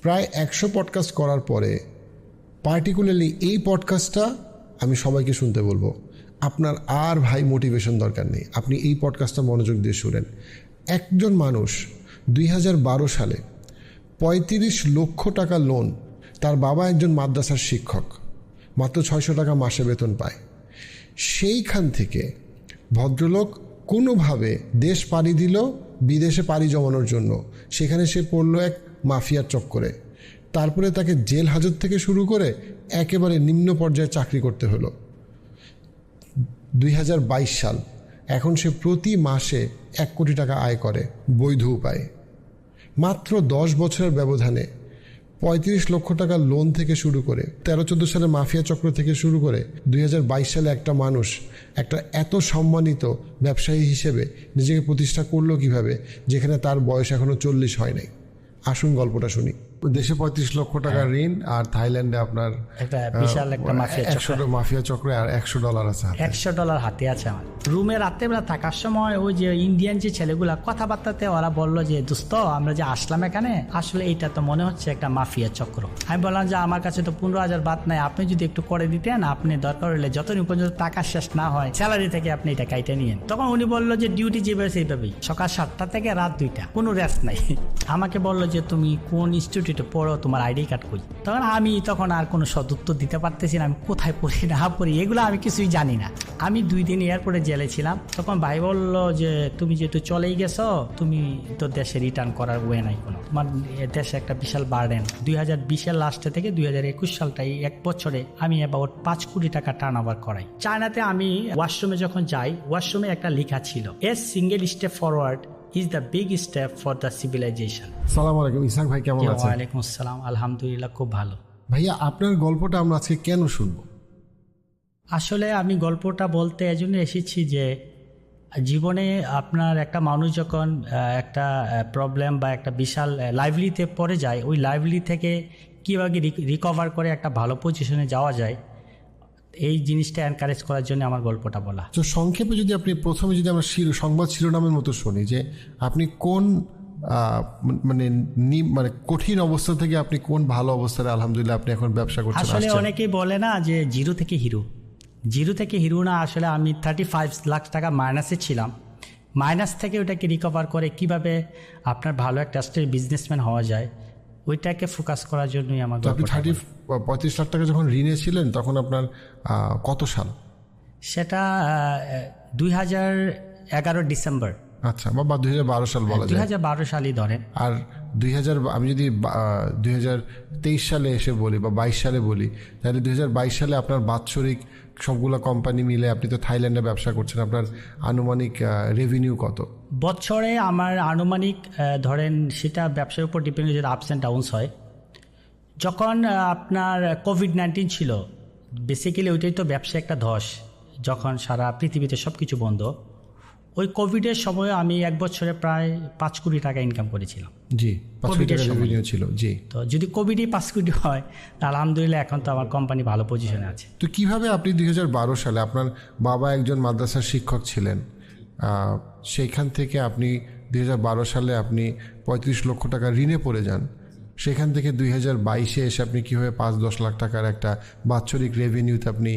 প্রায় 100 পডকাস্ট করার পরে পার্টিকুলারলি এই পডকাস্টটা আমি সবাইকে শুনতে বলবো। আপনার আর ভাই মোটিভেশন দরকার নেই, আপনি এই পডকাস্টটা মনোযোগ দিয়ে শুনেন। একজন মানুষ 2012 সালে 35 লক্ষ টাকা লোন, তার বাবা একজন মাদ্রাসার শিক্ষক, মাত্র 600 টাকা মাসে বেতন পায়। সেইখান থেকে ভদ্রলোক কোনোভাবে দেশ পাড়ি দিল বিদেশে পাড়ি জমানোর জন্য। সেখানে সে পড়ল এক মাফিয়ার চক্করে। তারপরে তাকে জেল হাজত থেকে শুরু করে একেবারে নিম্ন পর্যায়ে চাকরি করতে হলো। 2022 সাল, এখন সে প্রতি মাসে 1 কোটি টাকা আয় করে বৈধ উপায়ে। মাত্র 10 বছরের ব্যবধানে 35 লক্ষ টাকা লোন থেকে শুরু করে 13-14 সালে মাফিয়া চক্র থেকে শুরু করে 2022 সালে একটা মানুষ একটা এত সম্মানিত ব্যবসায়ী হিসেবে নিজেকে প্রতিষ্ঠা করলো কিভাবে, যেখানে তার বয়স এখনো 40 হয় নাই। আসুন গল্পটা শুনি। দেশে 35 লক্ষ টাকা ঋণ, আর থাইল্যান্ডে আপনার একটা বিশাল একটা মাফিয়া চক্রে আর $100 আছে, $100 হাতে আছে আমার। রুমে রাত্রেবেলা থাকার সময় ওই যে ইন্ডিয়ান যে ছেলেগুলা কথাবার্তাতে ওরা বললো যে দোস্ত আমরা যে আসলাম এখানে, আসলে এটা তো মনে হচ্ছে একটা মাফিয়া চক্র। আমি বললাম যে আমার কাছে তো 15,000 বাদ নাই, আপনি যদি একটু করে দিতেন, আপনি দরকার হলে যতদিন পর্যন্ত টাকা শেষ না হয় স্যালারি থেকে আপনি এটা কাইটে নিয়েন। তখন উনি বললো যে ডিউটি যেভাবে সেইভাবেই, সকাল 7টা থেকে রাত 2টা, কোনো রেস্ট নাই। আমাকে বললো যে তুমি কোন ইনস্টিটিউটে পড়ো, তোমার আইডি কার্ড কই। তখন আর কোনো সদুত্তর দিতে পারতেছি না, আমি কোথায় পড়ি না পড়ি এগুলো আমি কিছুই জানি না। আমি 2 দিন এয়ারপোর্টে জেলে ছিলাম। তখন ভাই বললো যে তুমি যেহেতু চলেই গেছো, তুমি তো দেশে রিটার্ন করার ওয়ে নাই কোনো, তোমার দেশে একটা বিশাল বার্ডেন। 2020-এর লাস্টে থেকে 2021 সালটাই 1 বছরে আমি অ্যাবাউট 5 কোটি টাকা টার্ন ওভার করাই। চায়নাতে আমি ওয়াশরুমে যখন যাই, ওয়াশরুমে একটা লেখা ছিল, এ single step forward is the big step for the civilization. আসসালামু আলাইকুম ইসহাক ভাই, কেমন আছেন? ওয়ালাইকুম আসসালাম, আলহামদুলিল্লাহ খুব ভালো। ভাইয়া, আপনার গল্পটা আমরা আজকে কেন শুনবো? আসলে আমি গল্পটা বলতে এজন্য এসেছি যে জীবনে আপনার একটা মানুষ যখন একটা প্রবলেম বা একটা বিশাল লাইভলিতে পড়ে যায়, ওই লাইভলি থেকে কীভাবে রিকভার করে একটা ভালো পজিশনে যাওয়া যায়, এই জিনিসটা এনকারেজ করার জন্য আমার গল্পটা বলা। তো সংক্ষেপে যদি আপনি প্রথমে যদি আমরা সংবাদ শিরোনামের মতো শুনি যে আপনি কোন মানে কঠিন অবস্থা থেকে আপনি কোন ভালো অবস্থায় আলহামদুলিল্লাহ আপনি এখন ব্যবসা করছেন। আসলে অনেকেই বলে না যে জিরো থেকে হিরো না, আসলে আমি 35 লাখ টাকা মাইনাসে ছিলাম। মাইনাস থেকে ওটাকে রিকভার করে কিভাবে আপনার ভালো একটা স্টেট বিজনেসম্যান হওয়া যায়, ওইটাকে ফোকাস করার জন্যই আমার। আপনি 35 লাখ টাকা যখন ঋণে ছিলেন তখন আপনার কত সাল? সেটা 2011 ডিসেম্বর। আচ্ছা, বা 2012 সাল বলা যায়। 2012 সালই ধরেন। আর আমি যদি 2023 সালে এসে বলি বা 22 সালে বলি, তাহলে 2022 সালে আপনার বাৎসরিক সবগুলো কোম্পানি মিলে আপনি তো থাইল্যান্ডে ব্যবসা করছেন, আপনার আনুমানিক রেভিনিউ কত? বছরে আমার আনুমানিক ধরেন, সেটা ব্যবসার উপর ডিপেন্ড, যদি আপস অ্যান্ড ডাউনস হয়। যখন আপনার কোভিড-19 ছিল, বেসিক্যালি ওইটাই তো ব্যবসা একটা ধস, যখন সারা পৃথিবীতে সব কিছু বন্ধ। ওই কোভিডের সময় আমি 1 বছরে প্রায় 5 কোটি টাকা ইনকাম করেছিলাম। জি, 5 কোটি টাকা রেভিনিউ ছিল। জি, তো যদি কোভিডই 5 কোটি হয়, তাহলে আলহামদুলিল্লাহ এখন তো আমার কোম্পানি ভালো পজিশনে আছে। তো কিভাবে আপনি 2012 সালে, আপনার বাবা একজন মাদ্রাসার শিক্ষক ছিলেন, সেইখান থেকে আপনি 2012 সালে আপনি 35 লক্ষ টাকা ঋণে পড়ে যান, সেখান থেকে 2022-এ এসে আপনি কীভাবে 5-10 লাখ টাকার একটা বাৎসরিক রেভিনিউতে আপনি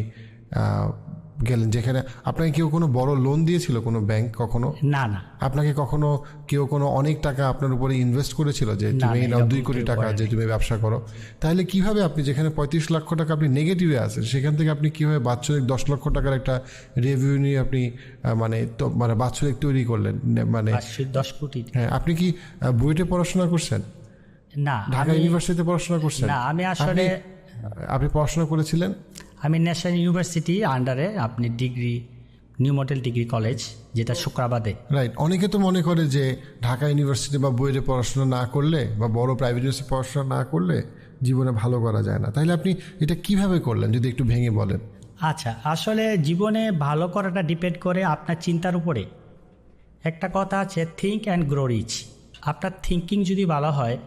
গেলেন, যেখানে আপনাকে কেউ কোনো বড় লোন দিয়েছিল কোনো ব্যাংক কখনো? না। আপনাকে কখনো কেউ কোনো অনেক টাকা আপনার উপরে ইনভেস্ট করেছিল যে তুমি 2 কোটি টাকা যে তুমি ব্যবসা করো? তাহলে কিভাবে আপনি, যেখানে 35 লক্ষ টাকা আপনি নেগেটিভে আছেন, সেখান থেকে আপনি কিভাবে বাৎসরিক 10 লক্ষ টাকার একটা রেভিনিউ আপনি মানে বাৎসরিক তৈরি করলেন? মানে 10 কোটি। হ্যাঁ, আপনি কি বুয়েটে পড়াশোনা করছেন? না। ঢাকা ইউনিভার্সিটিতে পড়াশোনা করছেন? না, আমি আসলে আপনি পড়াশোনা করেছিলেন? আমি ন্যাশনাল ইউনিভার্সিটি আন্ডারে আপনি degree, new model degree college, যেটা শুক্রাবাদে। রাইট। অনেকে তো মনে করে যে ঢাকা ইউনিভার্সিটি বা বুয়েটে পড়াশোনা না করলে বা বড় প্রাইভেট ইউনিভার্সিটি পড়াশোনা না করলে জীবনে ভালো করা যায় না। তাহলে আপনি এটা কিভাবে করলেন যদি একটু ভেঙে বলেন? আচ্ছা, আসলে জীবনে ভালো করাটা ডিপেন্ড করে আপনার চিন্তার উপরে। একটা কথা আছে, থিঙ্ক অ্যান্ড গ্রো রিচ। আপনার থিঙ্কিং যদি ভালো হয়,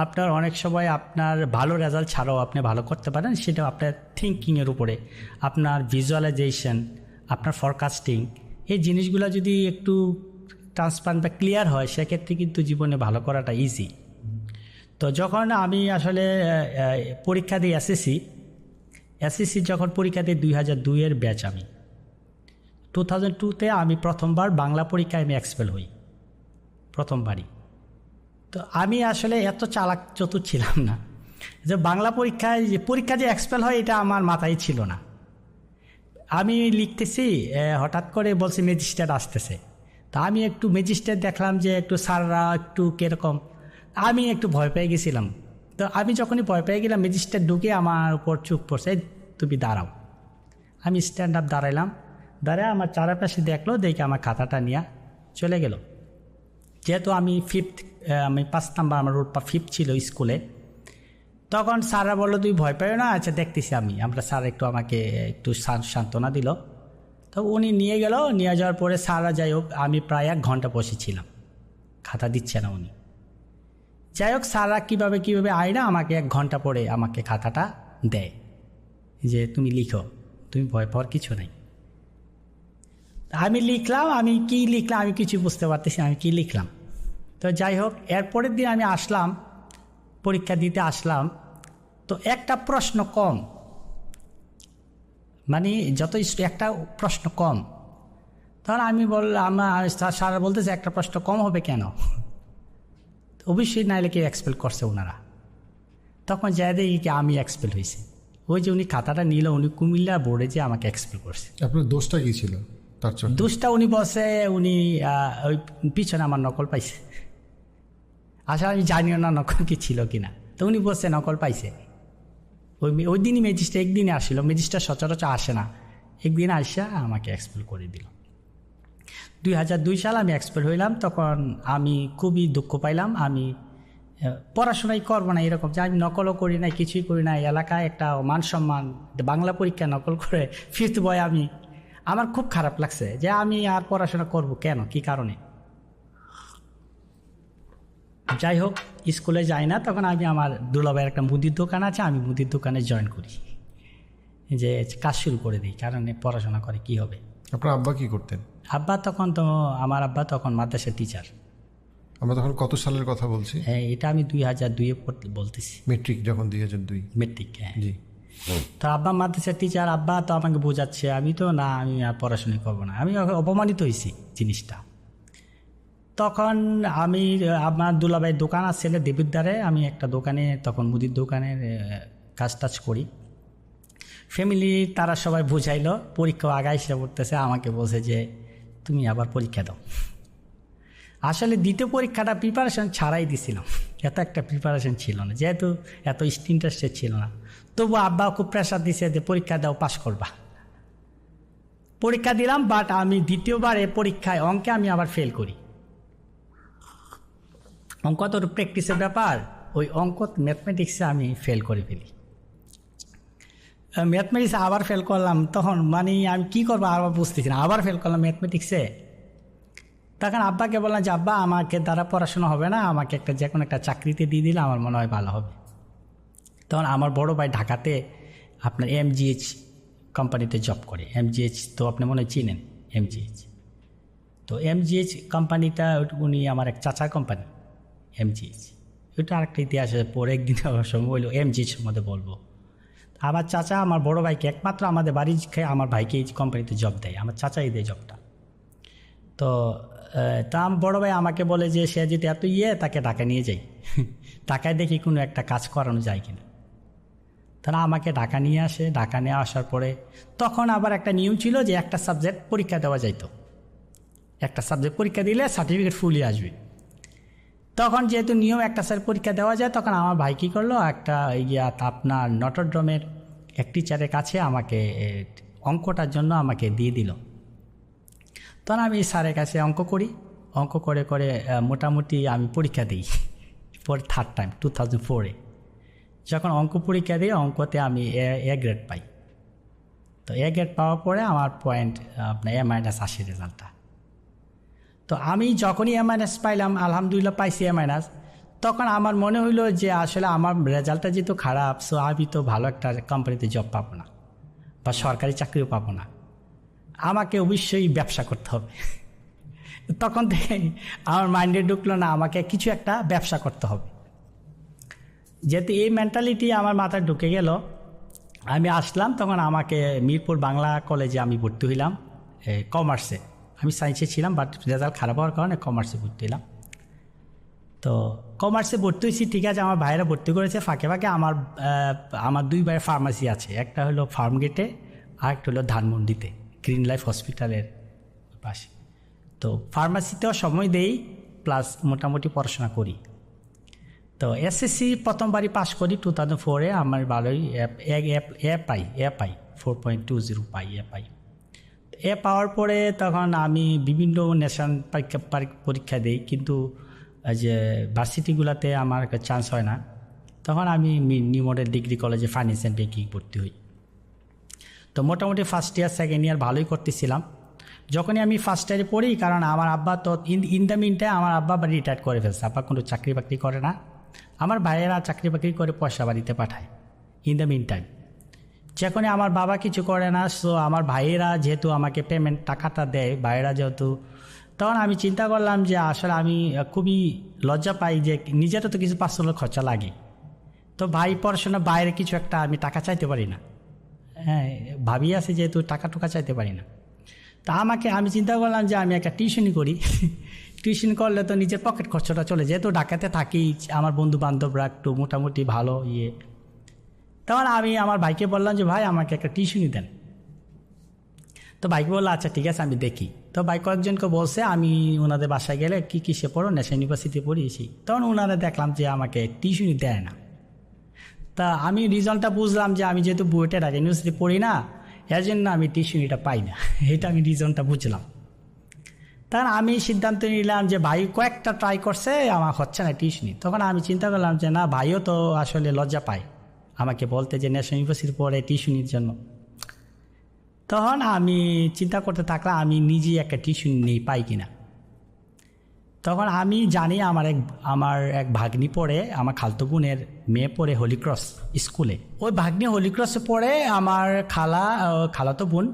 আপনার অনেক সময় আপনার ভালো রেজাল্ট ছাড়াও আপনি ভালো করতে পারেন, সেটা আপনার থিঙ্কিংয়ের উপরে। আপনার ভিজুয়ালাইজেশন, আপনার ফরকাস্টিং, এই জিনিসগুলো যদি একটু ট্রান্সপারেন্ট বা ক্লিয়ার হয়, সেক্ষেত্রে কিন্তু জীবনে ভালো করাটা ইজি। তো যখন আমি আসলে পরীক্ষা দিই এসএসসি যখন পরীক্ষা দিই 2002-এর ব্যাচ আমি 2002-তে আমি প্রথমবার বাংলা পরীক্ষায় আমি এক্সপেল হই প্রথমবারই। তো আমি আসলে এত চালাক চতুর ছিলাম না যে বাংলা পরীক্ষা যে এক্সপেল হয় এটা আমার মাথায় ছিল না। আমি লিখতেছি হঠাৎ করে বলছে ম্যাজিস্ট্রেট আসতেছে। তা আমি একটু ম্যাজিস্ট্রেট দেখলাম যে একটু স্যাররা একটু কীরকম, আমি একটু ভয় পেয়ে গেছিলাম। তো আমি যখনই ভয় পেয়ে গেলাম ম্যাজিস্ট্রেট ঢুকে আমার উপর চুপ পড়ছে, তুমি দাঁড়াও। আমি স্ট্যান্ড আপ দাঁড়াইলাম, দাঁড়ায় আমার চারপাশে দেখলো, দেখে আমার খাতাটা নিয়ে চলে গেল। যেহেতু আমি আমি 5 নাম্বার, আমার রোড 5 ছিল স্কুলে, তখন স্যাররা বললো তুই ভয় পাও না, আচ্ছা দেখতেছি আমরা স্যার একটু আমাকে একটু সান্ত্বনা দিল। তো উনি নিয়ে গেল, নিয়ে যাওয়ার পরে স্যাররা যাই হোক, আমি প্রায় 1 ঘন্টা বসেছিলাম, খাতা দিচ্ছে না উনি। যাই হোক স্যাররা কীভাবে আইনা আমাকে 1 ঘন্টা পরে আমাকে খাতাটা দেয় যে তুমি লিখো, তুমি ভয় পাওয়ার কিছু নাই। আমি লিখলাম, আমি কি লিখলাম আমি কিছু বুঝতে পারতেছি আমি কি লিখলাম। তো যাই হোক এরপরের দিন আমি আসলাম, পরীক্ষা দিতে আসলাম। তো একটা প্রশ্ন কম, মানে একটা প্রশ্ন কম। তখন আমি বললাম, স্যার বলতেছে একটা প্রশ্ন কম হবে কেন, অবশ্যই নাইলে কেউ এক্সপেল করছে ওনারা। তখন যাই দেখি কি আমি এক্সপেল হয়েছি। ওই যে উনি খাতাটা নিল, উনি কুমিল্লা বোর্ডে যে আমাকে এক্সপেল করছে। আপনার দোষটা কি ছিল? তার দোষটা উনি বলছে উনি ওই পিছনে আমার নকল পাইছে। আসলে আমি জানিও না নকল কি ছিল কিনা, তো উনি বলছে নকল পাইছে। ওই দিনই ম্যাজিস্ট্রেট একদিনে আসছিল, ম্যাজিস্ট্রেট সচরাচর আসে না, একদিন আসা আমাকে এক্সপেল করে দিল। 2002 সাল আমি এক্সপেল হইলাম। তখন আমি খুবই দুঃখ পাইলাম, আমি পড়াশোনাই করবো না এরকম, যে আমি নকলও করি নাই, কিছুই করি নাই, এলাকায় একটা মান সম্মান, বাংলা পরীক্ষা নকল করে 5th বয় আমি, আমার খুব খারাপ লাগছে যে আমি আর পড়াশোনা করব কেন, কি কারণে। যাই হোক স্কুলে যাই না, তখন আমি আমার দুলাভাইয়ের একটা মুদির দোকান আছে, আমি মুদির দোকানে জয়েন করি, যে কাজ শুরু করে দিই, কারণ পড়াশোনা করে কি হবে। আপনার আব্বা কি করতেন? আমার আব্বা তখন মাদ্রাসার টিচার। আমরা তখন কত সালের কথা বলছি? হ্যাঁ, এটা আমি 2002-এ বলতেছি, মেট্রিক যখন 2002 মেট্রিক। হ্যাঁ জি। তো আব্বা মাদ্রাসার টিচার, আব্বা তো আমাকে বোঝাচ্ছে, আমি আর পড়াশোনা করবো না, আমি অপমানিত হয়েছি জিনিসটা। তখন আমি আমার দুলাভাইয়ের দোকান আছে দেবিদ্বারে, আমি একটা দোকানে তখন মুদির দোকানের কাজ টাজ করি। ফ্যামিলি তারা সবাই বুঝাইলো, পরীক্ষা আগায় এসে পড়তেছে, আমাকে বলছে যে তুমি আবার পরীক্ষা দাও। আসলে দ্বিতীয় পরীক্ষাটা প্রিপারেশন ছাড়াই দিছিলাম, এত একটা প্রিপারেশন ছিল না, যেহেতু এত ইন্টারেস্টেড ছিল না। তবু আব্বা খুব প্রেশার দিছে যে পরীক্ষা দাও, পাস করবা। পরীক্ষা দিলাম, বাট আমি দ্বিতীয়বার এই পরীক্ষায় অঙ্কে আমি আবার ফেল করি। অঙ্ক তো প্র্যাকটিসের ব্যাপার, ওই অঙ্ক ম্যাথমেটিক্সে আমি ফেল করে ফেলি। ম্যাথমেটিক্সে আবার ফেল করলাম, তখন মানে আমি কী করবো আবার বুঝতেছি না, আবার ফেল করলাম ম্যাথমেটিক্সে। তখন আব্বাকে বললাম যে আব্বা আমাকে দ্বারা পড়াশোনা হবে না, আমাকে যে কোনো একটা চাকরিতে দিয়ে দিলে আমার মনে হয় ভালো হবে। তখন আমার বড় ভাই ঢাকাতে আপনার MGH কোম্পানিতে জব করে। MGH তো আপনি মনে হয় চিনেন, MGH। তো MGH কোম্পানিটা উনি আমার এক চাচার কোম্পানি MGH। ওইটা আরেকটা ইতিহাস আছে, পরে একদিন সময় হইলো MGH মধ্যে বলবো। আমার চাচা আমার বড় ভাইকে, একমাত্র আমাদের বাড়ির খেয়ে আমার ভাইকে এই কোম্পানিতে জব দেয়, আমার চাচাই দেয় জবটা। তো আমার বড় ভাই আমাকে বলে যে সে যদি এত তাকে ঢাকা নিয়ে যাই, ঢাকায় দেখি কোনো একটা কাজ করানো যায় কিনা। তারা আমাকে ঢাকা নিয়ে আসে। ঢাকা নিয়ে আসার পরে তখন আবার একটা নিয়ম ছিল যে একটা সাবজেক্ট পরীক্ষা দেওয়া যাইতো, একটা সাবজেক্ট পরীক্ষা দিলে সার্টিফিকেট ফুলই আসবে। তখন যেহেতু নিয়ম একটা সাবজেক্ট পরীক্ষা দেওয়া যায়, তখন আমার ভাই কী করলো, একটা আপনার নটরডেমের এক টিচারের কাছে আমাকে অঙ্কটার জন্য আমাকে দিয়ে দিল। তখন আমি স্যারের কাছে অঙ্ক করে মোটামুটি আমি পরীক্ষা দিই। পরে 3rd টাইম 2004-এ যখন অঙ্ক পরীক্ষা দিই, অঙ্কতে আমি A গ্রেড পাই। তো A গ্রেড পাওয়ার পরে আমার পয়েন্ট আপনার A- আসে রেজাল্টটা। তো আমি যখনই A- পাইলাম, আলহামদুলিল্লাহ পাইছি A-, তখন আমার মনে হইলো যে আসলে আমার রেজাল্টটা যেহেতু খারাপ, সো আমি তো ভালো একটা কোম্পানিতে জব পাবো না বা সরকারি চাকরিও পাবো না, আমাকে অবশ্যই ব্যবসা করতে হবে। তখন থেকে আমার মাইন্ডে ঢুকলো না, আমাকে কিছু একটা ব্যবসা করতে হবে। যেহেতু এই মেন্টালিটি আমার মাথায় ঢুকে গেল, আমি আসলাম। তখন আমাকে মিরপুর বাংলা কলেজে আমি ভর্তি হইলাম কমার্সে। আমি সায়েন্সে ছিলাম, বাট রেজাল্ট খারাপ হওয়ার কারণে কমার্সে ভর্তি হইলাম। তো কমার্সে ভর্তি হয়েছি, ঠিক আছে, আমার ভাইয়েরা ভর্তি করেছে। ফাঁকে ফাঁকে আমার 2 ভাইয়ের ফার্মাসি আছে, একটা হলো ফার্মগেটে আর একটা হলো ধানমন্ডিতে, গ্রিন লাইফ হসপিটালের পাশে। তো ফার্মাসিতেও সময় দেই, প্লাস মোটামুটি পড়াশোনা করি। তো এসএসসি প্রথমবারই পাস করি 2004-এ। আমার ভালোই এ পাই 4.20 পাই, এ পাওয়ার পরে তখন আমি বিভিন্ন ন্যাশনাল পরীক্ষা দিই, কিন্তু যে ভার্সিটিগুলোতে আমার চান্স হয় না। তখন আমি নিউ মডেল ডিগ্রি কলেজে ফাইন্যান্স অ্যান্ড ব্যাংকিং ভর্তি হই। তো মোটামুটি ফার্স্ট ইয়ার সেকেন্ড ইয়ার ভালোই করতেছিলাম। যখনই আমি ফার্স্ট ইয়ারে পড়ি, কারণ আমার আব্বা তো ইন দ্য মিনটাইম আমার আব্বা রিটায়ার করে ফেলছে। আব্বা কোনো চাকরি বাকরি করে না, আমার ভাইয়েরা চাকরি বাকরি করে পয়সা বাড়িতে পাঠায় ইন দ্য মিন টাইম। যখনই আমার বাবা কিছু করে না, সো আমার ভাইয়েরা যেহেতু আমাকে পেমেন্ট টাকাটা দেয়, ভাইয়েরা যেহেতু, তখন আমি চিন্তা করলাম যে আসলে আমি খুবই লজ্জা পাই যে নিজেরও তো কিছু পার্সোনাল খরচা লাগে। তো ভাই পড়াশোনা বাইরে কিছু একটা আমি টাকা চাইতে পারি না, হ্যাঁ ভাবি আছে যেহেতু টাকা টুকা চাইতে পারি না। তা আমি চিন্তা করলাম যে আমি একটা টিউশনই করি। টিউশন করলে তো নিজের পকেট খরচটা চলে, যেহেতু ঢাকাতে থাকি, আমার বন্ধু বান্ধবরা একটু মোটামুটি ভালো তখন আমি আমার ভাইকে বললাম যে ভাই আমাকে একটা টিউশনই দেন। তো ভাইকে বললো আচ্ছা ঠিক আছে আমি দেখি। তো ভাই কয়েকজনকে বলছে, আমি ওনাদের বাসায় গেলে কিসে পড়ো, ন্যাশনাল ইউনিভার্সিটি পড়িয়েছি। তখন ওনারা দেখলাম যে আমাকে টিউশনই দেয় না। তা আমি রিজনটা বুঝলাম যে আমি যেহেতু বুয়েটে ঢাকা ইউনিভার্সিটি পড়ি না, এর জন্য আমি টিউশনিটা পাই না, এটা আমি রিজনটা বুঝলাম। তখন আমি সিদ্ধান্ত নিলাম যে ভাই কয়েকটা ট্রাই করছে, আমার হচ্ছে না টিউশনি। তখন আমি চিন্তা করলাম যে না, ভাইও তো আসলে লজ্জা পায় আমাকে বলতে যে ন্যাশনাল ইউনিভার্সিটি পড়ে টিউশনির জন্য। তখন আমি চিন্তা করতে থাকলাম আমি নিজেই একটা টিউশন নেই পাই কিনা। তখন আমি জানি আমার এক ভাগ্নি পড়ে, আমার খালতো বোনের মেয়ে পড়ে হলিক্রস স্কুলে। ওই ভাগ্নি হলিক্রসে পড়ে আমার খালাতো বোন।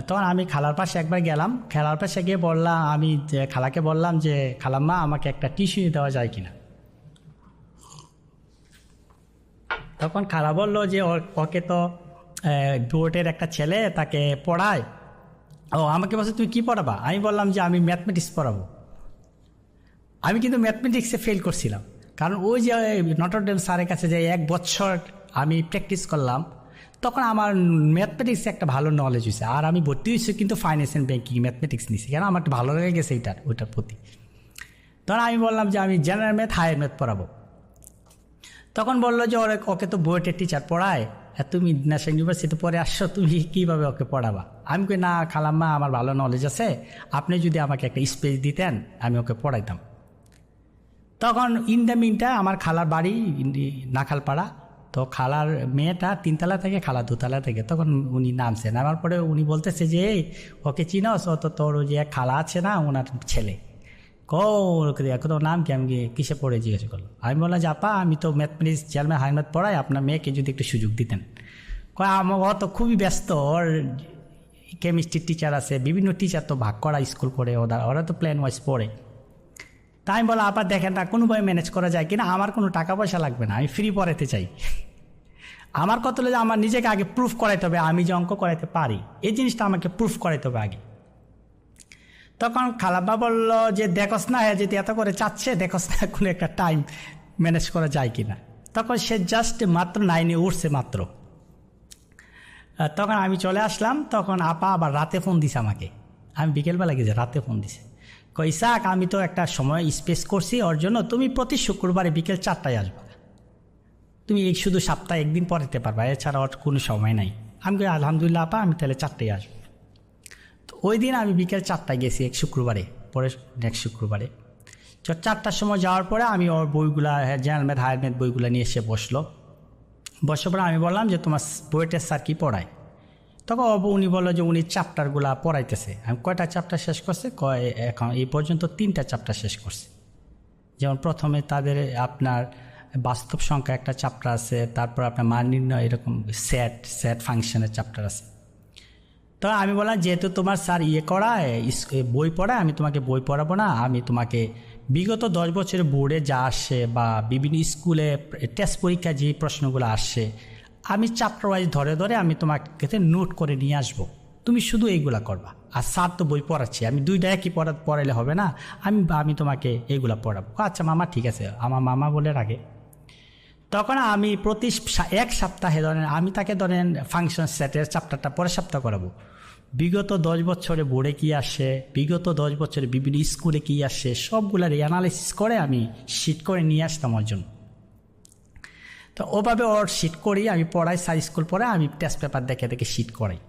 তখন আমি খালার পাশে একবার গেলাম, খালার পাশে গিয়ে বললাম, আমি খালাকে বললাম যে খালাম্মা আমাকে একটা টিউশনি দেওয়া যায় কিনা। তখন খালা বললো যে ওকে তো বোর্ডের একটা ছেলে তাকে পড়ায়। আমাকে বলছে তুমি কি পড়াবা? আমি বললাম যে আমি ম্যাথমেটিক্স পড়াবো। আমি কিন্তু ম্যাথমেটিক্সে ফেল করছিলাম, কারণ ওই যে নটরডেম স্যারের কাছে যে 1 বছর আমি প্র্যাকটিস করলাম, তখন আমার ম্যাথমেটিক্সে একটা ভালো নলেজ হয়েছে। আর আমি ভর্তি হয়েছি কিন্তু ফাইন্যান্স অ্যান্ড ব্যাংকিং ম্যাথমেটিক্স নিয়েছি, কেন আমার একটু ভালো লেগে গেছে ওইটার প্রতি। তখন আমি বললাম যে আমি জেনারেল ম্যাথ হায়ার ম্যাথ পড়াবো। তখন বললো যে ওকে তো বুয়েটের টিচার পড়ায়, তুমি ন্যাশনাল ইউনিভার্সিটি পড়ে আসছো, তুমি কীভাবে ওকে পড়াবা? আমি কই না খালাম্মা, আমার ভালো নলেজ আছে, আপনি যদি আমাকে একটা স্পেস দিতেন আমি ওকে পড়াইতাম। তখন ইন দ্য মিনটা আমার খালার বাড়ি নাখালপাড়া। তো খালার মেয়েটা 3 তলা থেকে, খালা 2 তলা থেকে। তখন উনি নামছে, নামার পরে উনি বলতেছে যে ওকে চিনস, ও তো তোর যে এক খালা আছে না, ওনার ছেলে। তোর নাম কি? আমি কিসে পড়ে জিজ্ঞেস করলো। আমি বললাম যে আপা আমি তো ম্যাথমেটিক্স জেনারেল হায়ার ম্যাথ পড়াই, আপনার মেয়েকে যদি একটু সুযোগ দিতেন। ও তো খুবই ব্যস্ত, ওর কেমিস্ট্রির টিচার আছে, বিভিন্ন টিচার তো ভাগ করা স্কুল করে, ওরা তো প্ল্যান ওয়াইজ পড়ে। তাই আমি বললাম আপা দেখেন না কোনোভাবে ম্যানেজ করা যায় কিনা, আমার কোনো টাকা পয়সা লাগবে না, আমি ফ্রি পড়াতে চাই। আমার কত হলে আমার নিজেকে আগে প্রুফ করাইতে হবে আমি যে অঙ্ক করাইতে পারি, এই জিনিসটা আমাকে প্রুফ করাইতে হবে আগে। তখন খালাব্বা বলল যে দেখোস না, যদি এত করে চাচ্ছে, দেখোস না কোনো একটা টাইম ম্যানেজ করা যায় কিনা। তখন সে জাস্ট মাত্র 9-এ উঠছে মাত্র। তখন আমি চলে আসলাম। তখন আপা আবার রাতে ফোন দিছে আমাকে, আমি বিকেলবেলা গেছি, রাতে ফোন দিছে, ইসাক আমি তো একটা সময় স্পেস করছি ওর জন্য, তুমি প্রতি শুক্রবারে বিকেল 4টায় আসবা, তুমি শুধু সপ্তাহে 1 দিন পড়াতে পারবা, এছাড়া ওর কোনো সময় নাই। আমি আলহামদুলিল্লাহ আপা, আমি তাহলে 4টায় আসবো। তো ওই দিন আমি বিকেল 4টায় গেছি, এক শুক্রবারে, পরে নেক্সট শুক্রবারে। 4টার সময় যাওয়ার পরে আমি ওর বইগুলা, জেনারেল ম্যাথ হায়ার ম্যাথ বইগুলো নিয়ে এসে বসার পরে আমি বললাম যে তোমার বুয়েটের স্যার কি পড়ায়? তখন উনি বললো যে উনি চ্যাপ্টারগুলা পড়াইতেছে। আমি কয়টা চ্যাপ্টার শেষ করছে? এখন এই পর্যন্ত 3টা চ্যাপ্টার শেষ করছে। যেমন প্রথমে তাদের আপনার বাস্তব সংখ্যা একটা চ্যাপ্টার আছে, তারপর আপনার মান নির্ণয়, এরকম সেট ফাংশনের চ্যাপ্টার আছে। তো আমি বললাম যেহেতু তোমার স্যার করায় বই পড়ায়, আমি তোমাকে বই পড়াবো না, আমি তোমাকে বিগত 10 বছরে বোর্ডে যা আসছে বা বিভিন্ন স্কুলে টেস্ট পরীক্ষা যে প্রশ্নগুলো আসছে, আমি চ্যাপ্টার ওয়াইজ ধরে ধরে আমি তোমাকে নোট করে নিয়ে আসবো, তুমি শুধু এইগুলা করবা। আর স্যার তো বই পড়াচ্ছি, আমি দুইটা একই পড়াইলে হবে না, আমি তোমাকে এইগুলা পড়াবো। আচ্ছা মামা ঠিক আছে, আমার মামা বলে রাখে। তখন আমি প্রতি এক সপ্তাহে ধরেন আমি তাকে ধরেন ফাংশন সেটের চ্যাপ্টারটা পরের সপ্তাহ করাবো। বিগত 10 বছরে বোর্ডে কী আসে, বিগত 10 বছরে বিভিন্ন স্কুলে কী আসে, সবগুলার অ্যানালাইসিস করে আমি শিট করে নিয়ে আসতাম ওর জন্য। তো ওভাবে ওর শিট করি, আমি পড়াই, স্যার স্কুল পড়ে, আমি টেস্ট পেপার দেখে দেখে শিট করাই।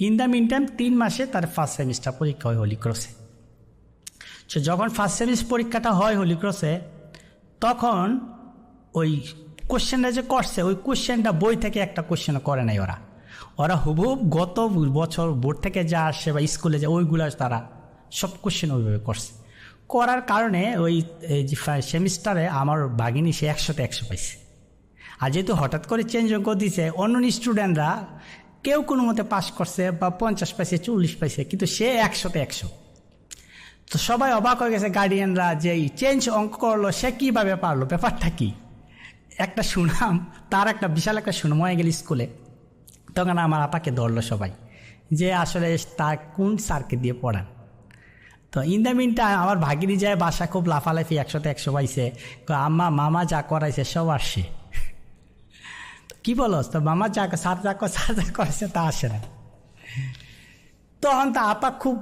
ইন দ্য মিন টাইম 3 মাসে তার ফার্স্ট সেমিস্টার পরীক্ষা হয় হলি ক্রসে। সো যখন ফার্স্ট সেমিস্টার পরীক্ষাটা হয় হলি ক্রসে, তখন ওই কোশ্চেনটা যে করছে, ওই কোশ্চেনটা বই থেকে একটা কোশ্চেনও করে নাই ওরা হুবহুব গত বছর বোর্ড থেকে যা আসে বা স্কুলে যা ওইগুলো তারা সব কোশ্চেন ওইভাবে করছে। করার কারণে ওই যে সেমিস্টারে আমার ভাগিনী সে 100তে 100 পাইছে। আর যেহেতু হঠাৎ করে চেঞ্জ করে দিয়েছে, অন্য স্টুডেন্টরা কেউ কোনো মতে পাস করছে বা 50 পাইছে, 40 পাইছে, কিন্তু সে 100তে 100। তো সবাই অবাক হয়ে গেছে গার্ডিয়ানরা, যে চেঞ্জ অঙ্ক করলো, সে কীভাবে পারলো, ব্যাপারটা কী। একটা সুনাম, তার একটা বিশাল একটা সুনাম হয়ে গেল স্কুলে। তখন আমার আপাকে ধরলো সবাই, যে আসলে তার কোন স্যারকে দিয়ে পড়ান। তো ইন দ্য মিন টাইম আমার ভাগিনী যায় বাসা, খুব লাফালাফি, 100তে 100 পাইছে, আম্মা মামা যা করাইছে সব আসছে। কি বলো, তো মামা স্যার যা করেছে তা আসে না। তখন তো আপা খুব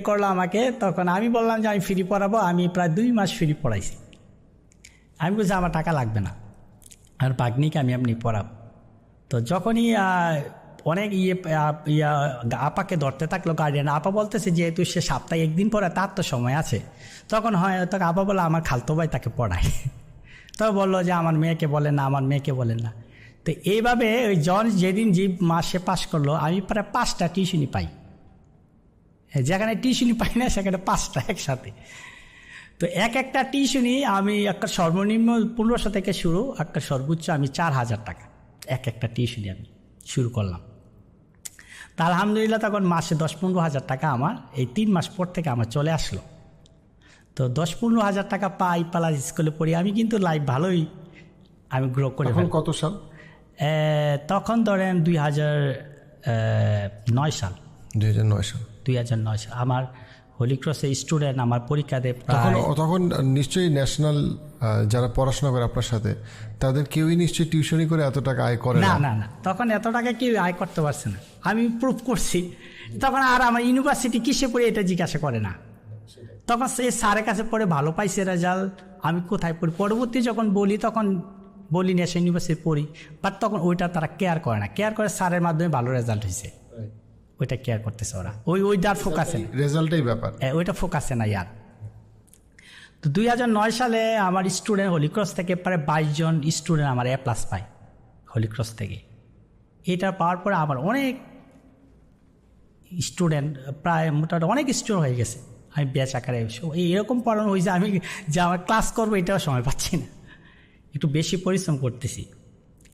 করলো আমাকে। তখন আমি বললাম যে আমি ফ্রি পড়াবো, আমি প্রায় 2 মাস ফ্রি পড়াইছি। আমি বলছি আমার টাকা লাগবে না, আর ভাগ্নিকে আমি এমনি পড়াবো। তো যখনই অনেক আপাকে ধরতে থাকলো গার্ডিয়ান, আপা বলতেছে যেহেতু সে সপ্তাহে 1 দিন পড়ায়, তার তো সময় আছে। তখন হয় তখন আপা বলে আমার খালতো ভাই তাকে পড়ায়। তো বললো যে আমার মেয়েকে বলেন না, আমার মেয়েকে বলেন না। তো এইভাবে ওই যেদিন যে মাসে পাস করলো, আমি প্রায় 5টা টিউশনি পাই। যেখানে টিউশনি পাই না সেখানে 5টা একসাথে। তো একটা টিউশনি আমি একটা সর্বনিম্ন 1500 থেকে শুরু, একটা সর্বোচ্চ আমি 4000 টাকা একটা টিউশনি আমি শুরু করলাম। তা আলহামদুলিল্লাহ তখন মাসে 10-15 হাজার টাকা আমার এই 3 মাস পর থেকে আমার চলে আসলো। তো 10-15 হাজার টাকা পাই, পালাস স্কুলে পড়ি আমি, কিন্তু লাইফ ভালোই আমি গ্রো করে। কত সাল? তখন ধরেন 2009 সাল। 2009 সাল আমার হোলি ক্রসে স্টুডেন্ট আমার পরীক্ষা দেয়। তখন নিশ্চয়ই ন্যাশনাল যারা পড়াশোনা করে আপনার সাথে, তাদের কেউই নিশ্চয়ই টিউশনি করে এত টাকা আয় করে না। না, তখন এত টাকা কেউ আয় করতে পারছে না, আমি প্রুভ করছি। তখন আর আমার ইউনিভার্সিটি কিসে পড়ে এটা জিজ্ঞাসা করে না। তখন সে স্যারের কাছে পড়ে ভালো পাইছে রেজাল্ট, আমি কোথায় পড়ি। পরবর্তী যখন বলি তখন বলি ন্যাশনাল ইউনিভার্সিটি পড়ি, বাট তখন ওইটা তারা কেয়ার করে না। কেয়ার করে স্যারের মাধ্যমে ভালো রেজাল্ট হয়েছে, ওইটা কেয়ার করতেছে ওরা, ওইটার ফোকাসে না, রেজাল্টেই ব্যাপার, ওইটা ফোকাসে না ইয়ার। তো 2009 সালে আমার স্টুডেন্ট হোলি ক্রস থেকে প্রায় 22 জন স্টুডেন্ট আমার A+ পায় হোলি ক্রস থেকে। এটা পাওয়ার পরে আমার অনেক স্টুডেন্ট, প্রায় মোটামুটি অনেক স্টুডেন্ট হয়ে গেছে। আমি ব্যাচ আকারে এরকম পড়ানো হয়েছে, আমি যে আমার ক্লাস করবো এটাও সময় পাচ্ছি না, একটু বেশি পরিশ্রম করতেছি।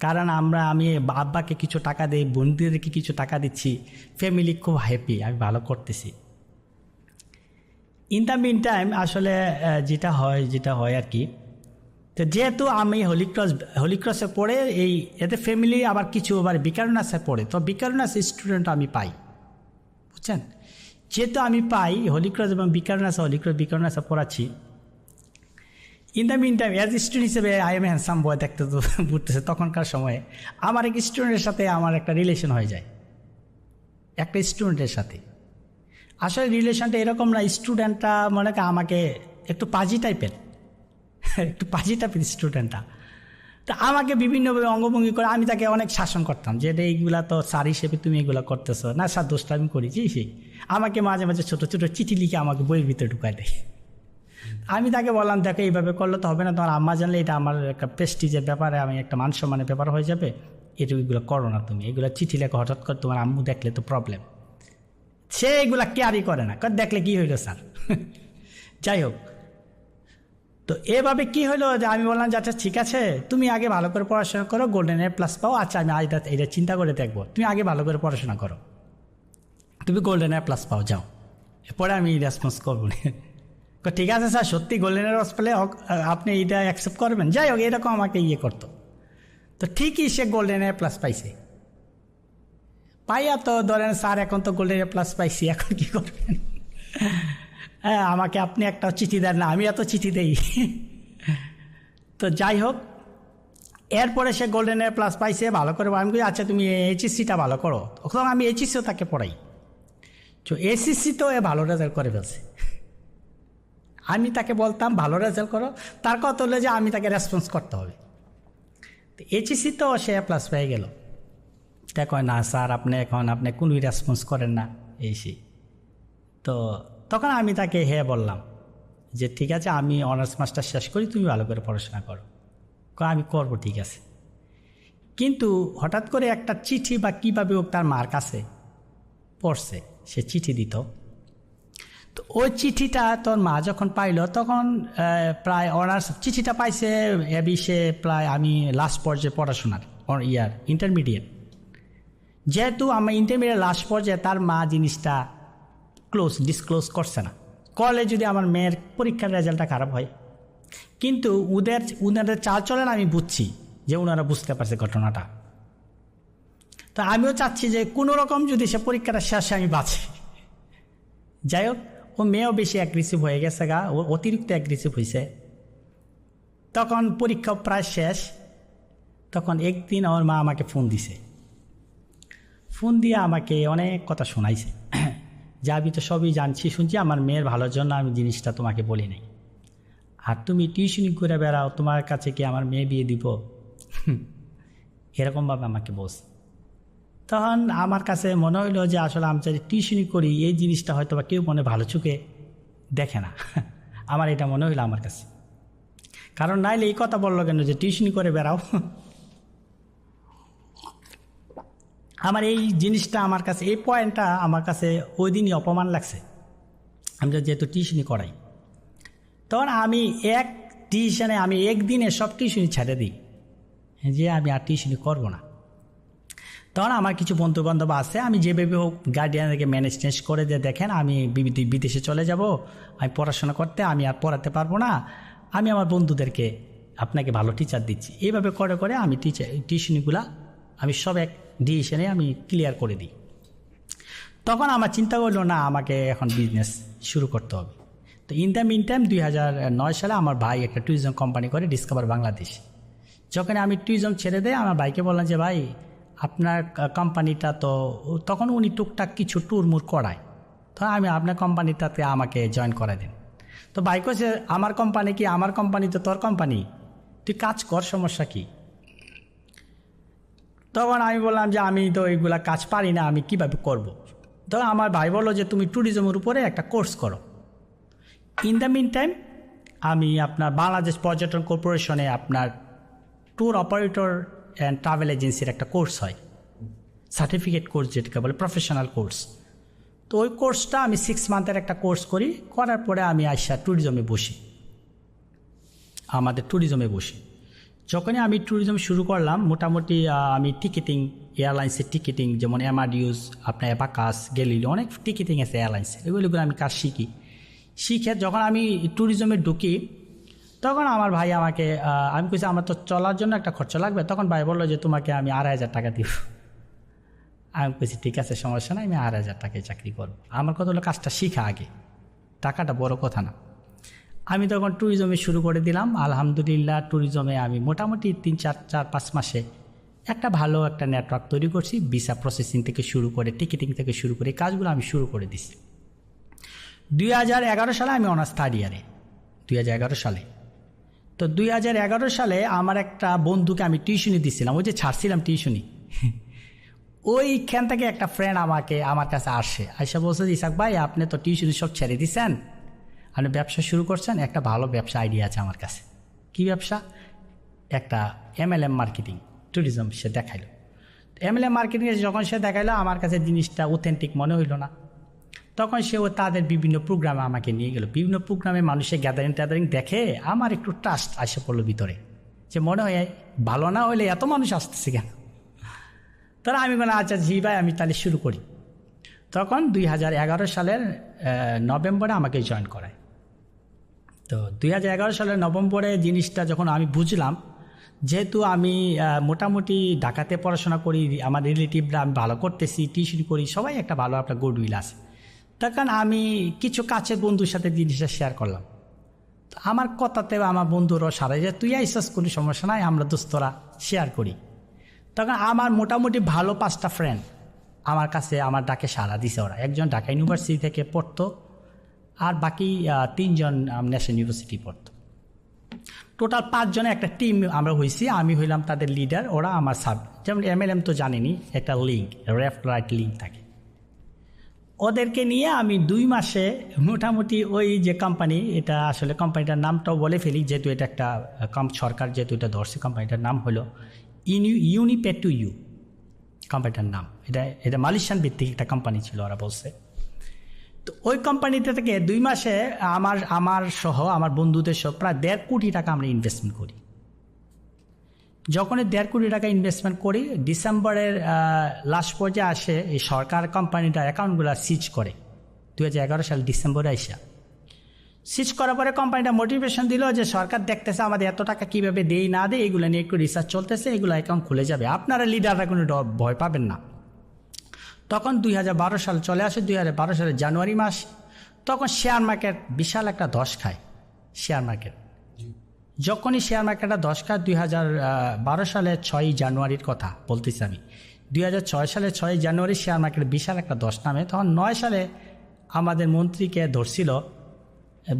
কারণ আমি আব্বাকে কিছু টাকা দিই, বন্ধুদেরকে কিছু টাকা দিচ্ছি, ফ্যামিলি খুব হ্যাপি, আমি ভালো করতেছি। ইন দ্য মিন টাইম আসলে যেটা হয় আর কি, তো যেহেতু আমি হোলি ক্রসে পড়ে এতে ফ্যামিলি আবার কিছু আবার বিকারুনাসে পড়ে, তো বিকারুনাস স্টুডেন্ট আমি পাই, বুঝছেন। যেহেতু আমি পাই হোলি ক্রস এবং বিকারুনাসে পড়াচ্ছি। In the meantime as student হিসেবে আই এম হ্যান্ডসাম বয় দেখতে তো বুঝতেছে। তখনকার সময়ে আমার এক স্টুডেন্টের সাথে আমার একটা রিলেশন হয়ে যায়, একটা স্টুডেন্টের সাথে। আসলে রিলেশনটা এরকম না, স্টুডেন্টটা মনে হয় আমাকে একটু পাজি টাইপের স্টুডেন্টটা। তো আমাকে বিভিন্নভাবে অঙ্গভঙ্গি করে আমি তাকে অনেক শাসন করতাম, যে এইগুলা তো স্যার হিসেবে তুমি এগুলো করতেছো না, স্যার দোষটা আমি করেছি। আমাকে মাঝে মাঝে ছোটো ছোটো চিঠি লিখে আমাকে বইয়ের ভিতরে ঢুকাই দেয়। আমি তাকে বললাম দেখো এইভাবে করলে তো হবে না, তোমার আম্মা জানলে এটা আমার একটা প্রেস্টিজের ব্যাপারে, আমি একটা মান সম্মানের ব্যাপার হয়ে যাবে, এগুলো করো না তুমি, এগুলো চিঠি লেখো, হঠাৎ করে তোমার আম্মু দেখলে তো প্রবলেম। সে এগুলা কেয়ারই করে না, দেখলে কি হইলো স্যার। যাই হোক, তো এভাবে কি হলো যে আমি বললাম যে আচ্ছা ঠিক আছে, তুমি আগে ভালো করে পড়াশোনা করো, গোল্ডেন A+ পাও, আচ্ছা আমি আজ এটা চিন্তা করে দেখবো, তুমি আগে ভালো করে পড়াশোনা করো, তুমি গোল্ডেন A+ পাও, যাও, এরপরে আমি রেসপন্স করবো না। ঠিক আছে স্যার, সত্যি গোল্ডেনের রস পেলে আপনি এইটা অ্যাকসেপ্ট করবেন। যাই হোক, এরকম আমাকে করতো। তো ঠিকই সে গোল্ডেন এ প্লাস পাইছে। পাইয়া তো ধরেন স্যার এখন তো গোল্ডেন এ প্লাস পাইছি, এখন কি করবেন? হ্যাঁ, আমাকে আপনি একটা চিঠি দেন না, আমি এত চিঠি দেই। তো যাই হোক, এরপরে সে গোল্ডেন এ প্লাস পাইছে, ভালো করে। আমি বলি আচ্ছা তুমি এইচএসসিটা ভালো করো। তখন আমি এইচএসসিও তাকে পড়াই। তো এসএসসি তো ভালো রেজাল্ট করে ফেলছে। আমি তাকে বলতাম ভালো রেজাল্ট করো, তার কথা হলো যে আমি তাকে রেসপন্স করতে হবে। তো এইচএসসি তো সে প্লাস পেয়ে গেল। তা কয় না স্যার আপনি কোনোই রেসপন্স করেন না এই সেই। তো তখন আমি তাকে বললাম যে ঠিক আছে, আমি অনার্স মাস্টার শেষ করি, তুমি ভালো করে পড়াশোনা করো। আমি করবো, ঠিক আছে। কিন্তু হঠাৎ করে একটা চিঠি বা কীভাবে হোক তার মার কাছে পড়ছে, সে চিঠি দিত। তো ওই চিঠিটা তোর মা যখন পাইল, তখন প্রায় অনার্স চিঠিটা পাইছে সে প্রায় আমি লাস্ট পর্যায়ে পড়াশোনার ইন্টারমিডিয়েট। যেহেতু আমার ইন্টারমিডিয়েট লাস্ট পর্যায়ে, তার মা জিনিসটা ডিসক্লোজ করছে না। করলে যদি আমার মেয়ের পরীক্ষার রেজাল্টটা খারাপ হয়। কিন্তু ওনাদের চাল চলেন আমি বুঝছি যে ওনারা বুঝতে পারছে ঘটনাটা। তো আমিও চাচ্ছি যে কোনো রকম যদি সে পরীক্ষাটা শেষে আমি বাঁচি। যাই হোক, ও মেয়েও বেশি অ্যাগ্রেসিভ হয়ে গেছে ও অতিরিক্ত অ্যাগ্রেসিভ হয়েছে। তখন পরীক্ষা প্রায় শেষ। তখন একদিন আমার মা আমাকে ফোন দিছে। ফোন দিয়ে আমাকে অনেক কথা শোনাইছে যে আমি তো সবই জানছি, শুনছি, আমার মেয়ের ভালোর জন্য আমি জিনিসটা তোমাকে বলি নাই। আর তুমি টিউশনি করে বেড়াও, তোমার কাছে কি আমার মেয়ে বিয়ে দিব? এরকমভাবে আমাকে বস। তখন আমার কাছে মনে হইলো যে আসলে আমি যদি টিউশনি করি, এই জিনিসটা হয়তো বা কেউ মনে ভালো চোখে দেখে না। আমার এটা মনে হইলো আমার কাছে। কারণ নাইলে এই কথা বললো কেন যে টিউশনি করে বেড়াও? আমার এই জিনিসটা, আমার কাছে এই পয়েন্টটা আমার কাছে ওই দিনই অপমান লাগছে। আমি যেহেতু টিউশনি করাই, তখন আমি আমি একদিনে সব টিউশনি ছেড়ে দিই যে আমি আর টিউশনি করবো না। তখন আমার কিছু বন্ধুবান্ধব আছে, আমি যেভাবে হোক গার্ডিয়ানকে ম্যানেজ করে দিয়ে দেখেন আমি বিদেশে চলে যাব, আমি পড়াশোনা করতে, আমি আর পড়াতে পারবো না, আমি আমার বন্ধুদেরকে আপনাকে ভালো টিচার দিচ্ছি। এইভাবে করে করে আমি টিউশনিগুলা আমি সব এক ডিসিশনে আমি ক্লিয়ার করে দিই। তখন আমার চিন্তা করলো না, আমাকে এখন বিজনেস শুরু করতে হবে। তো ইন দ্য মিন টাইম 2009 সালে আমার ভাই একটা ট্যুরিজম কোম্পানি করে, ডিসকভার বাংলাদেশ। যখন আমি ট্যুরিজম ছেড়ে দেয়, আমার ভাইকে বললাম যে ভাই আপনার কোম্পানিটা তো, তখন উনি টুকটাক কিছু ট্যুর করায়, তো আমি আপনার কোম্পানিটাতে আমাকে জয়েন করে দিন। তো ভাই কইছে আমার কোম্পানি কি? আমার কোম্পানি তো তোর কোম্পানি, তুই কাজ কর, সমস্যা কি? তখন আমি বললাম যে আমি তো এইগুলা কাজ পারি না, আমি কিভাবে করব। তো আমার ভাই বললো যে তুমি ট্যুরিজমের উপরে একটা কোর্স করো। ইন দ্য মিন টাইম আমি আপনার বাংলাদেশ পর্যটন কর্পোরেশনে আপনার ট্যুর অপারেটর অ্যান্ড ট্রাভেল এজেন্সির একটা কোর্স হয়, সার্টিফিকেট কোর্স যেটাকে বলে, প্রফেশনাল কোর্স। তো ওই কোর্সটা আমি 6 মান্থের একটা কোর্স করি। করার পরে আমি আসা ট্যুরিজমে বসি, আমাদের ট্যুরিজমে বসি। যখনই আমি ট্যুরিজম শুরু করলাম, মোটামুটি আমি টিকিটিং, এয়ারলাইন্সের টিকিটিং, যেমন এমাডিউস, আপনার অ্যাবাকাস, গ্যালিলিও, অনেক টিকিটিং আছে এয়ারলাইন্সের, এগুলো আমি কাজ শিখে যখন আমি ট্যুরিজমে ঢুকি, তখন আমার ভাই আমাকে, আমি কইছি আমার তো চলার জন্য একটা খরচা লাগবে। তখন ভাই বললো যে তোমাকে আমি 2,500 টাকা দিব। আমি কইছি ঠিক আছে, সমস্যা নাই, আমি 2,500 টাকায় চাকরি করবো। আমার কথা হলো কাজটা শিখা আগে, টাকাটা বড় কথা না। আমি তখন ট্যুরিজমে শুরু করে দিলাম। আলহামদুলিল্লাহ, ট্যুরিজমে আমি মোটামুটি 3-4-5 মাসে একটা ভালো একটা নেটওয়ার্ক তৈরি করছি। ভিসা প্রসেসিং থেকে শুরু করে, টিকিটিং থেকে শুরু করে, কাজগুলো আমি শুরু করে দিছি। 2011 সালে আমি অনার্স থার্ড ইয়ারে, 2011 সালে। তো 2011 সালে আমার একটা বন্ধুকে আমি টিউশনি দিচ্ছিলাম, ওই যে ছাড়ছিলাম টিউশনি, ওইখান থেকে একটা ফ্রেন্ড আমার কাছে আসে বলছে যে ইসাক ভাই আপনি তো টিউশনি সব ছেড়ে দিচ্ছেন, আপনি ব্যবসা শুরু করছেন, একটা ভালো ব্যবসা আইডিয়া আছে আমার কাছে। কি ব্যবসা? একটা MLM মার্কেটিং, ট্যুরিজম। সে দেখাইলো MLM মার্কেটিং, যখন সে দেখাইলো আমার কাছে জিনিসটা অথেন্টিক মনে হইল না। তখন সেও তাদের বিভিন্ন প্রোগ্রামে আমাকে নিয়ে গেল। বিভিন্ন প্রোগ্রামে মানুষের গ্যাদারিং দেখে আমার একটু ট্রাস্ট আসে পড়লো ভিতরে, যে মনে হয় ভালো না হইলে এত মানুষ আসতেছে কেন। তারা আমি বললাম আচ্ছা জি ভাই, আমি তাহলে শুরু করি। তখন 2011 সালের নভেম্বরে আমাকে জয়েন করায়। তো 2011 সালের নভেম্বরে জিনিসটা যখন আমি বুঝলাম, যেহেতু আমি মোটামুটি ঢাকাতে পড়াশোনা করি, আমার রিলেটিভরা আমি ভালো করতেছি, টিউশন করি, সবাই একটা ভালো একটা গুডউইল আছে, তখন আমি কিছু কাছের বন্ধুর সাথে জিনিসটা শেয়ার করলাম। তো আমার কথাতে আমার বন্ধুরাও সারা যে তুই আইসাস, কোনো সমস্যা নাই, আমরা দোস্তরা শেয়ার করি। তখন আমার মোটামুটি ভালো 5টা ফ্রেন্ড আমার কাছে আমার ডাকে সাড়া দিছে। ওরা একজন ঢাকা ইউনিভার্সিটি থেকে পড়তো, আর বাকি 3জন ন্যাশনাল ইউনিভার্সিটি পড়তো। টোটাল 5 জনে একটা টিম আমরা হয়েছি, আমি হইলাম তাদের লিডার, ওরা আমার সাব। যেমন MLM তো জানেনি, একটা লিঙ্ক, লেফট রাইট লিঙ্ক থাকে। ওদেরকে নিয়ে আমি 2 মাসে মোটামুটি ওই যে কোম্পানি, এটা আসলে কোম্পানিটার নামটাও বলে ফেলি যেহেতু এটা একটা সরকার যেহেতু এটা ধরছে, কোম্পানিটার নাম হলো ইউনিপে টু ইউ কোম্পানিটার নাম। এটা মালয়েশিয়ান ভিত্তিক একটা কোম্পানি ছিল, ওরা বলছে। তো ওই কোম্পানিতে থেকে 2 মাসে আমার সহ আমার বন্ধুদের সহ প্রায় 1.5 কোটি টাকা আমরা ইনভেস্টমেন্ট করি। যখন 1.5 কোটি টাকা ইনভেস্টমেন্ট করি, ডিসেম্বরের লাস্ট পর্যায়ে আসে এই সরকার কোম্পানিটার অ্যাকাউন্টগুলো সিজ করে 2011 সাল ডিসেম্বরে আইসা। সিজ করার পরে কোম্পানিটা মোটিভেশন দিল যে সরকার দেখতেছে আমাদের এত টাকা কীভাবে দেই না দেয়, এগুলো নিয়ে একটু রিসার্চ চলতেছে, এগুলো অ্যাকাউন্ট খুলে যাবে, আপনারা লিডাররা কোনো ভয় পাবেন না। তখন 2012 সাল চলে আসে, 2012 সালের জানুয়ারি মাস। তখন শেয়ার মার্কেট বিশাল একটা ধস খায়। শেয়ার মার্কেট যখনই শেয়ার মার্কেটটা ধস খায়, 2012 সালের 6 জানুয়ারির কথা বলতেছি আমি। 2006 সালের 6 জানুয়ারি শেয়ার মার্কেটে বিশাল একটা ধস নামে। তখন 9 সালে আমাদের মন্ত্রীকে ধরছিল,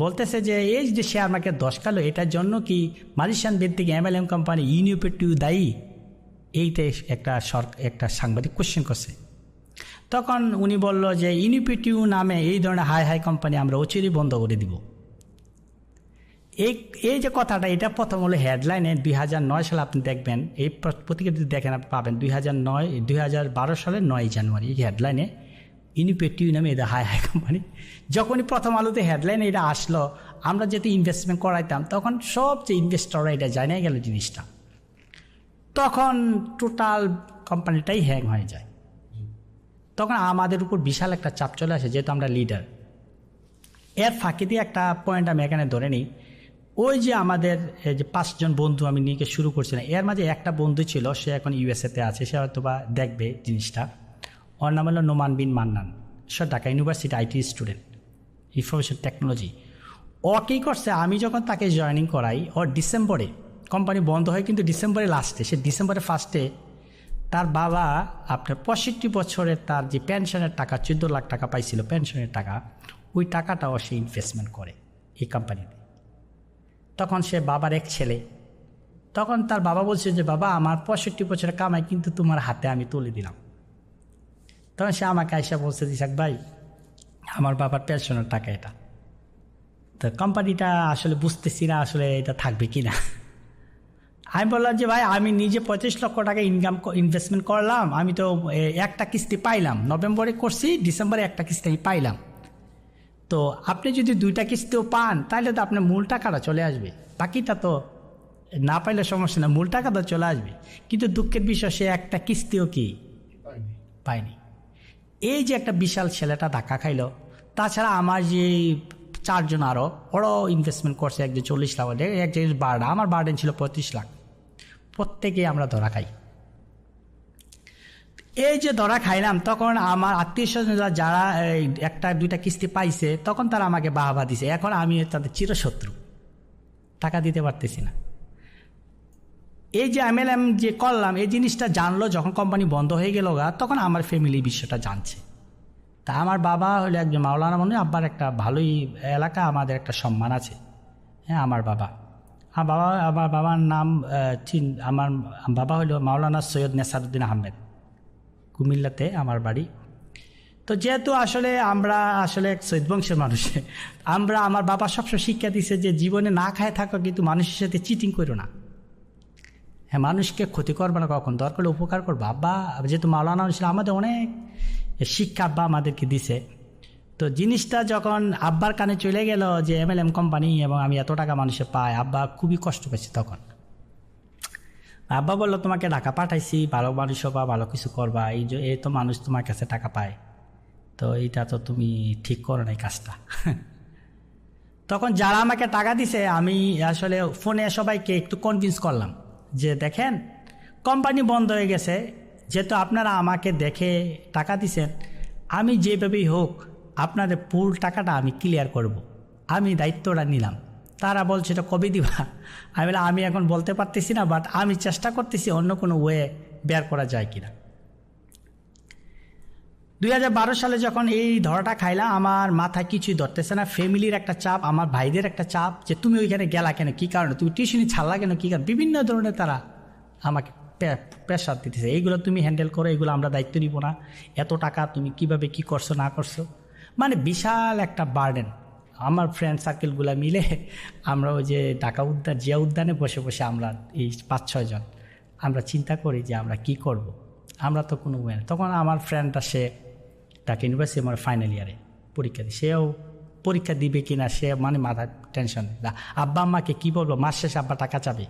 বলতেছে যে এই যে শেয়ার মার্কেট ধস খালো, এটার জন্য কি মালয়েশিয়ান ভিত্তিক MLM কোম্পানি ইউনিপে টু দায়ী? এইটাই একটা সাংবাদিক কোশ্চেন করছে। তখন উনি বলল যে ইউনিপে টু নামে এই ধরনের হাই কোম্পানি আমরা অচিরেই বন্ধ করে দিব। এই যে কথাটা, এটা প্রথম হলো হেডলাইনে 2009 সালে আপনি দেখবেন, এই পত্রিকাটি দেখেন আপনি পাবেন 2012 সালের 9 জানুয়ারি এই হেডলাইনে ইউনিপে টু নামে এটা হাই কোম্পানি। যখনই প্রথম আলোতে হেডলাইনে এটা আসলো, আমরা যেহেতু ইনভেস্টমেন্ট করাইতাম, তখন সব যে ইনভেস্টররা এটা জানিয়ে গেল জিনিসটা, তখন টোটাল কোম্পানিটাই হ্যাং হয়ে যায়। তখন আমাদের উপর বিশাল একটা চাপ চলে আসে, যেহেতু আমরা লিডার। এর ফাঁকি দিয়ে একটা পয়েন্ট আমি এখানে ধরে নিই, ওই যে আমাদের যে 5 জন বন্ধু আমি নিয়ে শুরু করছিলাম, এর মাঝে একটা বন্ধু ছিল, সে এখন USA-তে আছে, সে হয়তো বা দেখবে জিনিসটা। ওর নাম হলো নোমান বিন মান্নান, সে Dhaka university IT student, information technology. ও কী করছে, আমি যখন তাকে জয়েনিং করাই, ওর ডিসেম্বরে কোম্পানি বন্ধ হয়, কিন্তু ডিসেম্বরে লাস্টে, সে ডিসেম্বরে ফার্স্টে তার বাবা আপনার 65 বছরের তার যে পেনশনের টাকা 14 লাখ টাকা পাইছিল পেনশনের টাকা, ওই টাকাটাও সে ইনভেস্টমেন্ট করে এই কোম্পানিতে। তখন সে বাবার এক ছেলে, তখন তার বাবা বলছে যে বাবা আমার 65 বছরের কামাই কিন্তু তোমার হাতে আমি তুলে দিলাম। তখন সে আমাকে আইসা বলছে দিশাক ভাই, আমার বাবার পেনশনের টাকা এটা, তো কোম্পানিটা আসলে বুঝতেছি না আসলে এটা থাকবে কি না। আমি বললাম যে ভাই আমি নিজে 25 লক্ষ টাকা ইনভেস্টমেন্ট করলাম, আমি তো একটা কিস্তি পাইলাম, নভেম্বরে করছি, ডিসেম্বরে একটা কিস্তি আমি পাইলাম। তো আপনি যদি 2টা কিস্তিও পান, তাহলে তো আপনার মূল টাকাটা চলে আসবে, বাকিটা তো না পাইলে সমস্যা না, মূল টাকা তো চলে আসবে। কিন্তু দুঃখের বিষয় সে একটা কিস্তিও কি পায়নি। এই যে একটা বিশাল ছেলেটা ধাক্কা খাইলো। তাছাড়া আমার যে 4 জন আরও, ওরাও ইনভেস্টমেন্ট করছে, একজন 40 লাখ, একজন আমার বার্ডেন ছিল 35 লাখ, প্রত্যেকে আমরা ধরা খাই। এই যে ধরা খাইলাম, তখন আমার আত্মীয় স্বজনরা যারা 1-2টা কিস্তি পাইছে, তখন তারা আমাকে বাহাবা দিছে। এখন আমি তাদের চিরশত্রু, টাকা দিতে পারতেছি না। এই যে MLM যে করলাম, এই জিনিসটা জানলো যখন কোম্পানি বন্ধ হয়ে গেল তখন আমার ফ্যামিলি বিষয়টা জানছে। তা আমার বাবা হলো একজন মাওলানা, মনে আব্বার একটা ভালোই এলাকা, আমাদের একটা সম্মান আছে। হ্যাঁ, আমার বাবার নাম আমার বাবা হলো মাওলানা সৈয়দ নেসারউদ্দিন আহমেদ, কুমিল্লাতে আমার বাড়ি। তো যেহেতু আসলে আমরা আসলে সৈয়দ বংশের মানুষ, আমার বাবা সবসময় শিক্ষা দিছে যে জীবনে না খায় থাকো, কিন্তু মানুষের সাথে চিটিং করো না। হ্যাঁ, মানুষকে ক্ষতি করবে না, কখন দরকার হলে উপকার করবো। আব্বা যেহেতু মাওলানা ছিল, আমাদের অনেক শিক্ষা আব্বা আমাদেরকে দিছে। তো জিনিসটা যখন আব্বার কানে চলে গেল যে MLM কোম্পানি এবং আমি এত টাকা মানুষে পাই, আব্বা খুবই কষ্ট পেয়েছে। তখন আব্বা বললো তোমাকে ঢাকা পাঠাইছি, ভালো মানুষ হবা, ভালো কিছু করবা, এই যে এই তো মানুষ তোমার কাছে টাকা পায়, তো এইটা তো তুমি ঠিক করো না এই কাজটা। তখন যারা আমাকে টাকা দিছে আমি আসলে ফোনে সবাইকে একটু কনভিন্স করলাম যে দেখেন কোম্পানি বন্ধ হয়ে গেছে, যেহেতু আপনারা আমাকে দেখে টাকা দিছেন, আমি যেভাবেই হোক আপনাদের পুল টাকাটা আমি ক্লিয়ার করব। আমি দায়িত্বটা নিলাম। তারা বলছে এটা কবে দিবা? আমি বললাম আমি এখন বলতে পারতেছি না, বাট আমি চেষ্টা করতেছি অন্য কোনো ওয়ে বের করা যায় কিনা। 2012 সালে যখন এই ধরাটা খাইলাম, আমার মাথায় কিছুই ধরতেছে না। ফ্যামিলির একটা চাপ, আমার ভাইদের একটা চাপ যে তুমি ওইখানে গেলা কেন, কী কারণে, তুমি টিউশনি ছাড়লা কেন, কী কারণ, বিভিন্ন ধরনের তারা আমাকে প্রেশার দিতেছে, এইগুলো তুমি হ্যান্ডেল করো, এগুলো আমরা দায়িত্ব নিব না, এত টাকা তুমি কিভাবে কি করছো না করছো, মানে বিশাল একটা বার্ডেন। আমার ফ্রেন্ড সার্কেলগুলো মিলে আমরা ওই যে ঢাকা উদ্যান, জিয়া উদ্যানে বসে বসে আমরা এই 5-6 জন আমরা চিন্তা করি যে আমরা কি করব। আমরা তো কোনো তখন আমার ফ্রেন্ডটা সে ঢাকা ইউনিভার্সিটি আমার ফাইনাল ইয়ারে পরীক্ষা দিই, সেও পরীক্ষা দিবে কিনা সে মানে মাথা টেনশন। আব্বা আম্মাকে কী বলবো, মাস শেষে আব্বা টাকা চাবে।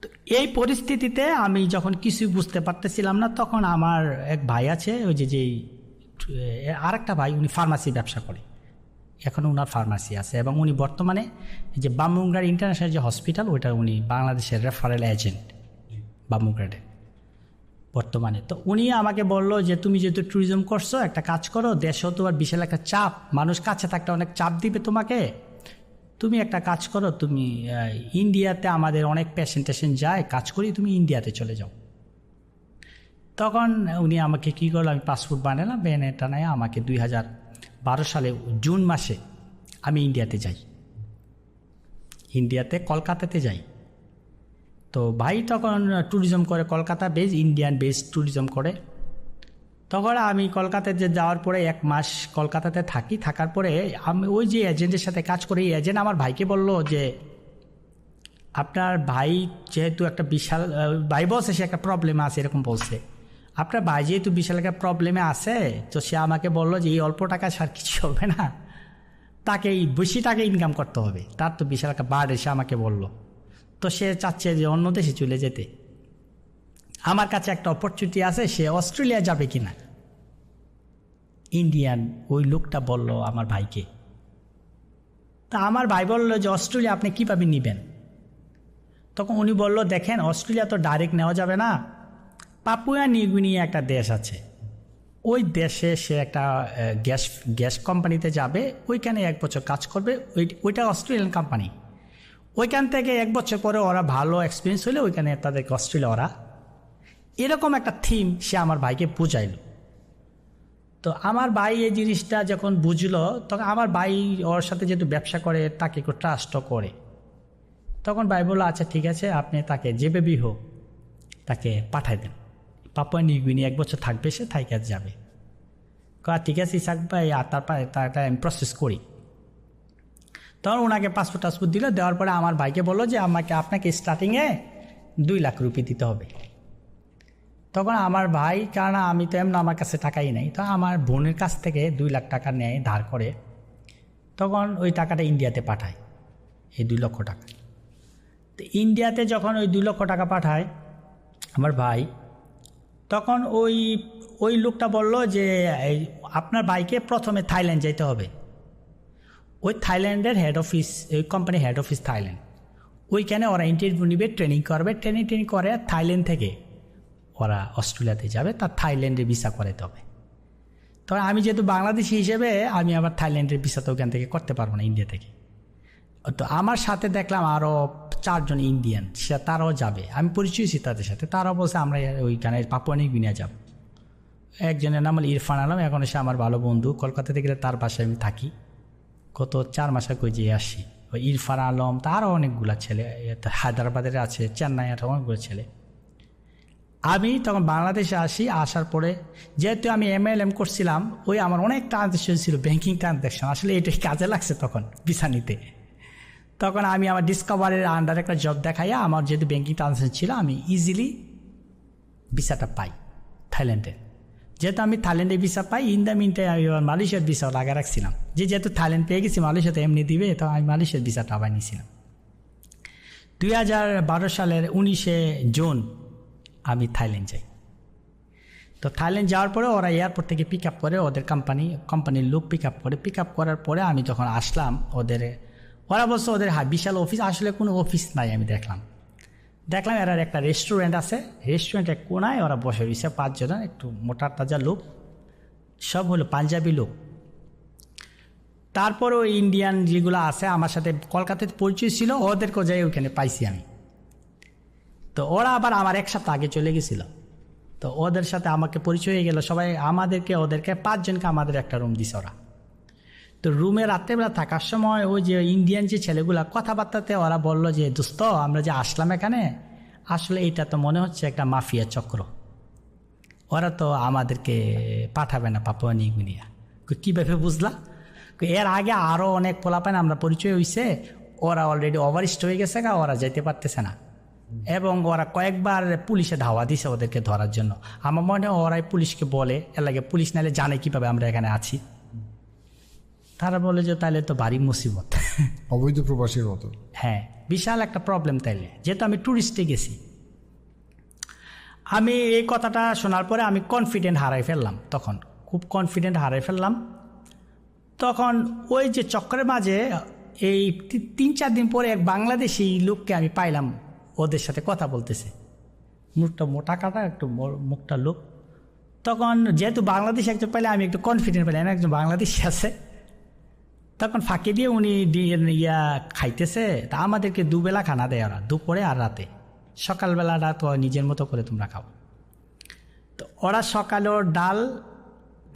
তো এই পরিস্থিতিতে আমি যখন কিছু বুঝতে পারতেছিলাম না, তখন আমার এক ভাই আছে, ওই যেই আরেকটা ভাই, উনি ফার্মাসি ব্যবসা করে, এখনও ওনার ফার্মাসি আছে, এবং উনি বর্তমানে যে বামুংরার ইন্টারন্যাশনাল যে হসপিটাল, ওইটা উনি বাংলাদেশের রেফারেল এজেন্ট বামুংরাটে বর্তমানে। তো উনি আমাকে বললো যে তুমি যেহেতু ট্যুরিজম করছো, একটা কাজ করো, দেশেও তোমার বিশাল একটা চাপ, মানুষ কাছে থাকতে অনেক চাপ দিবে তোমাকে, তুমি একটা কাজ করো, তুমি ইন্ডিয়াতে আমাদের অনেক পেশেন্ট যায়, কাজ করি, তুমি ইন্ডিয়াতে চলে যাও। তখন উনি আমাকে কী করলো, আমি পাসপোর্ট বানালাম, বেনে টানায় আমাকে 2012 সালে জুন মাসে আমি ইন্ডিয়াতে যাই, ইন্ডিয়াতে কলকাতাতে যাই। তো ভাই তখন ট্যুরিজম করে, Kolkata base, Indian base tourism করে। তখন আমি কলকাতাতে যাওয়ার পরে 1 মাস কলকাতাতে থাকি, থাকার পরে আমি ওই যে এজেন্টের সাথে কাজ করি, এজেন্ট আমার ভাইকে বলল যে আপনার ভাই যেহেতু একটা বিশাল, ভাই বলছে সে একটা প্রবলেমে আছে, এরকম বলছে, আপনার ভাই যেহেতু বিশাল একটা প্রবলেমে আছে, তো সে আমাকে বললো যে এই অল্প টাকা ছাড় কিছু হবে না, তাকে এই বেশি টাকা ইনকাম করতে হবে, তার তো বিশাল একটা বার্ড এসে আমাকে বলল। তো সে চাচ্ছে যে অন্য দেশে চলে যেতে। আমার কাছে একটা অপরচুনিটি আছে, সে অস্ট্রেলিয়া যাবে কিনা। ইন্ডিয়ান ওই লোকটা বলল আমার ভাইকে। তা আমার ভাই বলল যে অস্ট্রেলিয়া আপনি কীভাবে নেবেন? তখন উনি বলল দেখেন অস্ট্রেলিয়া তো ডাইরেক্ট নেওয়া যাবে না, পাপুয়া নিউগিনি একটা দেশ আছে, ওই দেশে সে একটা গ্যাস কোম্পানিতে যাবে, ওইখানে 1 বছর কাজ করবে, ওইটা অস্ট্রেলিয়ান কোম্পানি, ওইখান থেকে 1 বছর পরে ওরা ভালো এক্সপিরিয়েন্স হলে ওইখানে তাদেরকে অস্ট্রেলিয়া ওরা, এরকম একটা থিম সে আমার ভাইকে বুঝাইল। তো আমার ভাই এই জিনিসটা যখন বুঝলো, তখন আমার ভাই ওর সাথে যেহেতু ব্যবসা করে, তাকে একটু ট্রাস্টও করে, তখন ভাই বললো আচ্ছা ঠিক আছে, আপনি তাকে যেভাবেই হোক তাকে পাঠাই দেন, পাপুয়া নিউগিনি 1 বছর থাকবে, সে থাইকা যাবে। ঠিক আছে ইসাক ভাই, আর তারপরে তারটা আমি প্রসেস করি। তখন ওনাকে পাসপোর্ট দিল, দেওয়ার পরে আমার ভাইকে বললো যে আপনাকে স্টার্টিংয়ে 2 লাখ রুপি দিতে হবে। তখন আমার ভাই, কারণ আমি তো এমন আমার কাছে টাকাই নেই, তো আমার বোনের কাছ থেকে 2 লাখ টাকা নেয় ধার করে, তখন ওই টাকাটা ইন্ডিয়াতে পাঠায়, এই 2 লক্ষ টাকা। তো ইন্ডিয়াতে যখন ওই 2 লক্ষ টাকা পাঠায় আমার ভাই, তখন ওই লোকটা বলল যে আপনার ভাইকে প্রথমে থাইল্যান্ড যেতে হবে, ওই থাইল্যান্ডের হেড অফিস, ওই কোম্পানির হেড অফিস থাইল্যান্ড, ওইখানে ওরা ইন্টারভিউ নিবে, ট্রেনিং করবে, ট্রেনিং করে থাইল্যান্ড থেকে ওরা অস্ট্রেলিয়াতে যাবে, তার থাইল্যান্ডের ভিসা করাতে হবে। তবে আমি যেহেতু বাংলাদেশি হিসেবে আমি আবার থাইল্যান্ডের ভিসা তো ওখান থেকে করতে পারবো না, ইন্ডিয়া থেকে। তো আমার সাথে দেখলাম আরও 4 জন ইন্ডিয়ান, সে তারাও যাবে, আমি পরিচয় হয়েছি তাদের সাথে, তারাও বলছে আমরা ওইখানে পাপুয়া নিউগিনি যাব। একজনের নাম হল ইরফান আলম, এখন সে আমার ভালো বন্ধু, কলকাতাতে গেলে তার বাসায় আমি থাকি, গত 4 মাস আগে যেয়ে আসি। ওই ইরফান আলম, তারও অনেকগুলো ছেলে, হায়দ্রাবাদের আছে, চেন্নাইয়ের অনেকগুলো ছেলে। আমি তখন বাংলাদেশে আসি, আসার পরে যেহেতু আমি MLM করছিলাম, ওই আমার অনেক ট্রানজ্যাকশন ছিল, ব্যাঙ্কিং ট্রানজ্যাকশন, আসলে এটাই কাজে লাগছে তখন ভিসা নিতে। তখন আমি আমার ডিসকভারের আন্ডারে একটা জব দেখাইয়া, আমার যেহেতু ব্যাঙ্কিং ট্রানজ্যাকশন ছিল, আমি ইজিলি ভিসাটা পাই থাইল্যান্ডে। যেহেতু আমি থাইল্যান্ডে ভিসা পাই, ইন দ্য মিন টাইম আমি মালয়েশিয়ার ভিসাও লাগা রাখছিলাম, যেহেতু থাইল্যান্ড পেয়ে গেছি, মালয়েশিয়াতে এমনি দিবে, তো আমি মালয়েশিয়ার ভিসাটা আবার নিয়েছিলাম। 2012 সালের 19শে জুন আমি থাইল্যান্ড যাই। তো থাইল্যান্ড যাওয়ার পরে ওরা এয়ারপোর্ট থেকে পিক আপ করে, ওদের কোম্পানির লোক পিক আপ করে, পিক আপ করার পরে আমি তখন আসলাম ওরা বলছে ওদের বিশাল অফিস, আসলে কোনো অফিস নাই। আমি দেখলাম এরা একটা রেস্টুরেন্ট আছে, রেস্টুরেন্টের কোনায় ওরা বসে রয়েছে 5 জন, একটু মোটা তাজা লোক, সব হলো পাঞ্জাবি লোক। তারপর ওই ইন্ডিয়ান যেগুলো আছে আমার সাথে কলকাতাতে পরিচয় ছিল, ওদেরকেও যাই ওইখানে পাইছি আমি। তো ওরা আবার আমার 1 সপ্তাহ আগে চলে গেছিল, তো ওদের সাথে আমাকে পরিচয় হয়ে গেল সবাই। ওদেরকে 5 জনকে আমাদের একটা রুম দিছে ওরা। তো রুমে রাত্রেবেলা থাকার সময় ওই যে ইন্ডিয়ান যে ছেলেগুলা কথাবার্তাতে ওরা বলল যে দোস্ত আমরা যে আসলাম এখানে, আসলে এটা তো মনে হচ্ছে একটা মাফিয়া চক্র, ওরা তো আমাদেরকে পাঠাবে না পাপুয়া নিউ গিনিয়া। কীভাবে বুঝলা? এর আগে আরও অনেক পোলাপান আমরা পরিচয় হয়েছে, ওরা অলরেডি ওভারস্ট হয়ে গেছে, ওরা যেতে পারতেছে না, এবং ওরা কয়েকবার পুলিশে ধাওয়া দিছে ওদেরকে ধরার জন্য। আমার মনে হয় ওরাই পুলিশকে বলে, এর লাগে পুলিশ নাহলে জানে কীভাবে আমরা এখানে আছি। তারা বলে যে তাহলে তো ভারী মুসিবত, অবৈধ প্রবাসীর মতো। হ্যাঁ, বিশাল একটা প্রবলেম। তাইলে যেহেতু আমি ট্যুরিস্টে গেছি, আমি এই কথাটা শোনার পরে আমি কনফিডেন্ট হারাই ফেললাম, তখন খুব কনফিডেন্ট হারাই ফেললাম। তখন ওই যে চক্রের মাঝে এই 3-4 দিন পরে এক বাংলাদেশি লোককে আমি পাইলাম, ওদের সাথে কথা বলতেছে, মুখটা মোটা কাটা, একটু মুখটা লোক। তখন যেহেতু বাংলাদেশ একজন পাইলে আমি একটু কনফিডেন্ট পেলাম, একজন বাংলাদেশি আছে। তখন ফাঁকি দিয়ে উনি খাইতেছে, তা আমাদেরকে 2 বেলা খানা দেয় ওরা, দুপুরে আর রাতে। সকালবেলাটা তো নিজের মতো করে তোমরা খাও। তো ওরা সকালেও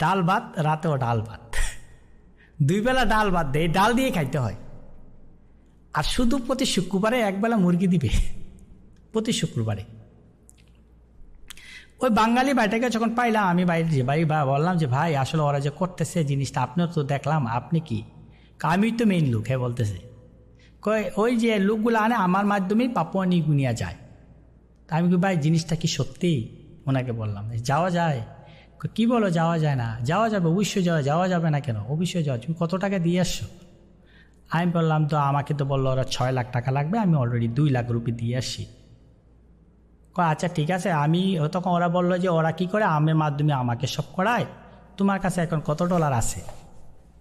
ডাল ভাত, রাতেও ডাল ভাত, 2 বেলা ডাল ভাত দেয়, ডাল দিয়ে খাইতে হয়। আর শুধু প্রতি শুক্রবারে 1 বেলা মুরগি দিবে, প্রতি শুক্রবারে। ওই বাঙালি ভাইটাকে যখন পাইলাম আমি বললাম যে ভাই আসলে ওরা যে করতেছে জিনিসটা আপনিও তো দেখলাম, আপনি কি? আমি তো মেইন লোক। হ্যাঁ বলতেছে, ওই যে লোকগুলো আনে আমার মাধ্যমেই পাপুয়া নিউ গিনিয়া যায়। তা আমি কি ভাই জিনিসটা কি সত্যি? ওনাকে বললাম যাওয়া যায়। কি বলো যাওয়া যায় না? যাওয়া যাবে, অবশ্যই যাওয়া যাবে না কেন? অবশ্যই যাওয়া। তুমি কত টাকা দিয়ে আসছো? আমি বললাম তো আমাকে তো বললো ওরা 6 লাখ টাকা লাগবে, আমি অলরেডি 2 লাখ রুপি দিয়ে আসছি। আচ্ছা ঠিক আছে। তখন ওরা বললো যে ওরা কি করে আমের মাধ্যমে আমাকে সব করায়, তোমার কাছে এখন কত ডলার আছে?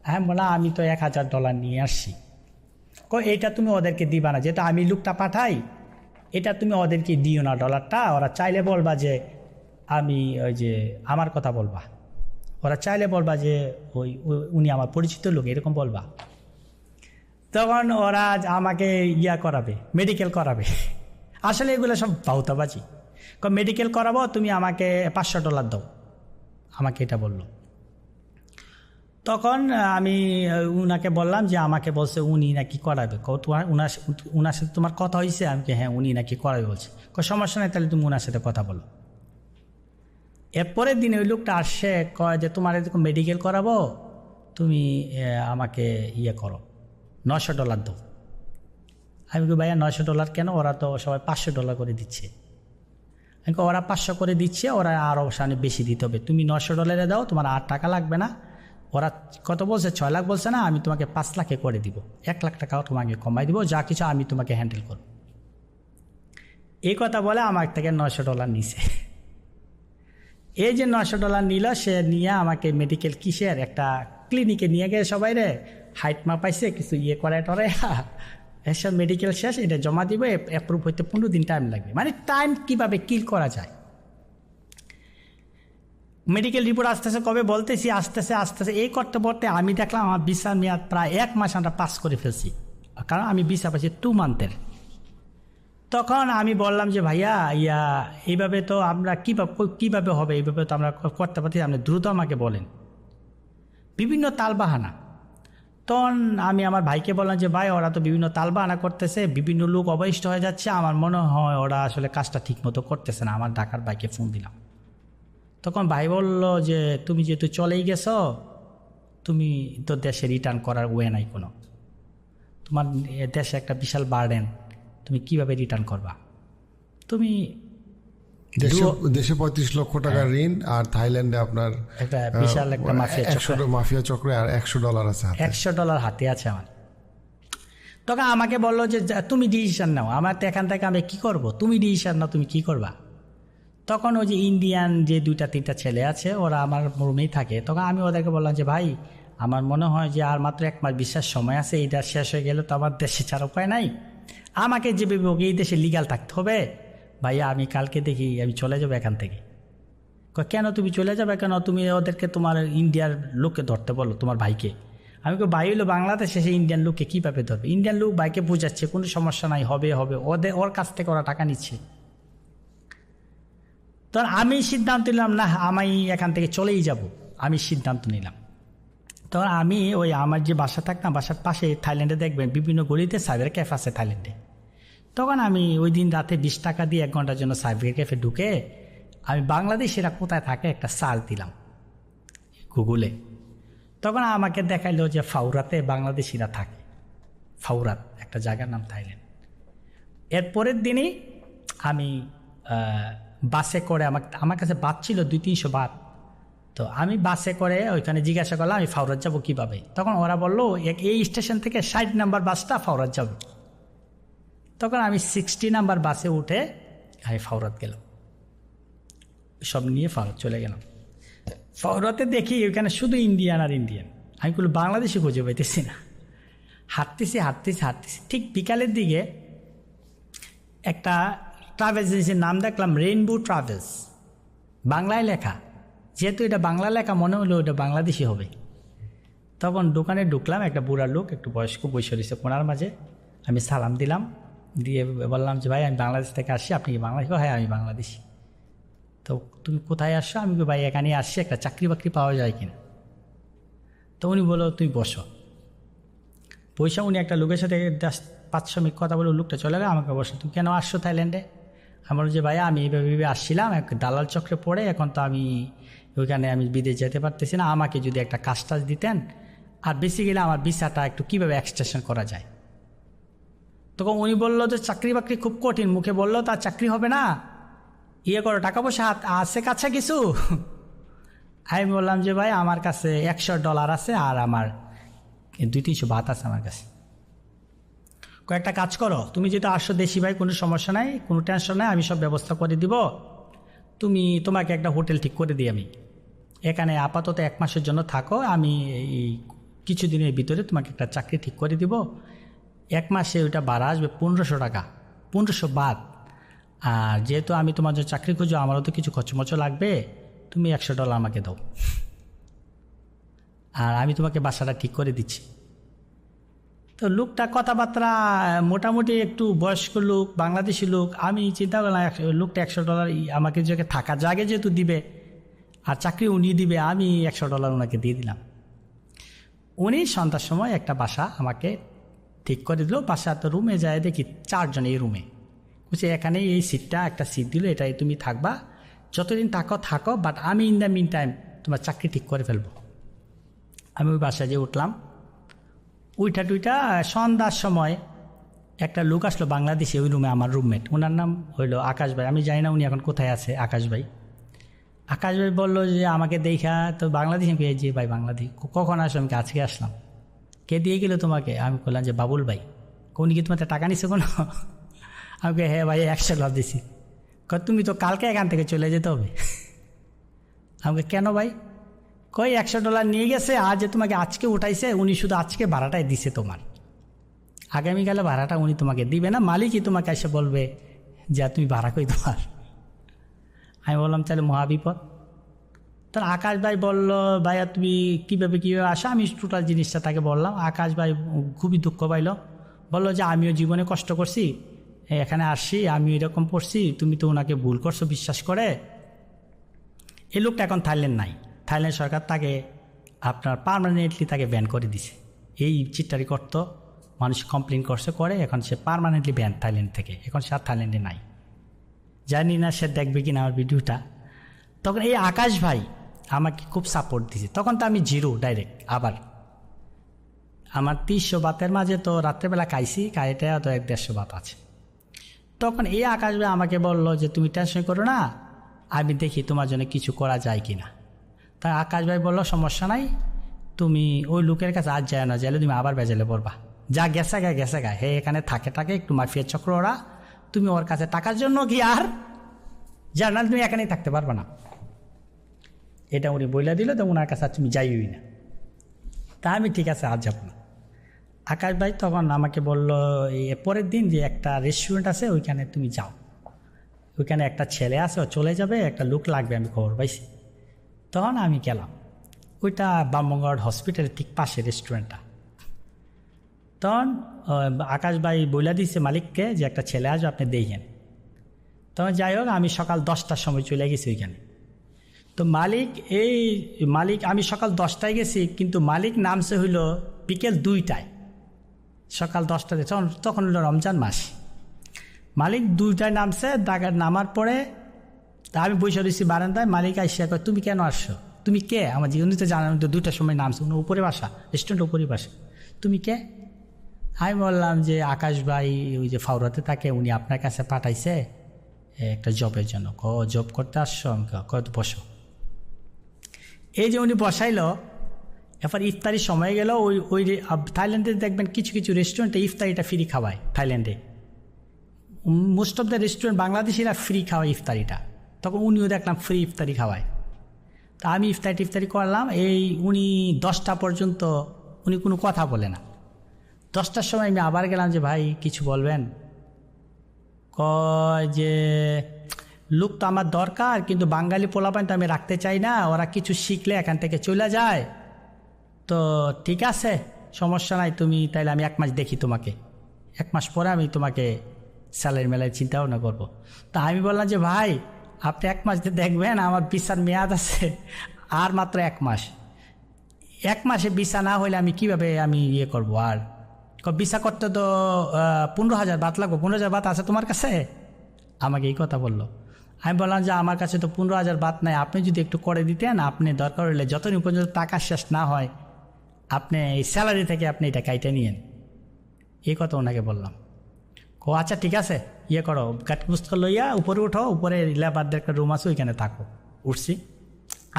হ্যাঁ বললাম আমি তো $1000 নিয়ে আসছি। এইটা তুমি ওদেরকে দিবা না, যেটা আমি লোকটা পাঠাই, এটা তুমি ওদেরকে দিও না ডলারটা। ওরা চাইলে বলবা যে আমি ওই যে আমার কথা বলবা, ওরা চাইলে বলবা যে উনি আমার পরিচিত লোক, এরকম বলবা। তখন ওরা আমাকে করাবে, মেডিকেল করাবে। আসলে এগুলো সব বাউতাবাজি। মেডিকেল করাবো, তুমি আমাকে $500 দাও, আমাকে এটা বললো। তখন আমি উনাকে বললাম যে আমাকে বলছে উনি নাকি করাবে। উনার সাথে তোমার কথা হয়েছে? আমি হ্যাঁ উনি নাকি করাবে বলছে। সমস্যা নেই, তাহলে তুমি উনার সাথে কথা বলো। এরপরের দিনে ওই লোকটা আসছে, কয় যে তোমার এরকম মেডিকেল করাবো, তুমি আমাকে করো, $900 দাও। আমি কি ভাইয়া $900 কেন? ওরা তো সবাই $500 করে দিচ্ছে। আমি ওরা 500 করে দিচ্ছে, ওরা আরও সামনে বেশি দিতে হবে। তুমি $900 দাও, তোমার আর টাকা লাগবে না। ওরা কত বলছে? 6 লাখ বলছে না? আমি তোমাকে 5 লাখে করে দিব, 1 লাখ টাকাও তোমাকে কমাই দিব, যা কিছু আমি তোমাকে হ্যান্ডেল করব। এই কথা বলে আমার থেকে $900 নিছে। এই যে $900 নিল, সে নিয়ে আমাকে মেডিকেল কিসের একটা ক্লিনিকে নিয়ে গেছে, সবাই রে হাইট মাপাইছে, কিছু করে টরে, এসব মেডিকেল শেষ, এটা জমা দিব, অ্যাপ্রুভ হইতে 15 দিন টাইম লাগবে। মানে টাইম কিভাবে কিল করা যায়। মেডিকেল রিপোর্ট আসতেছে কবে বলতেছি, আসতেছে এই করতে আমি দেখলাম আমার ভিসার মেয়াদ প্রায় 1 মাস আমরা পাস করে ফেলছি, কারণ আমি ভিসা পাইছি 2 মান্থের। তখন আমি বললাম যে ভাইয়া এইভাবে তো আমরা কীভাবে হবে, এইভাবে তো আমরা করতে পারছি, আপনি দ্রুত আমাকে বলেন। বিভিন্ন তালবাহানা। তখন আমি আমার ভাইকে বললাম যে ভাই ওরা তো বিভিন্ন তালবাহানা করতেছে, বিভিন্ন লোক অবশিষ্ট হয়ে যাচ্ছে, আমার মনে হয় ওরা আসলে কাজটা ঠিক মতো করতেছে না। আমার ঢাকার ভাইকে ফোন দিলাম। তখন ভাই বলল যে তুমি যেহেতু চলেই গেছো, তুমি তো দেশে রিটার্ন করার ওয়ে নাই কোনো, তোমার দেশে একটা বিশাল বার্ডেন, তুমি কিভাবে রিটার্ন করবা? তুমি দেশে 35 লক্ষ টাকার ঋণ, আর থাইল্যান্ডে আপনার একটা বিশাল একটা মাফিয়া চক্র, আর $100 আছে, $100 হাতে আছে আমার। তখন আমাকে বললো যে তুমি ডিসিশন নাও, আমার তো এখান থেকে আমি কি করব, তুমি ডিসিশন নাও, তুমি কি করবা? তখন ওই যে ইন্ডিয়ান যে 2-3টা ছেলে আছে ওরা আমার রুমেই থাকে, তখন আমি ওদেরকে বললাম যে ভাই আমার মনে হয় যে আর মাত্র 1 মাস বিশ্বাস সময় আছে, এইটা শেষ হয়ে গেলে তো আমার দেশে ছাড়া উপায় নাই, আমাকে যেভাবে হোক এই দেশে লিগাল থাকতে হবে, ভাইয়া আমি কালকে দেখি আমি চলে যাবো এখান থেকে। কেন তুমি চলে যাবে কেন, তুমি ওদেরকে তোমার ইন্ডিয়ার লোককে ধরতে বলো তোমার ভাইকে। আমি ভাই হলো বাংলাদেশে সে ইন্ডিয়ান লোককে কীভাবে ধরবে, ইন্ডিয়ান লোক ভাইকে বোঝাচ্ছে কোনো সমস্যা নাই, হবে হবে, ওর কাছ থেকে ওরা টাকা নিচ্ছে। তখন আমি সিদ্ধান্ত নিলাম না আমি এখান থেকে চলেই যাব, আমি সিদ্ধান্ত নিলাম। তখন আমি ওই আমার যে বাসা থাকতাম বাসার পাশে থাইল্যান্ডে দেখবেন বিভিন্ন গলিতে সাইবার ক্যাফে আছে থাইল্যান্ডে। তখন আমি ওই দিন রাতে 20 টাকা দিয়ে 1 ঘন্টার জন্য সাইবার ক্যাফে ঢুকে আমি বাংলাদেশিরা কোথায় থাকে একটা সার্চ দিলাম গুগলে। তখন আমাকে দেখাইলো যে ফাউরাতে বাংলাদেশিরা থাকে, ফাউরাত একটা জায়গার নাম থাইল্যান্ড। এর পরের দিনই আমি বাসে করে আমার কাছে বাস ছিল 200-300 বাত, তো আমি বাসে করে ওইখানে জিজ্ঞাসা করলাম আমি ফাউরাত যাবো কীভাবে। তখন ওরা বললো এই স্টেশন থেকে 60 নাম্বার বাসটা ফাউরাত যাবে। তখন আমি 60 নাম্বার বাসে উঠে আমি ফাউরাত গেলাম, সব নিয়ে ফাউরাত চলে গেলাম। ফাউরাতে দেখি ওইখানে শুধু ইন্ডিয়ান আর ইন্ডিয়ান, আমি কোনো বাংলাদেশি খুঁজে পাইতেছি না। হাঁটতেছি ঠিক বিকালের দিকে একটা ট্রাভেলস এজেন্সির নাম দেখলাম রেইনবো ট্রাভেলস, বাংলায় লেখা, যেহেতু এটা বাংলা লেখা মনে হলো ওটা বাংলাদেশি হবে। তখন দোকানে ঢুকলাম, একটা বুড়া লোক একটু বয়স্ক বসে রয়েছে কোনার মাঝে, আমি সালাম দিলাম, দিয়ে বললাম যে ভাই আমি বাংলাদেশ থেকে আসছি, আপনি কি বাংলাদেশি? হ্যাঁ আমি বাংলাদেশি। তো তুমি কোথায় আসছো? আমি ভাই এখানে আসছি, একটা চাকরি বাকরি পাওয়া যায় কিনা। তো উনি বললো তুমি বসো। পয়সা উনি একটা লোকের সাথে 5-6 মিনিট কথা বলে লোকটা চলে গেল, আমাকে বসো। তুমি কেন আসছো থাইল্যান্ডে? আমি বললাম যে ভাই আমি এইভাবে আসছিলাম, এক দালাল চক্রে পড়ে এখন তো আমি ওইখানে আমি বিদেশ যেতে পারতেছি না, আমাকে যদি একটা কাজ টাজ দিতেন, আর বেশি গেলে আমার ভিসাটা একটু কীভাবে এক্সটেনশন করা যায়। তখন উনি বললো যে চাকরি বাকরি খুব কঠিন, মুখে বললো তার চাকরি হবে না, ইয়ে করো, টাকা পয়সা আছে কাছে কিছু? আমি বললাম যে ভাই আমার কাছে $100 আছে আর আমার 200-300 বাত আছে আমার কাছে। কয়েকটা কাজ করো, তুমি যেটা আসছো দেশি ভাই কোনো সমস্যা নাই, কোনো টেনশন নাই, আমি সব ব্যবস্থা করে দিব, তোমাকে একটা হোটেল ঠিক করে দিই, আমি এখানে আপাতত 1 মাসের জন্য থাকো, আমি এই কিছুদিনের ভিতরে তোমাকে একটা চাকরি ঠিক করে দিব। 1 মাসে ওইটা ভাড়া আসবে 1500 টাকা, 1500 বাত। আর যেহেতু আমি তোমার জন্য চাকরি খুঁজো, আমারও তো কিছু খরচমচ লাগবে, তুমি $100 আমাকে দাও, আর আমি তোমাকে বাসাটা ঠিক করে দিচ্ছি। তো লোকটা কথাবার্তা মোটামুটি একটু বয়স্ক লোক, বাংলাদেশি লোক। আমি চিন্তা করলাম লোকটা $100 আমাকে যে থাকা জায়গায় যেহেতু দিবে আর চাকরি উনি দিবে, আমি $100 ওনাকে দিয়ে দিলাম। উনি সন্ধ্যার সময় একটা বাসা আমাকে ঠিক করে দিল। বাসা তো রুমে যায় দেখি 4 জন এই রুমে, বুঝছি এখানে এই সিটটা একটা সিট দিল, এটাই তুমি থাকবা, যতদিন থাকো, বাট আমি ইন দ্য মিন টাইম তোমার চাকরি ঠিক করে ফেলবো। আমি ওই বাসায় যে উঠলাম, টুইটা সন্ধ্যার সময় একটা লোক আসলো বাংলাদেশি ওই রুমে, আমার রুমমেট, ওনার নাম হইলো আকাশ ভাই। আমি জানি না উনি এখন কোথায় আছে। আকাশ ভাই বললো যে আমাকে দেখা, তো বাংলাদেশি আমি যে ভাই বাংলাদেশ, কখন আসলো? আমি আজকে আসলাম। কে দিয়ে গেলো তোমাকে? আমি বললাম যে বাবুল ভাই। উনি কি তোমার টাকা নিছে কোনো? আমাকে হ্যাঁ ভাই $100 দিছি। তুমি তো কালকে এখান থেকে চলে যেতে হবে। আমাকে কেন ভাই? কই $100 নিয়ে গেছে, আর যে তোমাকে আজকে উঠাইছে উনি শুধু আজকে ভাড়াটাই দিছে, তোমার আগামীকালে ভাড়াটা উনি তোমাকে দিবে না, মালিকই তোমাকে এসে বলবে যে তুমি ভাড়া কই তোমার। আমি বললাম তাহলে মহাবিপদ। তখন আকাশ ভাই বললো ভাইয়া তুমি কীভাবে আসো? আমি টোটাল জিনিসটা তাকে বললাম। আকাশ ভাই খুবই দুঃখ পাইল, বললো যে আমিও জীবনে কষ্ট করছি, এখানে আসছি, আমি এরকম পড়ছি, তুমি তো ওনাকে ভুল করছো বিশ্বাস করে। এই লোকটা এখন থাইল্যান্ড নাই, থাইল্যান্ড সরকার তাকে আপনার পার্মানেন্টলি তাকে ব্যান করে দিছে। এই চিট্টারি করতো, মানুষ কমপ্লেন করে, এখন সে পার্মানেন্টলি ব্যান থাইল্যান্ড থেকে, এখন সে আর থাইল্যান্ডে নাই। জানি না সে দেখবে কিনা আমার ভিডিওটা। তখন এই আকাশ ভাই আমাকে খুব সাপোর্ট দিছে। তখন তো আমি জিরো ডাইরেক্ট, আবার আমার 300 বাতের মাঝে তো রাত্রেবেলা খাইছি, খাইতে তো 150 বাত আছে। তখন এই আকাশ ভাই আমাকে বললো যে তুমি টেনশন করো না, আমি দেখি তোমার জন্য কিছু করা যায় কিনা। তাই আকাশ ভাই বললো সমস্যা নাই, তুমি ওই লোকের কাছে আজ যায় না, যাইলে তুমি আবার বেজালে পড়বা, যা গেছে গা, হে এখানে থাকে একটু মাফিয়া চক্র ওরা, তুমি ওর কাছে টাকার জন্য কি আর যা না তুমি এখানেই থাকতে পারবে না। এটা উনি বইলা দিল, তো ওনার কাছে আর তুমি যাইবই না। তা আমি ঠিক আছে আর যাব না। আকাশ ভাই তখন আমাকে বলল পরের দিন যে একটা রেস্টুরেন্ট আছে ওইখানে তুমি যাও, ওইখানে একটা ছেলে আছে ও চলে যাবে, একটা লোক লাগবে, আমি খবর পাইছি। তখন আমি গেলাম, ওইটা বামগড় হসপিটালের ঠিক পাশে রেস্টুরেন্টটা। তখন আকাশ ভাই বইলা দিচ্ছে মালিককে যে একটা ছেলে আসবে, আপনি দেখেন। তখন যাই হোক আমি সকাল 10টার সময় চলে গেছি ওইখানে। তো মালিক আমি সকাল 10টায় গেছি, কিন্তু মালিক নামছে হইল বিকেল 2টায়। সকাল 10টাতে তখন হলো রমজান মাস। মালিক 2টায় নামছে, নামার পরে তা আমি বসে রয়েছি বারান্দায়। মালিক আইসা কয় তুমি কেন আসছো, তুমি কে? আমার জীবনে তো জানানো, তো 2টার সময় নামছে, উনি উপরে বাসা, রেস্টুরেন্ট উপরে বাসা, তুমি কে? আমি বললাম যে আকাশ ভাই ওই যে ফাউরাতে থাকে, উনি আপনার কাছে পাঠাইছে একটা জবের জন্য। জব করতে আসছো? আমি কত বসো। এই যে উনি বসাইলো, এরপর ইফতারির সময় গেল। ওই থাইল্যান্ডে দেখবেন কিছু কিছু রেস্টুরেন্টে ইফতারিটা ফ্রি খাওয়ায়। থাইল্যান্ডে মোস্ট অফ দ্য রেস্টুরেন্ট বাংলাদেশিরা ফ্রি খাওয়ায় ইফতারিটা, তখন উনিও দেখলাম ফ্রি ইফতারি খাওয়ায়। তা আমি ইফতারি করলাম। উনি 10টা পর্যন্ত উনি কোনো কথা বলে না। 10টার সময় আমি আবার গেলাম যে ভাই কিছু বলবেন? কয় যে লোক তো আমার দরকার, কিন্তু বাঙালি পোলাপান তো আমি রাখতে চাই না, ওরা কিছু শিখলে এখান থেকে চলে যায়। তো ঠিক আছে, সমস্যা নাই, তুমি তাইলে আমি 1 মাস দেখি তোমাকে, 1 মাস পরে আমি তোমাকে স্যালারি মেলায় চিন্তা ভাবনা করবো। তা আমি বললাম যে ভাই আপনি 1 মাস দেখবেন, আমার ভিসার মেয়াদ আছে আর মাত্র 1 মাস। 1 মাসে ভিসা না হইলে আমি কিভাবে আমি ইয়ে করবো? আর ভিসা করতে তো 15,000 বাত লাগবো। 15,000 বাত আছে তোমার কাছে? আমাকে এই কথা বললো। আমি বললাম যে আমার কাছে তো 15,000 বাত নাই, আপনি যদি একটু করে দিতেন, আপনি দরকার হলে যতদিন পর্যন্ত টাকা শেষ না হয় আপনি এই স্যালারি থেকে আপনি এটা কাইটে নিয়েন। এই কথা ওনাকে বললাম। আচ্ছা ঠিক আছে, ইয়ে করো, কাঠপুস্তক লইয়া উপরে উঠো, উপরে লেবারদের একটা রুম আছে ওইখানে থাকো। উঠছি।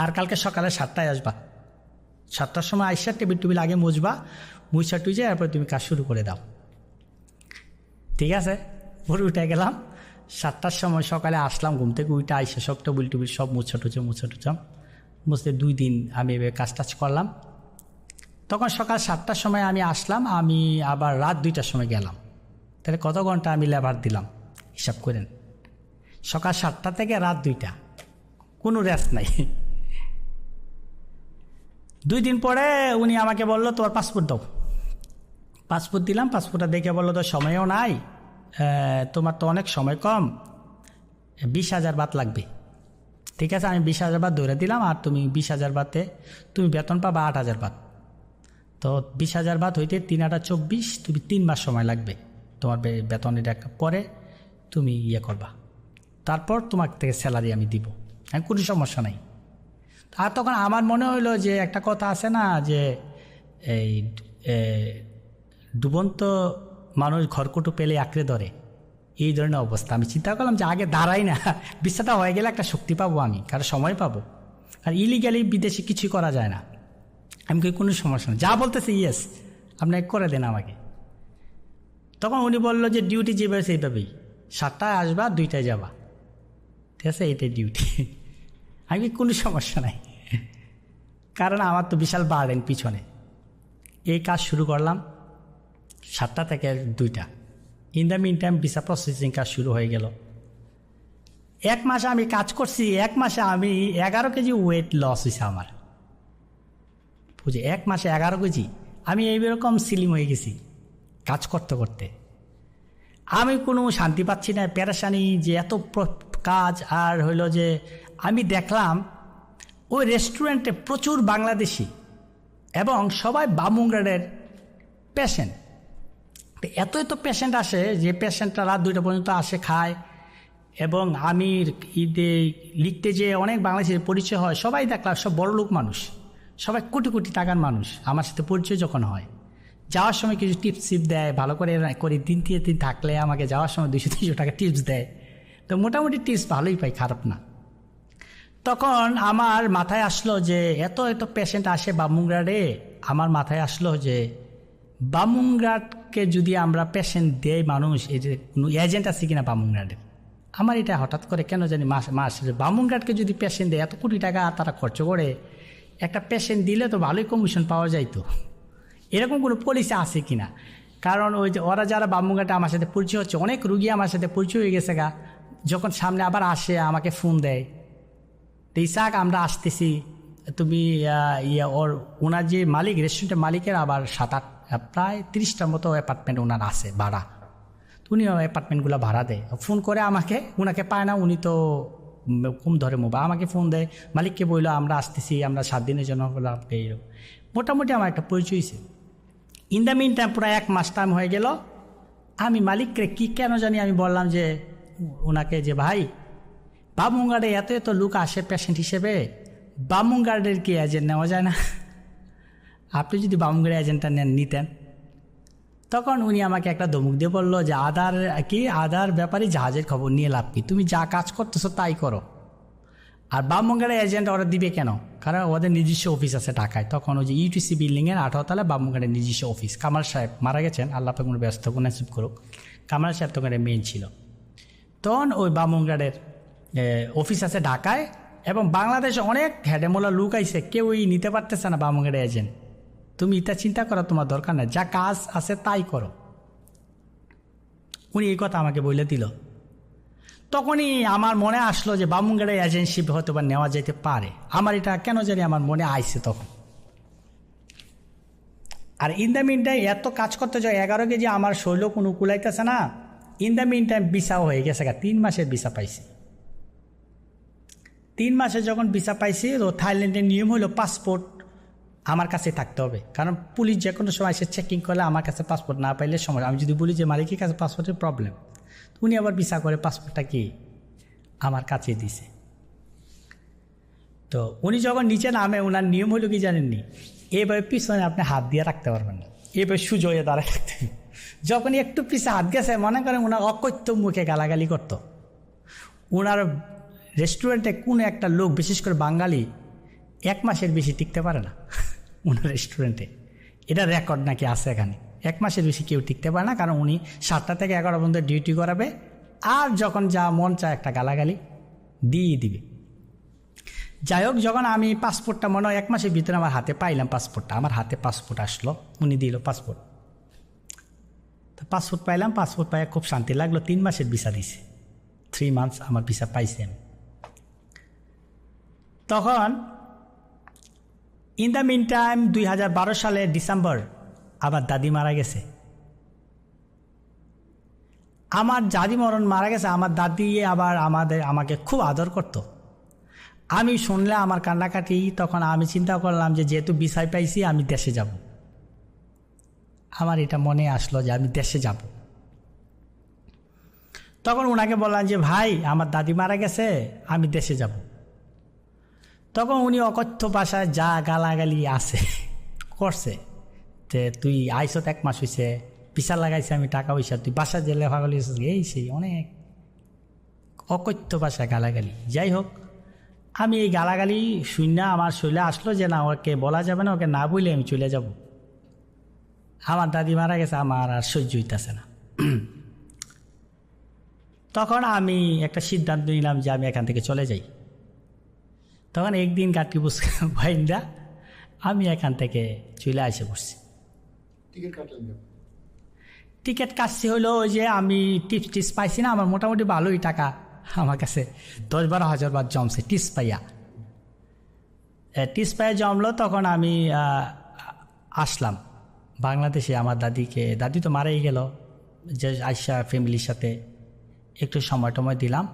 আর কালকে সকালে 7টায় আসবা, 7টার সময় আইসা টেবিল আগে মুছবা, মুছা টুইছে এরপরে তুমি কাজ শুরু করে দাও। ঠিক আছে, উপরে উঠে গেলাম। 7টার সময় সকালে আসলাম ঘুম থেকে, উইটা আইসা সব টেবিল সব মুছাম। মুছতে 2 দিন আমি কাজ টাজ করলাম। তখন সকাল 7টার সময় আমি আসলাম, আমি আবার রাত 2টার সময় গেলাম। তাহলে কত ঘন্টা আমি লেবার দিলাম হিসাব করেন। সকাল 7টা থেকে রাত 2টা, কোনো রেস্ট নাই। 2 দিন পরে উনি আমাকে বললো তোমার পাসপোর্ট দাও। পাসপোর্ট দিলাম। পাসপোর্টটা দেখে বললো তো সময়ও নাই, তোমার তো অনেক সময় কম, 20,000 বাত লাগবে। ঠিক আছে, আমি 20,000 বাত ধরে দিলাম, আর তুমি 20,000 বাতে তুমি বেতন পাবা 8,000 বাত। তো 20,000 বাত হইতে 3 8 24, তুমি 3 মাস সময় লাগবে তোমার বেতনের পরে তুমি ইয়ে করবা, তারপর তোমার থেকে স্যালারি আমি দিব, কোনো সমস্যা নাই। আর তখন আমার মনে হইলো যে একটা কথা আছে না, যে এই ডুবন্ত মানুষ ঘরকুটো পেলে আঁকড়ে ধরে, এই ধরনের অবস্থা। আমি চিন্তা করলাম যে আগে দাঁড়াই না, বিশ্বাসটা হয়ে গেলে একটা শক্তি পাবো আমি, কারণ সময় পাবো। আর ইলিগালি বিদেশে কিছুই করা যায় না। আমি কোনো সমস্যা নেই, যা বলতেছে ইয়েস আপনি করে দেন আমাকে। তখন উনি বললো যে ডিউটি যেভাবে সেইভাবেই, 7টায় আসবা 2টায় যাবা, ঠিক আছে, এইটাই ডিউটি। আমি কোনো সমস্যা নাই, কারণ আমার তো বিশাল বার্ডেন পিছনে। এই কাজ শুরু করলাম 7টা থেকে 2টা। In the meantime visa processing কাজ শুরু হয়ে গেল। 1 মাসে আমি কাজ করছি, 1 মাসে আমি 11 কেজি ওয়েট লস হয়েছে আমার, বুঝে। 1 মাসে 11 কেজি আমি এইরকম স্লিম হয়ে গেছি কাজ করতে করতে। আমি কোনো শান্তি পাচ্ছি না, পেরেশানি, যে এত কাজ। আর হইলো যে আমি দেখলাম ওই রেস্টুরেন্টে প্রচুর বাংলাদেশি এবং সবাই বামুংগ্রাডের পেশেন্ট। এত পেশেন্ট আসে যে পেশেন্টরা রাত 2টা পর্যন্ত আসে, খায়। এবং আমি ঈদে লিখতে যে অনেক বাংলাদেশের পরিচয় হয়, সবাই দেখলাম সব বড় লোক মানুষ, সবাই কোটি কোটি টাকার মানুষ। আমার সাথে পরিচয় যখন হয়, যাওয়ার সময় কিছু টিপস দেয়, ভালো করে দিন 3 দিন থাকলে আমাকে যাওয়ার সময় 200-300 টাকা টিপস দেয়। তো মোটামুটি টিপস ভালোই পাই, খারাপ না। তখন আমার মাথায় আসলো যে এত পেশেন্ট আসে বামুংগ্রাডে, আমার মাথায় আসলো যে বামুংগ্রাডকে যদি আমরা পেশেন্ট দেই মানুষ, এই যে কোনো এজেন্ট আছে কিনা বামুংগ্রাডের, আমার এটা হঠাৎ করে কেন জানি মাস বামুনঘাটকে যদি পেশেন্ট দেয় এত কোটি টাকা তারা খরচ করে, একটা পেশেন্ট দিলে তো ভালোই কমিশন পাওয়া যাইতো। এরকম কোনো পলিসি আছে কি না? কারণ ওই যে ওরা যারা বামুনঘাটে আমার সাথে পরিচয় হচ্ছে, অনেক রুগী আমার সাথে পরিচয় হয়ে গেছে গা, যখন সামনে আবার আসে আমাকে ফোন দেয়, ইসাক আমরা আসতেছি, তুমি ওনার যে মালিক, রেস্টুরেন্টের মালিকের আবার 7-8 প্রায় 30টার মতো অ্যাপার্টমেন্ট ওনার আছে ভাড়া, উনি অ্যাপার্টমেন্টগুলো ভাড়া দেয়। ফোন করে আমাকে, ওনাকে পায় না, উনি তো কম ধরে মোবাইল, আমাকে ফোন দেয়, মালিককে বললো আমরা আসতেছি, আমরা 7 দিনের জন্য হলো আপনি। মোটামুটি আমার একটা পরিচয় হয়েছে। ইন দ্য মিন টাইম পুরো 1 মাস টাইম হয়ে গেল, আমি মালিককে কেন জানি আমি বললাম যে ওনাকে যে ভাই বামুনঘাটে এত এত লোক আসে পেশেন্ট হিসেবে, বামুনঘাটের কি এজেন্ট নেওয়া যায় না? আপনি যদি বামুনঘাটের এজেন্টটা নিতেন। তখন উনি আমাকে একটা ধমক দিয়ে বললো যে আদার ব্যাপারে জাহাজের খবর নিয়ে লাভ কি, তুমি যা কাজ করতেছো তাই করো। আর বামুনঘাটের এজেন্ট ওরা দিবে কেন? কারণ ওদের নিজস্ব অফিস আছে ঢাকায়। তখন ওই যে ইউটিসি বিল্ডিংয়ের 18 তলায় বামুনঘাটের নিজস্ব অফিস। কামাল সাহেব মারা গেছেন, আল্লাহ পাক কোনো ব্যস্ত নসিব করুক। কামাল সাহেব তখন মেইন ছিল। তখন ওই বামুনঘাটের অফিস আছে ঢাকায়, এবং বাংলাদেশে অনেক হেডেমোলা লোক আইছে, কেউই নিতে পারতেছে না বামুনঘাটের এজেন্ট। তুমি এটা চিন্তা করা তোমার দরকার নাই, যা কাজ আছে তাই করো। উনি এই কথা আমাকে বলে দিল। তখনই আমার মনে আসলো যে বামুনঘাটের এজেন্টশিপ হয়তো বা নেওয়া যেতে পারে। আমার এটা কেন জানি আমার মনে আইছে তখন। আর ইন দ্য মিন টাইম এত কাজ করতে যাও, 11 কেজি আমার শৈল কোনো কুলাইতেছে না। ইন দ্য মিন টাইম ভিসাও হয়ে গেছে, 3 মাসের ভিসা পাইছি। 3 মাসে যখন ভিসা পাইছি, তো থাইল্যান্ডের নিয়ম হলো পাসপোর্ট আমার কাছে থাকতে হবে, কারণ পুলিশ যে কোনো সময় এসে চেকিং করলে আমার কাছে পাসপোর্ট না পাইলে সমস্যা। আমি যদি বলি যে মালিকের কাছে পাসপোর্টের প্রবলেম, উনি আবার ভিসা করে পাসপোর্টটা কি আমার কাছে দিছে। তো উনি যখন নিচে নামে, ওনার নিয়ম হলো কি জানেননি, এইভাবে পিছনে আপনি হাত দিয়ে রাখতে পারবেন না, এইভাবে সুজো হয়ে দাঁড়ায় রাখতে হবে। যখন একটু পিছে হাত গেছে, মনে করেন ওনার অকথ্য মুখে গালাগালি করতো। ওনার রেস্টুরেন্টে কোনো একটা লোক, বিশেষ করে বাঙালি, 1 মাসের বেশি টিকতে পারে না ওনার রেস্টুরেন্টে। এটা রেকর্ড নাকি আছে এখানে, 1 মাসের বেশি কেউ টিকতে পারে না, কারণ উনি 7টা থেকে 11 পর্যন্ত ডিউটি করাবে, আর যখন যা মন চায় একটা গালাগালি দিয়ে দিবে। যাই হোক, যখন আমি পাসপোর্টটা মনে হয় 1 মাসের ভিতরে আমার হাতে পাইলাম, আমার হাতে পাসপোর্ট আসলো, উনি দিল পাসপোর্ট। তো পাসপোর্ট পাইলাম, পাসপোর্ট পাই খুব শান্তি লাগলো। 3 মাসের ভিসা দিছে, 3 মান্থস আমার ভিসা পাইছি আমি। তখন ইন দ্য মিন টাইম 2012 সালের ডিসেম্বর আমার দাদি মারা গেছে। আমার দাদি মারা গেছে। আমার দাদি আবার আমাকে খুব আদর করতো। আমি শুনলে আমার কান্নাকাটি। তখন আমি চিন্তা করলাম যে যেহেতু ভিসা পাইছি, আমি দেশে যাব। আমার এটা মনে আসলো যে আমি দেশে যাব। তখন ওনাকে বললাম যে ভাই, আমার দাদি মারা গেছে, আমি দেশে যাব। তখন উনি অকথ্য ভাষায় যা গালাগালি আছে করছে, যে তুই আইসত 1 মাস হয়েছে, ভিসা লাগাইছে আমি, টাকা পয়সা, তুই বাসা জেলে ভাগলি, এই সেই অনেক অকথ্য ভাষায় গালাগালি। যাই হোক, আমি এই গালাগালি শূন্য আমার শৈলে আসলো যে না, ওকে বলা যাবে না, ওকে না বলে আমি চলে যাব। আমার দাদি মারা গেছে, আমার আর সহ্য হইতেছে না। তখন আমি একটা সিদ্ধান্ত নিলাম যে আমি এখান থেকে চলে যাই। তখন একদিন গাটি বুঝে ভাইন্দা আমি এখান থেকে চলে আসে পড়ছি। টিকিট কাটছি হলো ওই যে আমি টিপস পাইছি না, আমার মোটামুটি ভালোই টাকা আমার কাছে 10-12 হাজার বার জমছে টিপস পাইয়া জমলো। তখন আমি আসলাম বাংলাদেশে। আমার দাদি তো মারাই গেল, যে আইসা ফ্যামিলির সাথে একটু সময় দিলাম।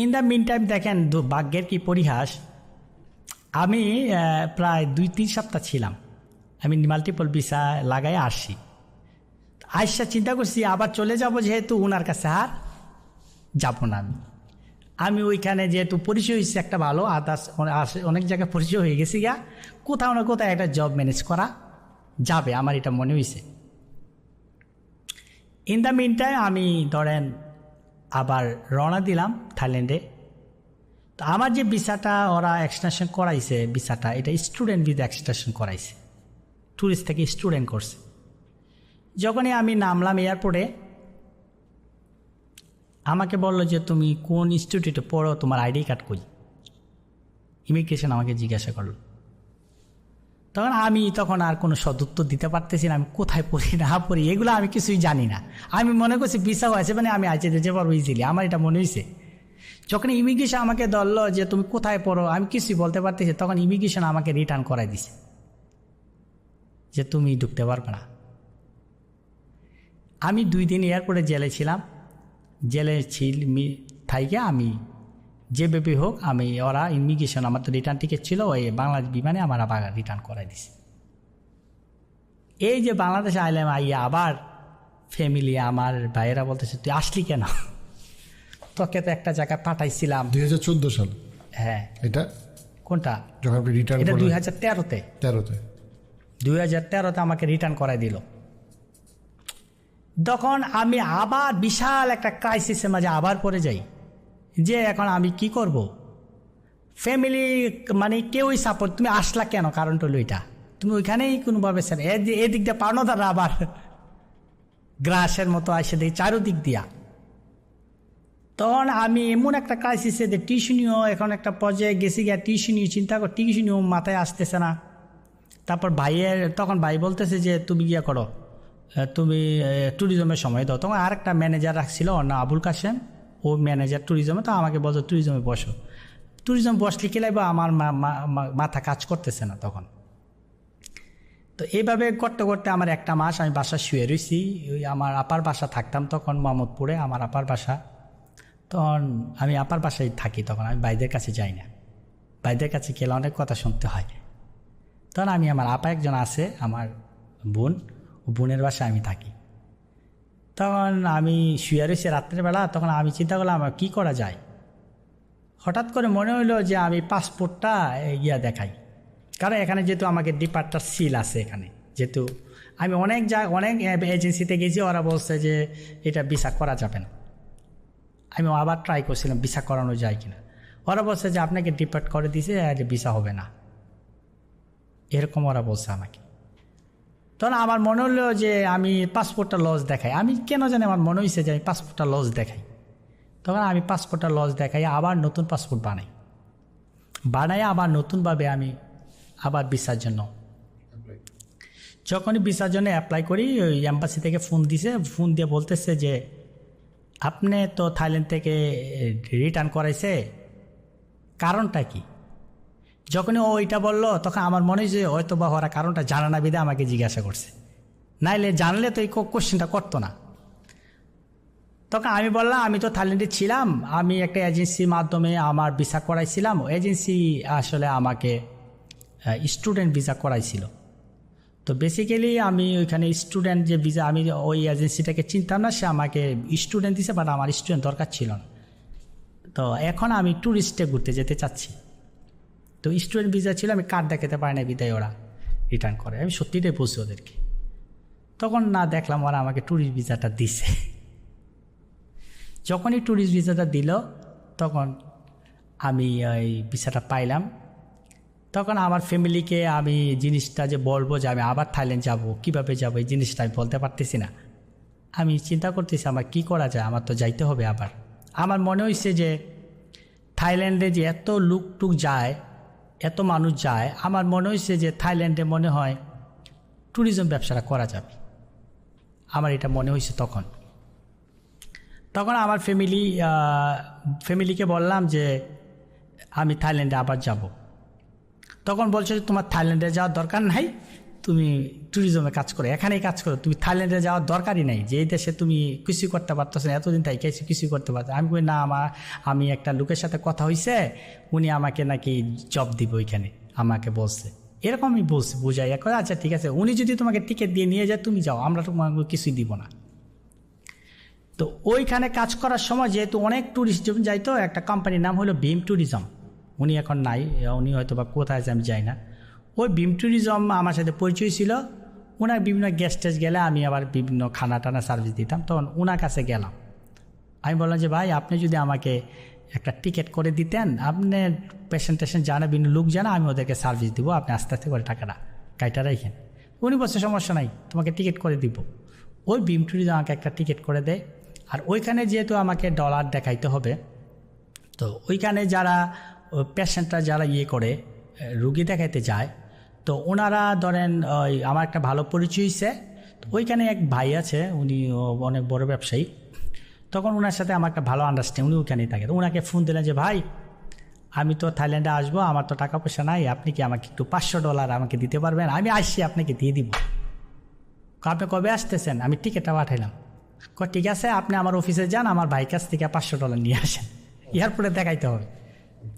ইন দ্য মিন টাইম দেখেন ভাগ্যের কি পরিহাস, আমি প্রায় 2-3 সপ্তাহ ছিলাম। আমি মাল্টিপল ভিসা লাগাই আসছি। আইসা চিন্তা করছি আবার চলে যাব, যেহেতু ওনার কাছে আর যাব না। আমি ওইখানে যেহেতু পরিচয় হয়েছে একটা ভালো, আদার্স অনেক জায়গায় পরিচয় হয়ে গেছি গা, কোথাও না কোথাও একটা জব ম্যানেজ করা যাবে, আমার এটা মনে হয়েছে। ইন দ্য মিন টাইম আমি ধরেন আবার রওনা দিলাম থাইল্যান্ডে। তো আমার যে ভিসাটা ওরা এক্সটেনশন করাইছে, ভিসাটা এটা স্টুডেন্ট ভিসা এক্সটেনশন করাইছে, ট্যুরিস্ট থেকে স্টুডেন্ট করছে। যখনই আমি নামলাম এয়ারপোর্টে, আমাকে বললো যে তুমি কোন ইনস্টিটিউটে পড়ো, তোমার আইডি কার্ড কই। ইমিগ্রেশন আমাকে জিজ্ঞাসা করলো। তখন আর কোনো সদুত্তর দিতে পারতেছি না, আমি কোথায় পড়ি না পড়ি এগুলো আমি কিছুই জানি না। আমি মনে করছি ভিসা হয়েছে মানে আমি আইতে যেতে পারবো ইজিলি, আমার এটা মনে হয়েছে। যখন ইমিগ্রেশন আমাকে ধরলো যে তুমি কোথায় পড়ো, আমি কিছুই বলতে পারতেছি, তখন ইমিগ্রেশন আমাকে রিটার্ন করাই দিছে যে তুমি ঢুকতে পারবে না। আমি 2 দিন এয়ারপোর্টে জেলে ছিলাম। জেলে থাইকে আমি যেভাবে হোক ওরা ইমিগ্রেশন, আমার তো রিটার্ন টিকিট ছিল, ওই বাংলাদেশ বিমানে আমার আবার রিটার্ন করাই দিছে। এই যে বাংলাদেশে আইলাম, আইয়া আবার ফ্যামিলি আমার ভাইয়েরা বলতেছে তুই আসলি কেন, তোকে তো একটা জায়গায় পাঠাইছিলাম। 2014 সাল? হ্যাঁ। এটা কোনটা? যখন আপনি রিটার্ন এটা করলেন 2013-তে। 13তে আমাকে রিটার্ন করাই দিল। তখন আমি আবার বিশাল একটা ক্রাইসিসের মাঝে আবার পড়ে যাই যে এখন আমি কি করব। ফ্যামিলি মানে কেউই সাপোর্ট, তুমি আসলা কেন, কারণটা হলো এটা, তুমি ওইখানেই কোনোভাবে স্যার এদিক দিয়ে পাওনো তারা আবার গ্রাসের মতো আসে দেখি চারোদিক দিয়া। তখন আমি এমন একটা ক্রাইসিসে যে টিউশনিও এখন একটা পর্যায়ে গেছি গিয়া, টিউশনিও চিন্তা কর, টিউশনিও মাথায় আসতেছে না। তারপর তখন ভাই বলতেছে যে তুমি গিয়া করো, তুমি ট্যুরিজমের সময় দাও। তখন আরেকটা ম্যানেজার রাখছিল, ওর নাম আবুল কাশেম, ও ম্যানেজার ট্যুরিজমে। তো আমাকে বলতো ট্যুরিজমে বসো। ট্যুরিজম বসলে কি লাগবে, আমার মাথা কাজ করতেছে না তখন। তো এইভাবে করতে করতে আমার 1 মাস আমি বাসা শুয়ে রয়েছি। ওই আমার আপার বাসা থাকতাম তখন মোহাম্মদপুরে, আমার আপার বাসা। তখন আমি আপার বাসায় থাকি, তখন আমি ভাইদের কাছে যাই না। ভাইদের কাছে গেলে অনেক কথা শুনতে হয়। তখন আমি আমার আপা একজন আছে, আমার বোন, ও বোনের বাসায় আমি থাকি। তখন আমি শুয়ে রয়েছি রাত্রেবেলা। তখন আমি চিন্তা করলাম আমার কী করা যায়। হঠাৎ করে মনে হইলো যে আমি পাসপোর্টটা দেখাই, কারণ এখানে যেহেতু আমাকে ডিপার্টার সিল আছে, এখানে যেহেতু আমি অনেক এজেন্সিতে গেছি, ওরা বলছে যে এটা ভিসা করা যাবে না। আমি আবার ট্রাই করছিলাম ভিসা করানো যায় কিনা, ওরা বলছে যে আপনাকে ডিপার্ট করে দিছে, ভিসা হবে না, এরকম ওরা বলছে আমাকে। তখন আমার মনে হলো যে আমি পাসপোর্টটা লস দেখাই। আমি কেন জানি আমার মনে হয়েছে যে আমি পাসপোর্টটা লস দেখাই। তখন আমি পাসপোর্টটা লস দেখাই, আবার নতুন পাসপোর্ট বানাই আবার নতুনভাবে আমি আবার ভিসার জন্য, যখনই ভিসার জন্য অ্যাপ্লাই করি, ওই এম্বাসি থেকে ফোন দিয়ে বলতেছে যে আপনি তো থাইল্যান্ড থেকে রিটার্ন করাইছে, কারণটা কি। যখনই ওইটা বললো তখন আমার মনে হয়েছে হয়তো বা ওরা কারণটা জানা না বিধে আমাকে জিজ্ঞাসা করছে, নাইলে জানলে তো এই কোশ্চেনটা করতো না। তখন আমি বললাম আমি তো থাইল্যান্ডে ছিলাম, আমি একটা এজেন্সির মাধ্যমে আমার ভিসা করাইছিলাম। এজেন্সি আসলে আমাকে স্টুডেন্ট ভিসা করাইছিল। তো বেসিক্যালি আমি ওইখানে স্টুডেন্ট যে ভিসা, আমি ওই এজেন্সিটাকে চিনতাম না, সে আমাকে স্টুডেন্ট দিছে, বাট আমার স্টুডেন্ট দরকার ছিল না। তো এখন আমি ট্যুরিস্টে ঘুরতে যেতে চাচ্ছি। তো স্টুডেন্ট ভিসা ছিল, আমি কার্ড দেখাতে পারি না, বিদায় ওরা রিটার্ন করে। আমি সত্যিটাই বলছি ওদেরকে। তখন না দেখলাম ওরা আমাকে ট্যুরিস্ট ভিসাটা দিছে। যখনই ট্যুরিস্ট ভিসাটা দিল তখন আমি ওই ভিসাটা পাইলাম। তখন আমার ফ্যামিলিকে আমি জিনিসটা যে বলবো যে আমি আবার থাইল্যান্ড যাব, কিভাবে যাব, এই জিনিসটা আমি বলতে পারতেছি না। আমি চিন্তা করতেছি আমার কি করা যায়, আমার তো যাইতে হবে আবার। আমার মনে হয়েছে যে থাইল্যান্ডে যে এত লুকটুক যায়, এত মানুষ যায়, আমার মনে হয়েছে যে থাইল্যান্ডে মনে হয় ট্যুরিজম ব্যবসাটা করা যাবে, আমার এটা মনে হয়েছে। তখন আমার ফ্যামিলিকে বললাম যে আমি থাইল্যান্ডে আবার যাব। তখন বলছে যে তোমার থাইল্যান্ডে যাওয়ার দরকার নাই, তুমি ট্যুরিজমে কাজ করো, এখানেই কাজ করো, তুমি থাইল্যান্ডে যাওয়ার দরকারই নাই, যে এই দেশে তুমি কিছুই করতে পারতেছ না, এতদিন তাই কিছুই করতে পারতো। আমি বলি না, আমি একটা লোকের সাথে কথা হয়েছে, উনি আমাকে নাকি জব দিব ওইখানে, আমাকে বলছে এরকম। আমি বলছি বুঝাই, আচ্ছা ঠিক আছে, উনি যদি তোমাকে টিকিট দিয়ে নিয়ে যায় তুমি যাও, আমরা তোমাকে কিছুই দিব না। তো ওইখানে কাজ করার সময় যেহেতু অনেক ট্যুরিস্ট যাইতো, একটা কোম্পানির নাম হলো বিম ট্যুরিজম, উনি এখন নাই, উনি হয়তো বা কোথায় আছে আমি যাই না। ওই বিম ট্যুরিজম আমার সাথে পরিচয় ছিল। ওনার বিভিন্ন গেস্ট গেলে আমি আবার বিভিন্ন খানা টানা সার্ভিস দিতাম। তখন ওনার কাছে গেলাম, আমি বললাম যে ভাই আপনি যদি আমাকে একটা টিকিট করে দিতেন, আপনার পেশেন্টেশন জানা, বিভিন্ন লোক জানা, আমি ওদেরকে সার্ভিস দিব, আপনি আস্তে আস্তে করে টাকাটা কাইটা রাখেন। উনি বলছে সমস্যা নাই, তোমাকে টিকিট করে দিব। ওই বিম ট্যুরিজম আমাকে একটা টিকিট করে দেয়, আর ওইখানে যেহেতু আমাকে ডলার দেখাইতে হবে, তো ওইখানে যারা পেশেন্টরা যারা করে রুগী দেখাইতে যায়, তো ওনারা ধরেন ওই আমার একটা ভালো পরিচয় হয়েছে, ওইখানে এক ভাই আছে, উনি অনেক বড় ব্যবসায়ী। তখন ওনার সাথে আমার একটা ভালো আন্ডারস্ট্যান্ডিং, উনি ওখানেই থাকে। তো ওনাকে ফোন দিলেন যে ভাই আমি তো থাইল্যান্ডে আসবো, আমার তো টাকা পয়সা নাই, আপনি কি আমাকে একটু $500 আমাকে দিতে পারবেন? আমি আসছি, আপনাকে দিয়ে দিব। আপনি কবে আসতেছেন? আমি টিকিটটা পাঠাইলাম। ঠিক আছে, আপনি আমার অফিসে যান, আমার ভাই কাছ থেকে $500 নিয়ে আসেন, এয়ারপোর্টে দেখাইতে হবে।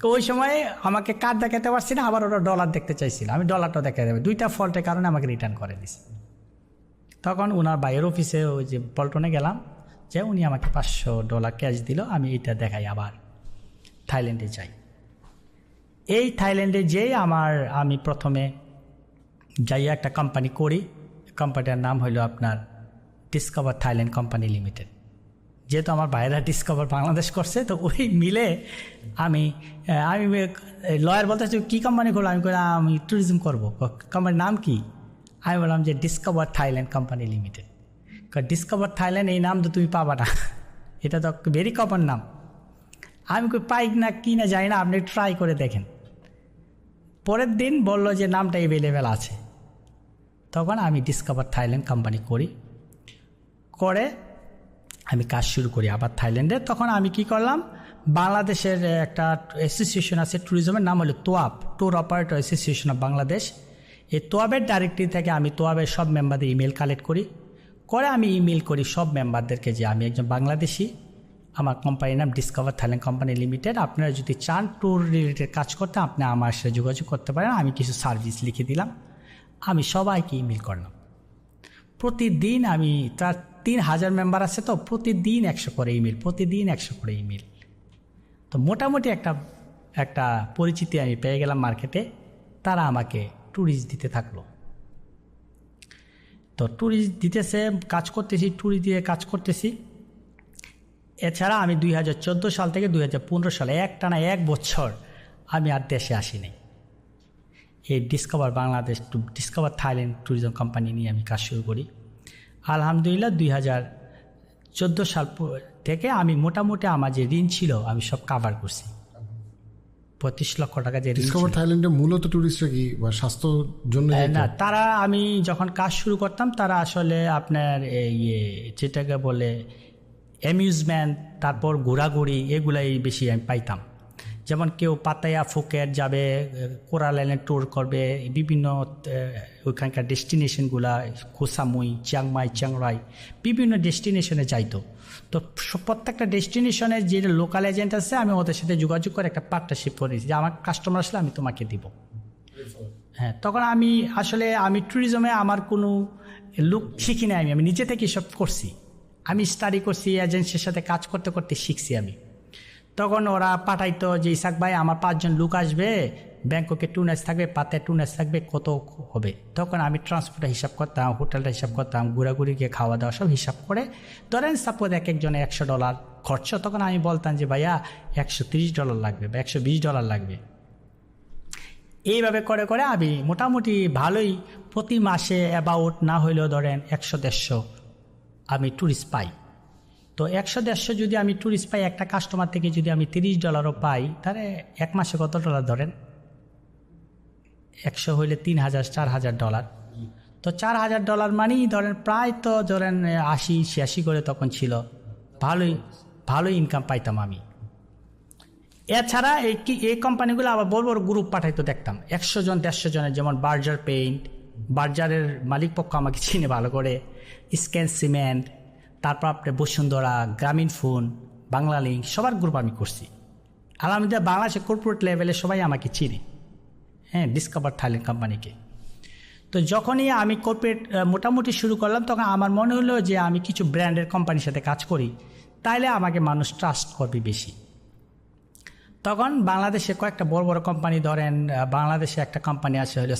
তো ওই সময় আমাকে কার্ড দেখাতে পারছি না, আবার ওরা ডলার দেখতে চাইছিল, আমি ডলারটা দেখাই দেবে, দুইটা ফল্টের কারণে আমাকে রিটার্ন করে দিছে। তখন ওনার ভাইয়ের অফিসে ওই যে পল্টনে গেলাম, যে উনি আমাকে $500 ক্যাশ দিল, আমি এটা দেখাই আবার থাইল্যান্ডে যাই। এই থাইল্যান্ডে যেই আমি প্রথমে যাই একটা কোম্পানি করি, কোম্পানিটার নাম হলো আপনার ডিসকভার থাইল্যান্ড কোম্পানি লিমিটেড। যেহেতু আমার ভাইয়েরা ডিসকভার বাংলাদেশ করছে, তো ওই মিলে আমি লয়ার বলতে কী কোম্পানি করলো? আমি বললাম আমি ট্যুরিজম করবো। কোম্পানির নাম কি? আমি বললাম যে ডিসকভার থাইল্যান্ড কোম্পানি লিমিটেড। কারণ ডিসকভার থাইল্যান্ড এই নাম তো তুমি পাবা না, এটা তো ভেরি কমন নাম। আমি পাই না কি না যাই না, আপনি ট্রাই করে দেখেন। পরের দিন বলল যে নামটা অ্যাভেলেবেল আছে। তখন আমি ডিসকভার থাইল্যান্ড কোম্পানি করে আমি কাজ শুরু করি আবার থাইল্যান্ডে। তখন আমি কি করলাম, বাংলাদেশের একটা অ্যাসোসিয়েশন আছে ট্যুরিজমের, নাম হলো TOAB, tour operator association of Bangladesh. এই তোয়াবের ডাইরেক্টরি থেকে আমি তোয়াবের সব মেম্বারদের ইমেল কালেক্ট করি, আমি ইমেল করি সব মেম্বারদেরকে যে আমি একজন বাংলাদেশি, আমার কোম্পানির নাম ডিসকভার থাইল্যান্ড কোম্পানি লিমিটেড, আপনারা যদি চান ট্যুর রিলেটেড কাজ করতে আপনি আমার সাথে যোগাযোগ করতে পারেন। আমি কিছু সার্ভিস লিখে দিলাম, আমি সবাইকে ইমেল করলাম। প্রতিদিন আমি তার 3000 মেম্বার আছে, তো প্রতিদিন 100 করে ইমেল, প্রতিদিন 100 করে ইমেল। তো মোটামুটি একটা পরিচিতি আমি পেয়ে গেলাম মার্কেটে। তারা আমাকে ট্যুরিস্ট দিতে থাকলো। তো ট্যুরিস্ট দিতেছে, কাজ করতেছি, ট্যুরিস্ট দিয়ে কাজ করতেছি। এছাড়া আমি 2014 সাল থেকে 2015 সালে একটানা 1 বছর আমি আর দেশে আসিনি। এই discover Bangladesh discover Thailand tourism company নিয়ে আমি কাজ শুরু করি। আলহামদুলিল্লাহ 2014 সাল থেকে আমি মোটামুটি আমার যে ঋণ ছিল আমি সব কাভার করছি। 25 লক্ষ টাকা যে ঋণ ছিল। ডিসকভার থাইল্যান্ডে মূলত টুরিস্টরা কি স্বাস্থ্যর জন্য? না, তারা আমি যখন কাজ শুরু করতাম তারা আসলে আপনার যেটাকে বলে অ্যামিউজমেন্ট, তারপর ঘোরাঘুরি, এগুলাই বেশি আমি পাইতাম। যেমন কেউ পাতায়া ফুকেট যাবে, কোরাল আইল্যান্ড ট্যুর করবে, বিভিন্ন ওইখানকার ডেস্টিনেশনগুলা কোসামুই, চিয়াংমাই, চিয়াংরাই, বিভিন্ন ডেস্টিনেশনে যাইতো। তো প্রত্যেকটা ডেস্টিনেশনে যে লোকাল এজেন্ট আছে আমি ওদের সাথে যোগাযোগ করে একটা পার্টনারশিপ করেছি যে আমার কাস্টমার আসলে আমি তোমাকে দিব। হ্যাঁ, তখন আমি ট্যুরিজমে আমার কোনো লুক শিখি নাই, আমি নিজে থেকে সব করছি। আমি স্টাডি করছি, এজেন্সির সাথে কাজ করতে করতে শিখছি আমি। তখন ওরা পাঠাইতো যে ইসাক ভাই আমার 5 জন লোক আসবে, ব্যাংককে 2 নাইটস থাকবে, পাতে 2 নাইটস থাকবে, কত হবে? তখন আমি ট্রান্সপোর্টের হিসাব করতাম, হোটেলটা হিসাব করতাম, ঘোরাঘুরিকে খাওয়া দাওয়া সব হিসাব করে ধরেন সাপোজ একজনে $100 খরচ, তখন আমি বলতাম যে ভাইয়া $130 লাগবে বা $120 লাগবে। এইভাবে করে করে আমি মোটামুটি ভালোই প্রতি মাসে অ্যাবাউট না হইলেও ধরেন 100-150 আমি ট্যুরিস্ট পাই। তো 100-150 যদি আমি ট্যুরিস্ট পাই, একটা কাস্টমার থেকে যদি আমি $30 পাই, তাহলে এক মাসে কত ডলার ধরেন? 100 হইলে $3000-4000। তো $4000 মানেই ধরেন প্রায় তো ধরেন 80-86 করে তখন ছিল। ভালোই ইনকাম পাইতাম আমি। এছাড়া এই কোম্পানিগুলো আবার বড় বড় গ্রুপ পাঠাইতো, দেখতাম 100-150 জনের, যেমন বার্জার পেইন্ট, বার্জারের মালিক পক্ষ আমাকে চিনে ভালো করে, স্ক্যান সিমেন্ট, তারপর আপনার বসুন্ধরা, গ্রামীণ ফোন, বাংলা লিঙ্ক, সবার গ্রুপ আমি করছি। আলহামদুলিল্লাহ বাংলাদেশের কর্পোরেট লেভেলে সবাই আমাকে চিনে, হ্যাঁ, ডিসকভার থাইল্যান্ড কোম্পানিকে। তো যখনই আমি কর্পোরেট মোটামুটি শুরু করলাম, তখন আমার মনে হলো যে আমি কিছু ব্র্যান্ডের কোম্পানির সাথে কাজ করি, তাইলে আমাকে মানুষ ট্রাস্ট করবে বেশি। তখন বাংলাদেশে কয়েকটা বড় বড় কোম্পানি, ধরেন বাংলাদেশে একটা কোম্পানি আছে হলো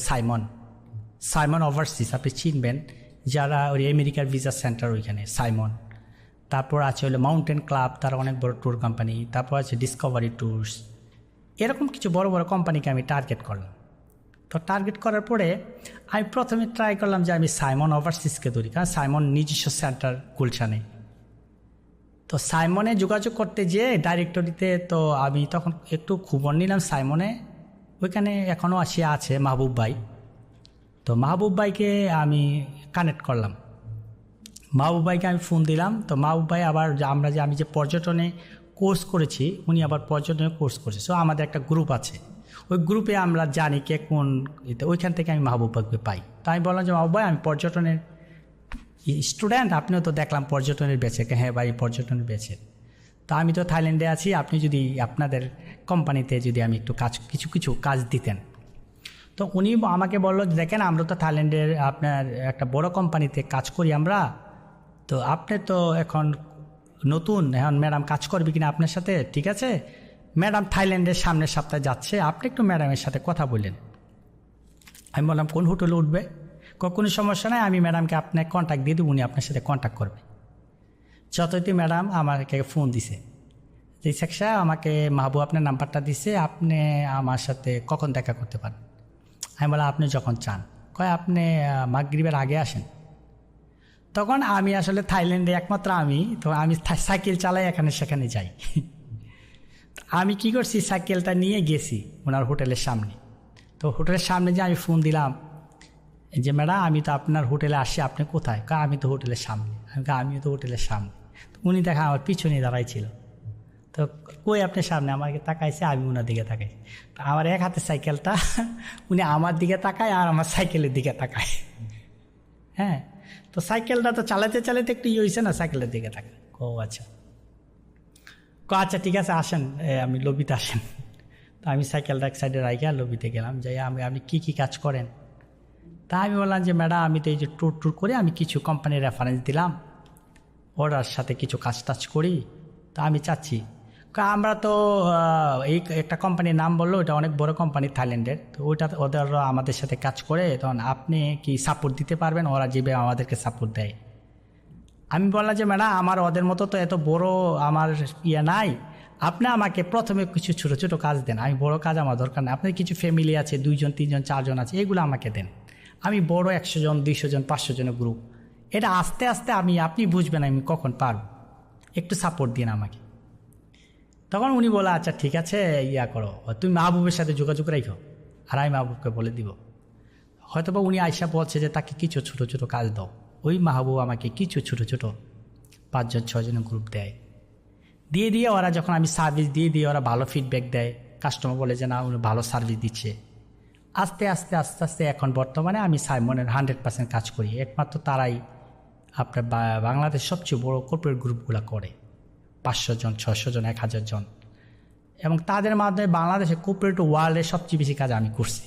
সাইমন ওভারসিজ, আপনি চিনবেন, যারা ওই আমেরিকার ভিসা সেন্টার ওইখানে সাইমন। তারপর আছে হলো মাউন্টেন ক্লাব, তারা অনেক বড় ট্যুর কোম্পানি। তারপর আছে ডিসকভারি ট্যুরস। এরকম কিছু বড় বড় কোম্পানিকে আমি টার্গেট করলাম। তো টার্গেট করার পরে আমি প্রথমে ট্রাই করলাম যে আমি সাইমন ওভারসিজকে ধরি, কারণ সাইমন নিজস্ব সেন্টার গুলশানে। তো তো সাইমনে যোগাযোগ করতে যেয়ে ডাইরেক্টরিতে তো আমি তখন একটু খবর নিলাম সাইমনে, ওইখানে এখনও আছে মাহবুব ভাই। তো মাহবুব ভাইকে আমি কানেক্ট করলাম, মাহবুব ভাইকে আমি ফোন দিলাম। তো মাহবুব ভাই আবার আমি যে পর্যটনে কোর্স করেছি, উনি আবার পর্যটনে কোর্স করেছে। সো আমাদের একটা গ্রুপ আছে, ওই গ্রুপে আমরা জানি কে কোন ওইখান থেকে আমি মাহবুব ভাইকে পাই। তো আমি বললাম যে মাহবুব ভাই আমি পর্যটনের স্টুডেন্ট, আপনিও তো দেখলাম পর্যটনের বেচে। হ্যাঁ ভাই পর্যটনের বেচে। তো আমি তো থাইল্যান্ডে আছি, আপনি যদি আপনাদের কোম্পানিতে যদি আমি একটু কিছু কাজ দিতেন। তো উনি আমাকে বললো দেখেন আমরা তো থাইল্যান্ডের আপনার একটা বড় কোম্পানিতে কাজ করি আমরা, তো আপনি তো এখন নতুন, এখন ম্যাডাম কাজ করবে কিনা আপনার সাথে? ঠিক আছে, ম্যাডাম থাইল্যান্ডের সামনের সপ্তাহে যাচ্ছে, আপনি একটু ম্যাডামের সাথে কথা বললেন। আমি বললাম কোন হোটেলে উঠবে? কোনো সমস্যা নাই, আমি ম্যাডামকে আপনাকে কন্ট্যাক্ট দিয়ে দেবো, উনি আপনার সাথে কন্ট্যাক্ট করবে। যতই ম্যাডাম আমাকে ফোন দিছে যে সাহেব আমাকে মাহবুব আপনার নাম্বারটা দিছে, আপনি আমার সাথে কখন দেখা করতে পারেন? আমি বললাম আপনি যখন চান। কয় আপনি মাগরিবের আগে আসেন। তখন আমি আসলে থাইল্যান্ডে একমাত্র তো আমি সাইকেল চালাই, এখানে সেখানে যাই। আমি কি করছি, সাইকেলটা নিয়ে গেছি ওনার হোটেলের সামনে। তো হোটেলের সামনে যে আমি ফোন দিলাম যে ম্যাডাম আমি তো আপনার হোটেলে আসি, আপনি কোথায়? আমি তো হোটেলের সামনে। আমিও তো হোটেলের সামনে। তো উনি দেখা আমার পিছনে দাঁড়াইছিল। তো কই আপনার সামনে? আমাকে তাকাইছে, আমি ওনার দিকে তাকাইছি। তো আমার এক হাতে সাইকেলটা, উনি আমার দিকে তাকায় আর আমার সাইকেলের দিকে তাকায়। হ্যাঁ, তো সাইকেলটা তো চালাতে একটু হয়েছে না, সাইকেলের দিকে তাকায়। আচ্ছা আচ্ছা ঠিক আছে আসেন, আমি লবিতে আসেন। তো আমি সাইকেলটা এক সাইডে রাখি আর লবিতে গেলাম। যাই আপনি কী কাজ করেন? তা আমি বললাম যে ম্যাডাম আমি তো এই যে ট্যুর করে আমি কিছু কোম্পানির রেফারেন্স দিলাম, ওরার সাথে কিছু কাজ করি। তো আমি চাচ্ছি, আমরা তো এই একটা কোম্পানির নাম বললো, ওটা অনেক বড় কোম্পানি থাইল্যান্ডের, তো ওইটা ওদের আমাদের সাথে কাজ করে, তখন আপনি কি সাপোর্ট দিতে পারবেন? ওরা যেভাবে আমাদেরকে সাপোর্ট দেয়। আমি বললাম যে ম্যাডাম আমার ওদের মতো তো এত বড় আমার নাই, আপনি আমাকে প্রথমে কিছু ছোটো ছোটো কাজ দেন, আমি বড় কাজ আমার দরকার নেই। আপনার কিছু ফ্যামিলি আছে, 2 জন 3 জন 4 জন আছে, এগুলো আমাকে দেন। আমি বড় 100 জন 200 জন 500 জনের গ্রুপ, এটা আস্তে আস্তে আপনি বুঝবেন আমি কখন পারব, একটু সাপোর্ট দিন আমাকে। তখন উনি বলে আচ্ছা ঠিক আছে করো, তুমি মাহবুবের সাথে যোগাযোগ রাখো, আর আমি মাহবুবকে বলে দিব। হয়তোবা উনি আয়সা বলছে যে তাকে কিছু ছোটো ছোটো কাজ দাও, ওই মাহবুব আমাকে কিছু ছোটো ছোটো 5 জন 6 জনের গ্রুপ দিয়ে ওরা যখন আমি সার্ভিস দিয়ে ওরা ভালো ফিডব্যাক দেয়, কাস্টমার বলে যে না উনি ভালো সার্ভিস দিচ্ছে। আস্তে আস্তে এখন বর্তমানে আমি সাইমনের 100% কাজ করি। একমাত্র তারাই আপনার বাংলাদেশ সবচেয়ে বড় কর্পোরেট গ্রুপগুলো করে, 500 জন 600 জন 1000 জন, এবং তাদের মাধ্যমে বাংলাদেশে কর্পোরেট ওয়ার্ল্ডের সবচেয়ে বেশি কাজ আমি করছি।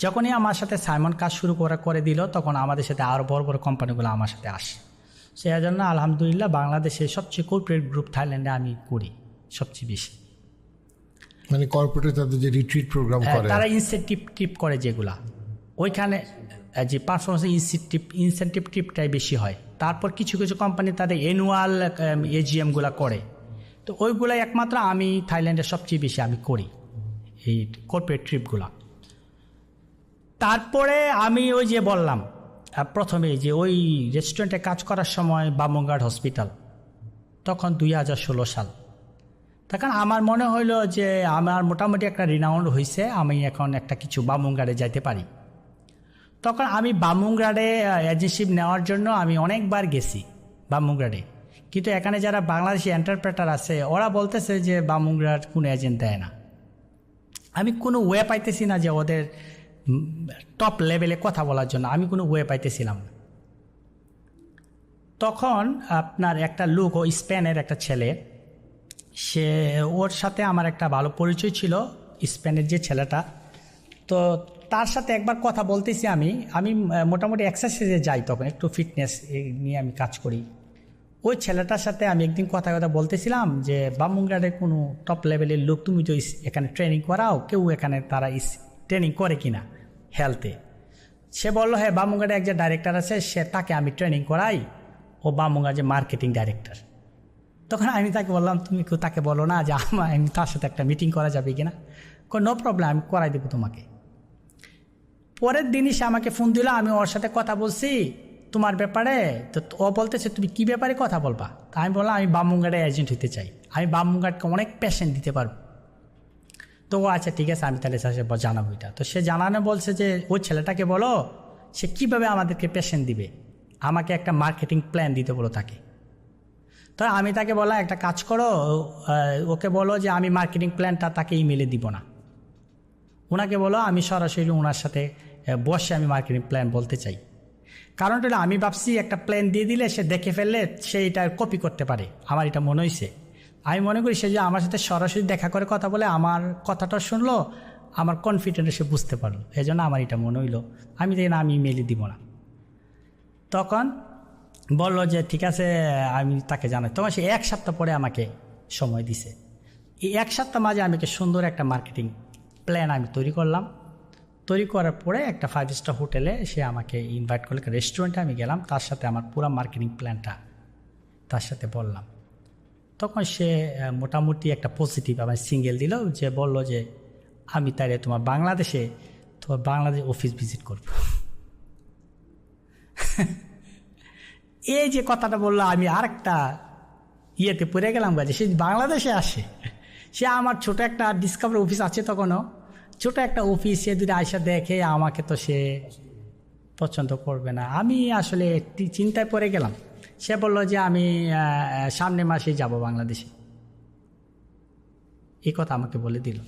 যখনই আমার সাথে সাইমন কাজ শুরু করে দিল, তখন আমাদের সাথে আরও বড় বড় কোম্পানিগুলো আমার সাথে আসে। সেই জন্য আলহামদুলিল্লাহ বাংলাদেশের সবচেয়ে কর্পোরেট গ্রুপ থাইল্যান্ডে আমি করি সবচেয়ে বেশি। মানে কর্পোরেট তাদের যে রিট্রিট প্রোগ্রাম করে, তারা ইনসেন্টিভ ট্রিপ করে যেগুলা, ওইখানে যে পারফরমেন্স ইনসেন্টিভ ট্রিপটাই বেশি হয়। তারপর কিছু কোম্পানি তাদের অ্যানুয়াল এজিএমগুলো করে, তো ওইগুলো একমাত্র আমি থাইল্যান্ডে সবচেয়ে বেশি আমি করি এই কর্পোরেট ট্রিপগুলো। তারপরে আমি ওই যে বললাম প্রথমে যে ওই রেস্টুরেন্টে কাজ করার সময় বামুনঘাট হসপিটাল, তখন 2016 সাল। তখন আমার মনে হইলো যে আমার মোটামুটি একটা রিনাউন্ড হয়েছে, আমি এখন একটা কিছু বামুনঘাটে যাইতে পারি। তখন আমি বামুনঘাটে এজেন্সি নেওয়ার জন্য আমি অনেকবার গেছি বামুনঘাটে, কিন্তু এখানে যারা বাংলাদেশি এন্টারপ্রেটার আছে ওরা বলতেছে যে বামুনঘাট কোনো এজেন্ট দেয় না। আমি কোনো ওয়ে পাইতেছি না যে ওদের টপ লেভেলে কথা বলার জন্য, আমি কোনো ওয়ে পাইতেছিলাম না। তখন আপনার একটা লোক, ও স্পেনের একটা ছেলে, সে ওর সাথে আমার একটা ভালো পরিচয় ছিল, স্পেনের যে ছেলেটা। তো তার সাথে একবার কথা বলতেছি, আমি মোটামুটি এক্সারসাইজে যাই, তখন একটু ফিটনেস নিয়ে আমি কাজ করি। ওই ছেলেটার সাথে আমি একদিন কথা বলতেছিলাম যে বামুনঘাটের কোনো টপ লেভেলের লোক তুমি তো এখানে ট্রেনিং করাও, কেউ এখানে তারা ট্রেনিং করে কিনা হেলথে? সে বললো হ্যাঁ বামুনঘাটে একজন ডাইরেক্টর আছে, তাকে আমি ট্রেনিং করাই, ও বামুনঘাটে মার্কেটিং ডাইরেক্টর। তখন আমি তাকে বললাম তুমি কেউ তাকে বলো না যে আমি তার সাথে একটা মিটিং করা যাবে কিনা? নো প্রবলেম, আমি করাই দেবো তোমাকে। পরের দিনই সে আমাকে ফোন দিল, আমি ওর সাথে কথা বলছি, তোমার ব্যাপারে তো ও বলতেছে তুমি কি ব্যাপারে কথা বলবা, তা আমি বললাম আমি বামুনঘাটে এজেন্ট হতে চাই, আমি বামুনঘাটকে অনেক পেশেন্ট দিতে পারবো। তো ও আচ্ছা ঠিক আছে, আমি তাহলে জানাবো এটা। তো সে জানানো বলছে যে ওই ছেলেটাকে বলো সে কিভাবে আমাদেরকে পেশেন্ট দিবে, আমাকে একটা মার্কেটিং প্ল্যান দিতে বলো তাকে। তো আমি তাকে বললাম একটা কাজ করো, ওকে বলো যে আমি মার্কেটিং প্ল্যানটা তাকে ইমেলে দিব না, ওনাকে বলো আমি সরাসরি ওনার সাথে বসে আমি মার্কেটিং প্ল্যান বলতে চাই। কারণটা হলো আমি ভাবছি একটা প্ল্যান দিয়ে দিলে সে দেখে ফেললে সে এটা কপি করতে পারে, আমার এটা মনে হয়েছে। আমি মনে করি সে যে আমার সাথে সরাসরি দেখা করে কথা বলে আমার কথাটা শুনলো, আমার কনফিডেন্ট সে বুঝতে পারলো, এই জন্য আমার এটা মনে হইলো। আমি দেখি না আমি ইমেলে দিব না। তখন বললো যে ঠিক আছে আমি তাকে জানাই। তখন সে 1 সপ্তাহ পরে আমাকে সময় দিছে। এই 1 সপ্তাহ মাঝে আমি সুন্দর একটা মার্কেটিং প্ল্যান আমি তৈরি করলাম। তৈরি করার পরে একটা 5 স্টার হোটেলে সে আমাকে ইনভাইট করলে, রেস্টুরেন্টে আমি গেলাম, তার সাথে আমার পুরো মার্কেটিং প্ল্যানটা তার সাথে বললাম। তখন সে মোটামুটি একটা পজিটিভ আমার সিঙ্গেল দিল, যে বলল যে আমি তাইলে তোমার বাংলাদেশ অফিস ভিজিট করব। এই যে কথাটা বললো আমি আরেকটা ইয়েতে পড়ে গেলাম গাছে, সে বাংলাদেশে আসে, সে আমার ছোট একটা ডিসকভারি অফিস আছে তখনও, ছোট একটা অফিস, সে যদি আয়সা দেখে আমাকে তো সে পছন্দ করবে না। আমি আসলে চিন্তায় পড়ে গেলাম। সে বলল যে আমি সামনের মাসেই যাব বাংলাদেশে, এই কথা আমাকে বলে দিল।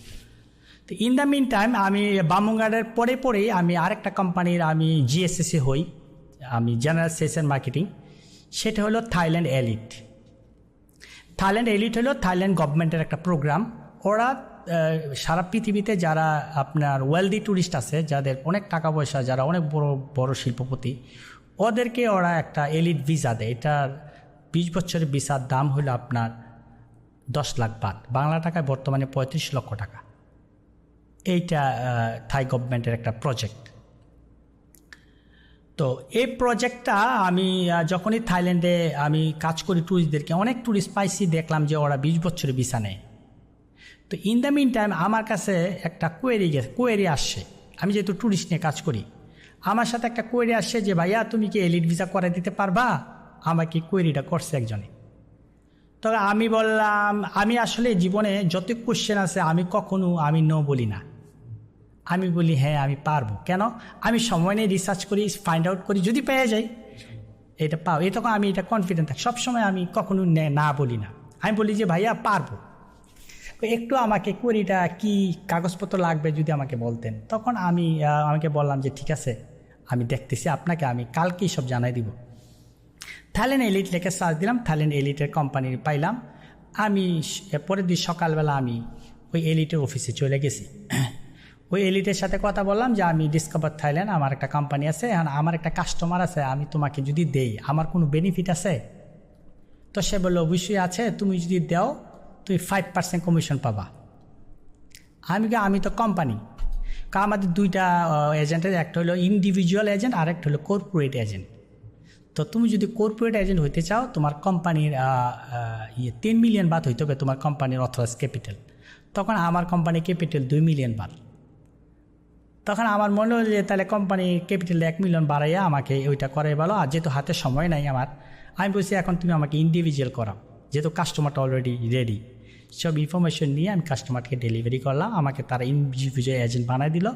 তো ইন দ্য মিন টাইম আমি বামুনঘাটের পরেই আমি আরেকটা কোম্পানির আমি জিএসএসি হই, আমি জেনারেল সেলস অ্যান্ড মার্কেটিং। সেটা হলো থাইল্যান্ড এলিট। থাইল্যান্ড এলিট হলো থাইল্যান্ড গভর্নমেন্টের একটা প্রোগ্রাম। ওরা সারা পৃথিবীতে যারা আপনার ওয়েলদি ট্যুরিস্ট আছে, যাদের অনেক টাকা পয়সা, যারা অনেক বড় বড় শিল্পপতি, ওদেরকে ওরা একটা এলিট ভিসা দেয়। এটার 20 বছরের ভিসার দাম হলো আপনার 10 লাখ বাট, বাংলা টাকায় বর্তমানে 35 লক্ষ টাকা। এইটা থাই গভর্নমেন্টের একটা প্রজেক্ট। তো এই প্রজেক্টটা আমি যখনই থাইল্যান্ডে আমি কাজ করি ট্যুরিস্টদেরকে, অনেক ট্যুরিস্ট পাইছি, দেখলাম যে ওরা 20 বছরের ভিসা নেয়। তো ইন দ্য মিন টাইম আমার কাছে একটা কোয়েরি আসছে। আমি যেহেতু ট্যুরিস্ট নিয়ে কাজ করি, আমার সাথে একটা কোয়েরি আসছে যে ভাইয়া তুমি কি এলিট ভিসা করে দিতে পারবা, আমাকে কোয়েরিটা করছে একজনে। তো আমি বললাম আমি আসলে জীবনে যত কোশ্চেন আছে আমি নো বলি না, আমি বলি হ্যাঁ আমি পারবো। কেন? আমি সময় নিয়ে রিসার্চ করি, ফাইন্ড আউট করি, যদি পেয়ে যাই এটা পাও, এই তখন আমি এটা কনফিডেন্ট থাকি। সবসময় আমি কখনো না বলি না, আমি বলি যে ভাইয়া পারবো, একটু আমাকে কোয়েরিটা কি কাগজপত্র লাগবে যদি আমাকে বলতেন। তখন আমাকে বললাম যে ঠিক আছে আমি দেখতেছি, আপনাকে আমি কালকেই সব জানাই দিব। থাইল্যান্ড এলিট লেখে সার্চ দিলাম, থাইল্যান্ড এলিটের কোম্পানি পাইলাম। আমি পরের দিন সকালবেলা আমি ওই এলিটের অফিসে চলে গেছি। ওই এলিটের সাথে কথা বললাম যে আমি ডিসকভার থাইল্যান্ড, আমার একটা কোম্পানি আছে, আমার একটা কাস্টমার আছে, আমি তোমাকে যদি দেই আমার কোনো বেনিফিট আছে? তো সে বললো অবশ্যই আছে, তুমি যদি দাও তুমি 5% কমিশন পাবা। আমি তো কোম্পানি, আমাদের 2টা এজেন্টের, একটা হলো ইন্ডিভিজুয়াল এজেন্ট আর একটা হলো কর্পোরেট এজেন্ট। তো তুমি যদি কর্পোরেট এজেন্ট হইতে চাও, তোমার কোম্পানির 3 মিলিয়ন বাদ হইতে হবে তোমার কোম্পানির অথরাইজ ক্যাপিটাল। তখন আমার কোম্পানি ক্যাপিটাল 2 মিলিয়ন বাদ। তখন আমার মনে হলো যে তাহলে কোম্পানির ক্যাপিটাল 1 মিলিয়ন বাড়াইয়া আমাকে ওইটা করাই ভালো। আর যেহেতু হাতে সময় নাই আমার, আমি বলছি এখন তুমি আমাকে ইন্ডিভিজুয়াল করাও, যেহেতু কাস্টমারটা অলরেডি রেডি। সব ইনফরমেশন নিয়ে আমি কাস্টমারকে ডেলিভারি করলাম, আমাকে তারা ইন্ডিভিজুয়াল এজেন্ট বানাই দিল।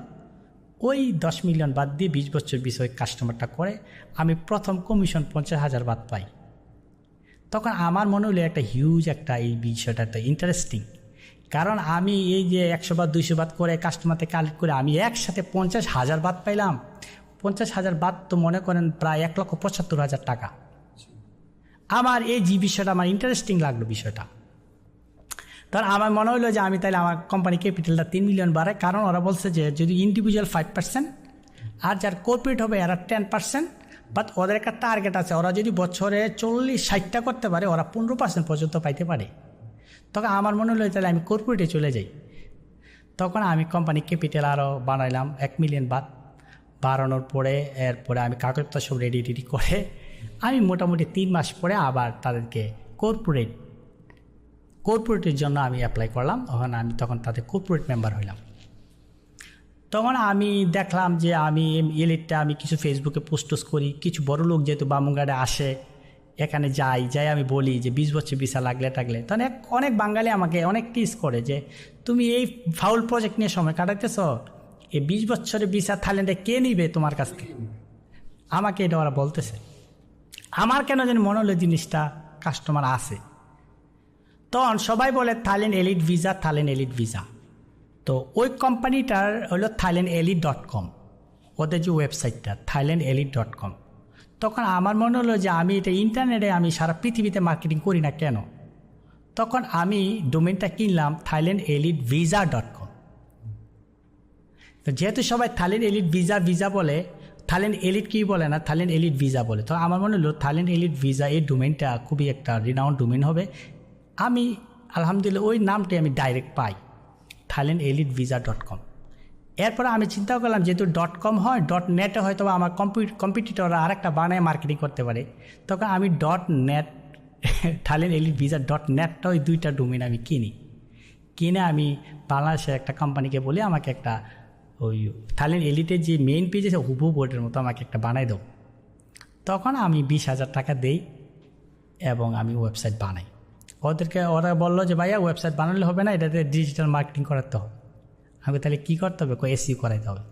ওই 10 মিলিয়ন বাদ দিয়ে 20 বছর বিষয় কাস্টমারটা করে আমি প্রথম কমিশন 50,000 বাদ পাই। তখন আমার মনে হলো একটা হিউজ একটা এই বিষয়টা তো ইন্টারেস্টিং, কারণ আমি এই যে 100 বাদ 200 বাদ করে কাস্টমারকে কালেক্ট করে আমি একসাথে 50,000 বাদ পাইলাম। 50,000 বাদ তো মনে করেন প্রায় 1,75,000 টাকা। আমার এই যে বিষয়টা আমার ইন্টারেস্টিং লাগলো বিষয়টা। তখন আমার মনে হলো যে আমি তাহলে আমার কোম্পানি ক্যাপিটালটা 3 মিলিয়ন বাড়াই, কারণ ওরা বলছে যে যদি ইন্ডিভিজুয়াল 5% আর যার কর্পোরেট হবে এরা 10%, বাট ওদের একটা টার্গেট আছে, ওরা যদি বছরে 40-60টা করতে পারে ওরা 15% পর্যন্ত পাইতে পারে। তখন আমার মনে হলো তাহলে আমি কর্পোরেটে চলে যাই। তখন আমি কোম্পানি ক্যাপিটাল আরও বানাইলাম 1 মিলিয়ন বাড়ানোর পরে এরপরে আমি কাগজপত্র সব রেডি করে আমি মোটামুটি 3 মাস পরে আবার তাদেরকে কর্পোরেটের জন্য আমি অ্যাপ্লাই করলাম। তখন তাদের কর্পোরেট মেম্বার হইলাম। তখন আমি দেখলাম যে আমি এলিটটা আমি কিছু ফেসবুকে পোস্ট করি, কিছু বড় লোক যেহেতু বামুনঘাটে আসে এখানে যাই আমি বলি যে 20 বছর ভিসা লাগলে তখন অনেক বাঙালি আমাকে অনেক টিজ করে যে তুমি এই ফাউল প্রজেক্ট নিয়ে সময় কাটাইতেছ, এই 20 বছরের ভিসা থাইল্যান্ডে কে নিবে তোমার কাছ থেকে, আমাকে এটা ওরা বলতেছে। আমার কেন যেন মনে হলো জিনিসটা কাস্টমার আছে, তখন সবাই বলে থাইল্যান্ড এলিট ভিসা। তো ওই কোম্পানিটার হলো thailandelite.com, ওদের যে ওয়েবসাইটটা thailandelite.com। তখন আমার মনে হলো যে আমি এটা ইন্টারনেটে আমি সারা পৃথিবীতে মার্কেটিং করি না কেন, তখন আমি ডোমেনটা কিনলাম thailandelitevisa.com। তো যেহেতু সবাই থাইল্যান্ড এলিট ভিসা বলে, থাইল্যান্ড এলিট কি বলে না, থাইল্যান্ড এলিট ভিসা বলে, তো আমার মনে হলো থাইল্যান্ড এলিট ভিসা এই ডোমেনটা খুবই একটা রিনাউন্ড ডোমেন হবে। আমি আলহামদুলিল্লাহ ওই নামটি আমি ডাইরেক্ট পাই thailandelitevisa.com। এরপর আমি চিন্তা করলাম যেহেতু .com হয়, .net-এ হয়তো আমার কম্পিটিটররা আরেকটা বানায় মার্কেটিং করতে পারে, তখন আমি .net thailandelitevisa.net ওই দুইটা ডোমেন আমি কিনে আমি বাংলাদেশের একটা কোম্পানিকে বলি আমাকে একটা ওই থাইল্যান্ড এলিটের যে মেইন পেজ আছে হুবহু বোর্ডের মতো আমাকে একটা বানাই দাও। তখন আমি 20,000 টাকা দেই এবং আমি ওয়েবসাইট বানাই। ওরা বললো যে ভাইয়া ওয়েবসাইট বানালে হবে না, এটাতে ডিজিটাল মার্কেটিং করাতে হবে। আমি তাহলে কী করতে হবে, এসইউ করাইতে হবে।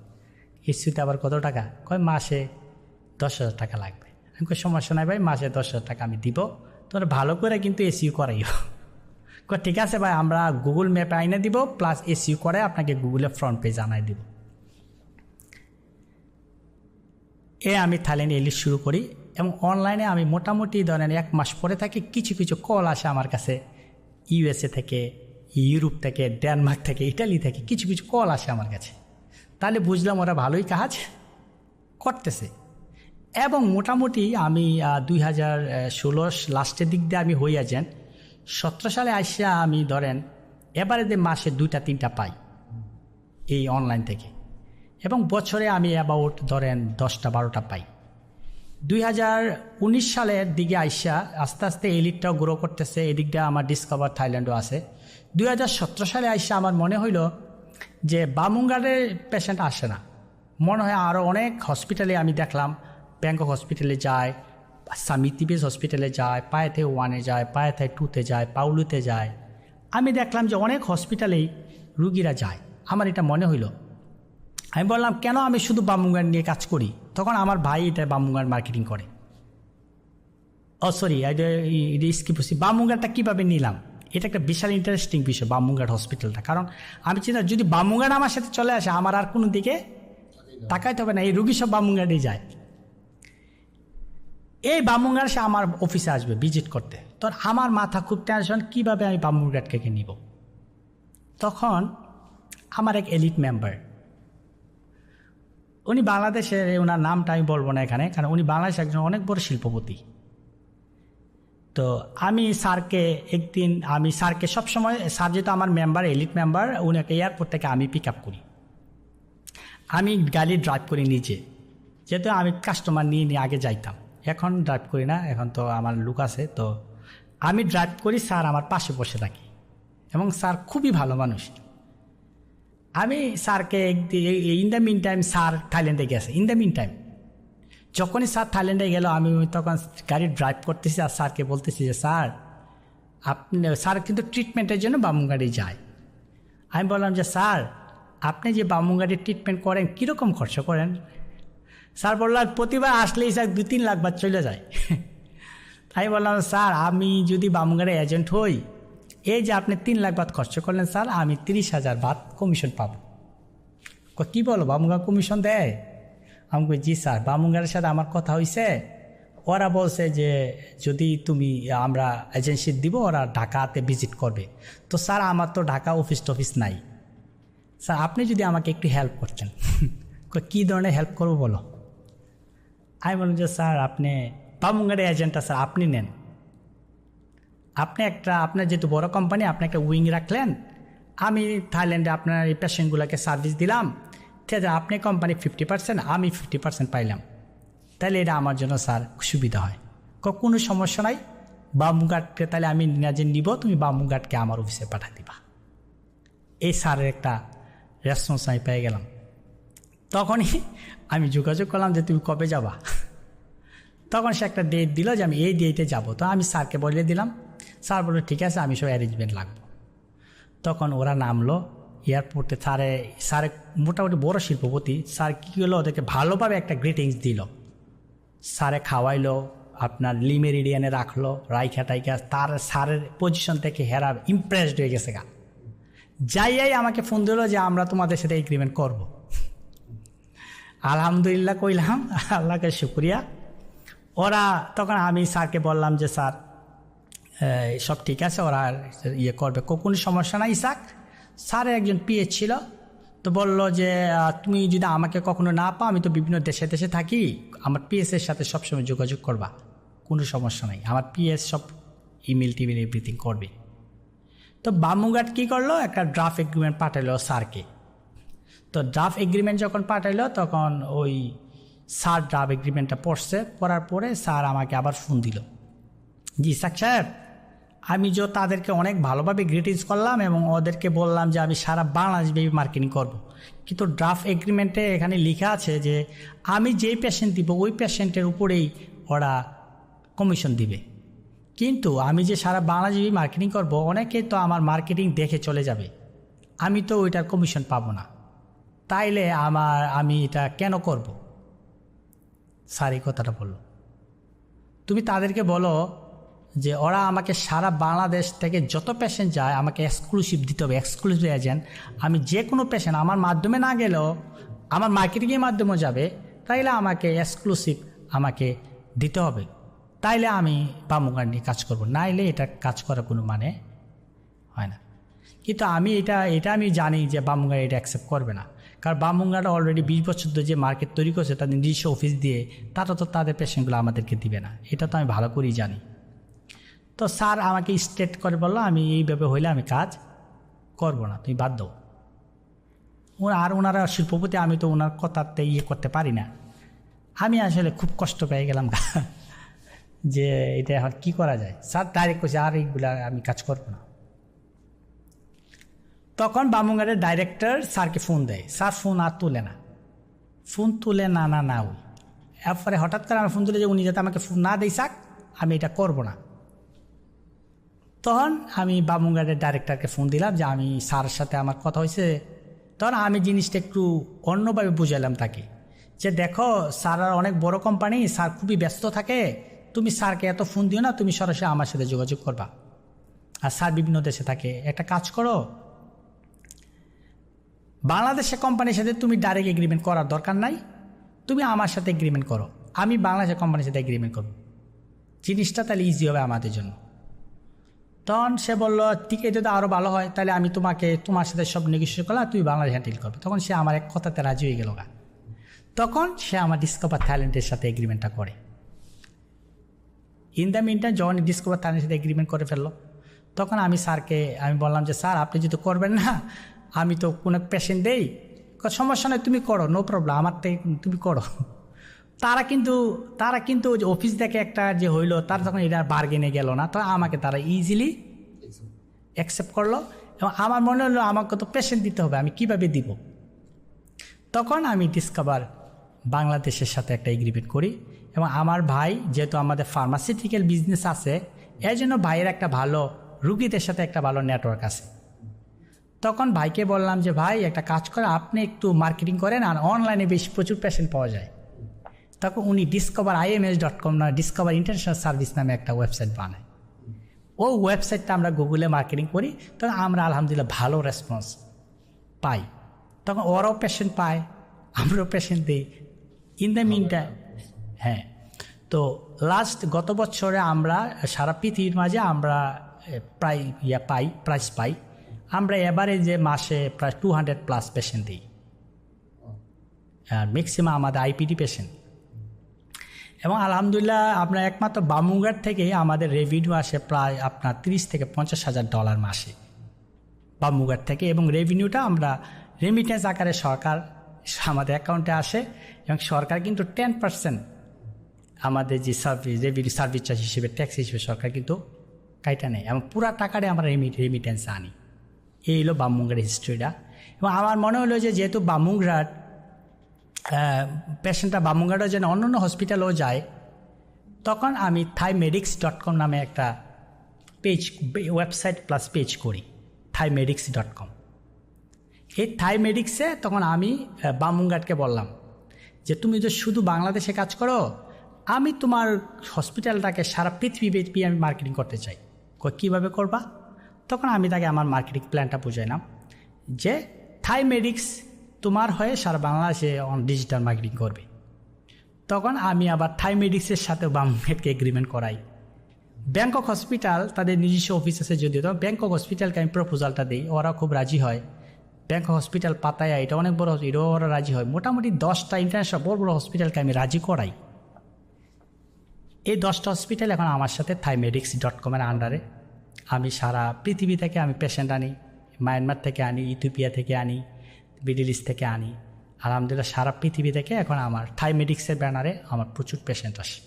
এসইউতে আবার কত টাকা, মাসে 10,000 টাকা লাগবে। আমি সমস্যা নাই ভাই, মাসে 10,000 টাকা আমি দিব, তোমরা ভালো করে কিন্তু এসইউ করাইও। ঠিক আছে ভাই, আমরা গুগল ম্যাপে আইনে দিব প্লাস এসইউ করে আপনাকে গুগলের ফ্রন্ট পেজ আনাই দিব। আমি থাইল্যান্ড এলিট শুরু করি এবং অনলাইনে আমি মোটামুটি ধরেন 1 মাস পরে থাকি, কিছু কল আসে আমার কাছে ইউএসএ থেকে, ইউরোপ থেকে, ডেনমার্ক থেকে, ইটালি থেকে কিছু কল আসে আমার কাছে। তাহলে বুঝলাম ওরা ভালোই কাজ করতেছে। এবং মোটামুটি আমি 2016 লাস্টের দিক দিয়ে আমি হই এজেন্ট। 17 সালে আসিয়া আমি ধরেন এবারে মাসে 2-3টা পাই এই অনলাইন থেকে, এবং বছরে আমি অ্যাবাউট ধরেন 10-12টা পাই। 2019 সালের দিকে আইসা আস্তে আস্তে এলিটটাও গ্রো করতেছে, এদিকটা আমার ডিসকভার থাইল্যান্ডও আছে। 2017 সালে আইসা আমার মনে হইল যে বামুনঘাটের পেশেন্ট আসে না, মনে হয় আরও অনেক হসপিটালে আমি দেখলাম, ব্যাংকক হসপিটালে যায়, সামিতিবেজ হসপিটালে যায়, পায়েথে 1-এ যায়, পায়েথে 2-তে যায়, পাউলুতে যায়। আমি দেখলাম যে অনেক হসপিটালেই রুগীরা যায়। আমার এটা মনে হইল, আমি বললাম কেন আমি শুধু বামুনঘাট নিয়ে কাজ করি। তখন আমার ভাই এটা বামুনঘাট মার্কেটিং করে। বামুনঘাটটা কীভাবে নিলাম, এটা একটা বিশাল ইন্টারেস্টিং বিষয় বামুনঘাট হসপিটালটা। কারণ আমি চিন্তা যদি বামুনঘাট আমার সাথে চলে আসে, আমার আর কোনো দিকে তাকাইতে হবে না, এই রুগী সব বামুনঘাটেই যায়। এই বামুনঘাট সে আমার অফিসে আসবে ভিজিট করতে, তখন আমার মাথা খুব টেনশন কীভাবে আমি বামুনঘাটকে নিব। তখন আমার এক এলিট মেম্বার, উনি বাংলাদেশের, ওনার নামটা আমি বলবো না এখানে, কারণ উনি বাংলাদেশের একজন অনেক বড় শিল্পপতি। তো আমি স্যারকে সবসময়, স্যার যেহেতু আমার মেম্বার, এলিট মেম্বার, উনাকে এয়ারপোর্ট থেকে আমি পিক আপ করি। আমি গাড়ি ড্রাইভ করি নিজে, যেহেতু আমি কাস্টমার নিয়ে আগে যাইতাম, এখন ড্রাইভ করি না, এখন তো আমার লোক আছে। তো আমি ড্রাইভ করি, স্যার আমার পাশে বসে থাকি, এবং স্যার খুবই ভালো মানুষ। আমি স্যারকে in the meantime sir থাইল্যান্ডে গেছে। ইন দ্য মিন টাইম যখনই স্যার থাইল্যান্ডে গেল, আমি তখন গাড়ি ড্রাইভ করতেছি আর স্যারকে বলতেছি যে স্যার কিন্তু ট্রিটমেন্টের জন্য বামুনঘাটে যায়। আমি বললাম যে স্যার, আপনি যে বামুনঘাটে ট্রিটমেন্ট করেন কীরকম খরচ করেন? স্যার বললাম প্রতিবার আসলেই স্যার 2-3 লাখ বাদ চলে যায়। আমি বললাম স্যার, আমি যদি বামুনঘাটে এজেন্ট হই, এই যে আপনি 3 লাখ বাদ খরচ করলেন স্যার, আমি 30,000 বাদ কমিশন পাবো। কী বলো, বামুনঘাট কমিশন দেয়? আমি কই জি স্যার, বামুনঘাটের সাথে আমার কথা হয়েছে, ওরা বলছে যে যদি আমরা এজেন্সি দিব, ওরা ঢাকাতে ভিজিট করবে। তো স্যার আমার তো ঢাকা অফিস নাই স্যার, আপনি যদি আমাকে একটু হেল্প করতেন। কী ধরনের হেল্প করবো বলো? আমি বললাম যে স্যার, আপনি বামুনঘাটের এজেন্টটা স্যার আপনি নেন, আপনার যেহেতু বড় কোম্পানি, আপনি একটা উইং রাখলেন, আমি থাইল্যান্ডে আপনার এই পেশেন্টগুলোকে সার্ভিস দিলাম, ঠিক আছে, আপনি কোম্পানি 50%, আমি 50% পাইলাম, তাহলে এটা আমার জন্য স্যার সুবিধা হয়। কোনো সমস্যা নাই, বামুনঘাটকে তাহলে আমি নিজে নিব, তুমি বামুনঘাটকে আমার অফিসে পাঠিয়ে দিবা। এই স্যারের একটা রেসপন্স আমি পেয়ে গেলাম। তখনই আমি যোগাযোগ করলাম যে তুমি কবে যাবা। তখন সে একটা ডেট দিল যে আমি এই ডেটে যাব। তো আমি স্যারকে বলে দিলাম, স্যার বললো ঠিক আছে, আমি সব অ্যারেঞ্জমেন্ট লাগবো। তখন ওরা নামলো এয়ারপোর্টে। স্যারে মোটামুটি বড় শিল্পপতি। স্যার কী হলো, ওদেরকে ভালোভাবে একটা গ্রিটিংস দিল। স্যারে খাওয়াইলো, আপনার লিমেরিডিয়ানে রাখলো, রাইখা টাইখা তার স্যারের পজিশন থেকে হেরা ইমপ্রেসড হয়ে গেছে গা। যাই আমাকে ফোন দিল যে আমরা তোমাদের সাথে এগ্রিমেন্ট করব। আলহামদুলিল্লাহ কইলাম, আল্লাহকে শুক্রিয়া। ওরা তখন আমি স্যারকে বললাম যে স্যার সব ঠিক আছে, ওরা ইয়ে করবে, কোনো সমস্যা নাই ইসাক। স্যারের একজন পিএ ছিল, তো বলল যে তুমি যদি আমাকে কখনো না পাও, আমি তো বিভিন্ন দেশে থাকি, আমার পিএসের সাথে সবসময় যোগাযোগ করবা, কোনো সমস্যা নাই, আমার পিএস সব ইমেল টিমেল এভরিথিং করবে। তো বামুঘাট কী করলো, একটা ড্রাফট এগ্রিমেন্ট পাঠালো স্যারকে। তো ড্রাফট এগ্রিমেন্ট যখন পাঠাইলো তখন ওই স্যার ড্রাফট এগ্রিমেন্টটা পড়ার পরে স্যার আমাকে আবার ফোন দিল, জি সাহেব, আমি তাদেরকে অনেক ভালোভাবে গ্রিটিংস করলাম এবং ওদেরকে বললাম যে আমি সারা বাংলাদেশ বেবি মার্কেটিং করব, কিন্তু ড্রাফট এগ্রিমেন্টে এখানে লেখা আছে যে আমি যেই পেশেন্ট দিব ওই পেশেন্টের উপরেই ওরা কমিশন দিবে, কিন্তু আমি যে সারা বাংলাদেশ বেবি মার্কেটিং করব, অনেকেই তো আমার মার্কেটিং দেখে চলে যাবে, আমি তো ওইটার কমিশন পাবো না, তাইলে আমি এটা কেন করব? স্যার এই কথাটা বললো। তুমি তাদেরকে বলো যে ওরা আমাকে সারা বাংলাদেশ থেকে যত পেশেন্ট যায় আমাকে এক্সক্লুসিভ দিতে হবে, এক্সক্লুসিভ এজেন্ট। আমি যে কোনো পেশেন্ট আমার মাধ্যমে না গেলেও, আমার মার্কেটিংয়ের মাধ্যমে যাবে, তাইলে আমাকে এক্সক্লুসিভ আমাকে দিতে হবে, তাইলে আমি বামুঘাট নিয়ে কাজ করব, নাইলে এটা কাজ করার কোনো মানে হয় না। কিন্তু আমি এটা আমি জানি যে বামুঘাট এটা অ্যাকসেপ্ট করবে না, কারণ বামুঘাট অলরেডি 20 বছর ধরে যে মার্কেট তৈরি করছে তাদের নিজস্ব অফিস দিয়ে, তারা তো তাদের পেশেন্টগুলো আমাদেরকে দিবে না, এটা তো আমি ভালো করেই জানি। তো স্যার আমাকে স্ট্রেট করে বললো, আমি এইভাবে হইলে আমি কাজ করব না, তুমি বাদ দাও। আর ওনারা শিল্পপতি, আমি তো ওনার কথাতে ইয়ে করতে পারি না। আমি আসলে খুব কষ্ট পেয়ে গেলাম যে এটা এখন কী করা যায়। স্যার ডাইরেক্ট করছে, আর এইগুলা আমি কাজ করব না। তখন বামুঘাটের ডাইরেক্টর স্যারকে ফোন দেয়, স্যার ফোন আর তুলে না, ওই এরপরে হঠাৎ করে আমি ফোন তুলে যে উনি যাতে আমাকে ফোন না দেয় স্যার, আমি এটা করব না। তখন আমি বামুঘাটের ডাইরেক্টরকে ফোন দিলাম যে আমি স্যারের সাথে আমার কথা হয়েছে। তখন আমি জিনিসটা একটু অন্যভাবে বুঝালাম তাকে, যে দেখো স্যার অনেক বড় কোম্পানি, স্যার খুবই ব্যস্ত থাকে, তুমি স্যারকে এত ফোন দিও না, তুমি সরাসরি আমার সাথে যোগাযোগ করবা, আর স্যার বিভিন্ন দেশে থাকে, একটা কাজ করো, বাংলাদেশের কোম্পানির সাথে তুমি ডাইরেক্ট এগ্রিমেন্ট করার দরকার নাই, তুমি আমার সাথে এগ্রিমেন্ট করো, আমি বাংলাদেশের কোম্পানির সাথে এগ্রিমেন্ট করব, জিনিসটা তাহলে ইজি হবে আমাদের জন্য। তখন সে বললো ঠিক, এটা তো আরও ভালো হয়, তাহলে আমি তোমার সাথে সব নেগোসিয়েট করলাম, তুমি বাংলাদেশ হ্যান্ডেল করবে। তখন সে আমার এক কথাতে রাজি হয়ে গেল। তখন সে আমার ডিসকভার ট্যালেন্টের সাথে এগ্রিমেন্টটা করে। ইন দ্য মিন টাইম যখন ডিসকভার ট্যালেন্টের সাথে এগ্রিমেন্ট করে ফেললো, তখন আমি স্যারকে বললাম যে স্যার আপনি যদি করবেন না, আমি তো কোনো পেশেন্ট দেই, সমস্যা নয়, তুমি করো, নো প্রবলেম, আমার তুমি করো। তারা কিন্তু অফিস দেখে একটা যে হইলো, তারা তখন এটা বার্গেনে গেল না, তো আমাকে তারা ইজিলি অ্যাকসেপ্ট করলো। এবং আমার মনে হলো আমাকে তো পেশেন্ট দিতে হবে, আমি কিভাবে দিব। তখন আমি ডিসকভার বাংলাদেশের সাথে একটা এগ্রিমেন্ট করি, এবং আমার ভাই যেহেতু আমাদের ফার্মাসিউটিক্যাল বিজনেস আছে, এই জন্য ভাইয়ের একটা ভালো রুগীদের সাথে একটা ভালো নেটওয়ার্ক আছে। তখন ভাইকে বললাম যে ভাই একটা কাজ করে, আপনি একটু মার্কেটিং করেন, আর অনলাইনে বেশ প্রচুর পেশেন্ট পাওয়া যায়। তখন উনি discoverims.com না ডিসকভার ইন্টারন্যাশনাল সার্ভিস নামে একটা ওয়েবসাইট বানায়। ও ওয়েবসাইটটা আমরা গুগলে মার্কেটিং করি, তখন আমরা আলহামদুলিল্লাহ ভালো রেসপন্স পাই। তখন ওরাও পেশেন্ট পায়, আমরাও পেশেন্ট দিই। ইন দ্য মিন টাইম, হ্যাঁ, তো গত বছরে আমরা সারা পৃথিবীর মাঝে আমরা প্রায় প্রাইস পাই। আমরা এভারেজে মাসে প্রায় 200+ পেশেন্ট দিই, আর ম্যাক্সিমাম আমাদের আইপিডি পেশেন্ট। এবং আলহামদুলিল্লাহ আমরা একমাত্র বামুঘাট থেকেই আমাদের রেভিনিউ আসে প্রায় আপনার $30,000-50,000 মাসে বামুঘাট থেকে। এবং রেভিনিউটা আমরা রেমিটেন্স আকারে সরকার আমাদের অ্যাকাউন্টে আসে, এবং সরকার কিন্তু 10% আমাদের যে সার্ভিস চার্জ হিসেবে, ট্যাক্স হিসেবে সরকার কিন্তু কাইটা নেয়, এবং পুরা টাকাটাই আমরা রেমিটেন্স আনি। এই হলো বামুঘাটের হিস্ট্রিটা। এবং আমার মনে হলো যে যেহেতু বামুঘাট পেশেন্টটা বামুনঘাটের জন্য অন্য অন্য হসপিটালেও যায়, তখন আমি thaimedics.com নামে একটা পেজ, ওয়েবসাইট প্লাস পেজ করি, thaimedics.com। এই থাইমেডিক্সে তখন আমি বামুনঘাটকে বললাম যে তুমি তো শুধু বাংলাদেশে কাজ করো, আমি তোমার হসপিটালটাকে সারা পৃথিবীব্যাপী আমি মার্কেটিং করতে চাই। কীভাবে করবা? তখন আমি তাকে আমার মার্কেটিং প্ল্যানটা বুঝাইলাম যে থাইমেডিক্স তোমার হয়ে সারা বাংলাদেশে ডিজিটাল মার্কেটিং করবে। তখন আমি আবার থাইমেডিক্সের সাথে বামুনঘাটকে এগ্রিমেন্ট করাই। ব্যাংকক হসপিটাল তাদের নিজস্ব অফিস আছে, যদিও তো ব্যাংকক হসপিটালকে আমি প্রপোজালটা দিই, ওরা খুব রাজি হয়। ব্যাংকক হসপিটাল পাতায়া, এটা অনেক বড়, এটাও ওরা রাজি হয়। মোটামুটি 10টা ইন্টারন্যাশনাল বড় বড় হসপিটালকে আমি রাজি করাই। এই 10টা হসপিটাল এখন আমার সাথে thaimedics.com-এর আন্ডারে। আমি সারা পৃথিবী থেকে আমি পেশেন্ট আনি, মায়ানমার থেকে আনি, ইথিওপিয়া থেকে আনি, মিডল ইস্ট থেকে আনি। আলহামদুলিল্লাহ সারা পৃথিবী থেকে এখন আমার থাইমেডিক্সের ব্যানারে আমার প্রচুর পেশেন্ট আসে।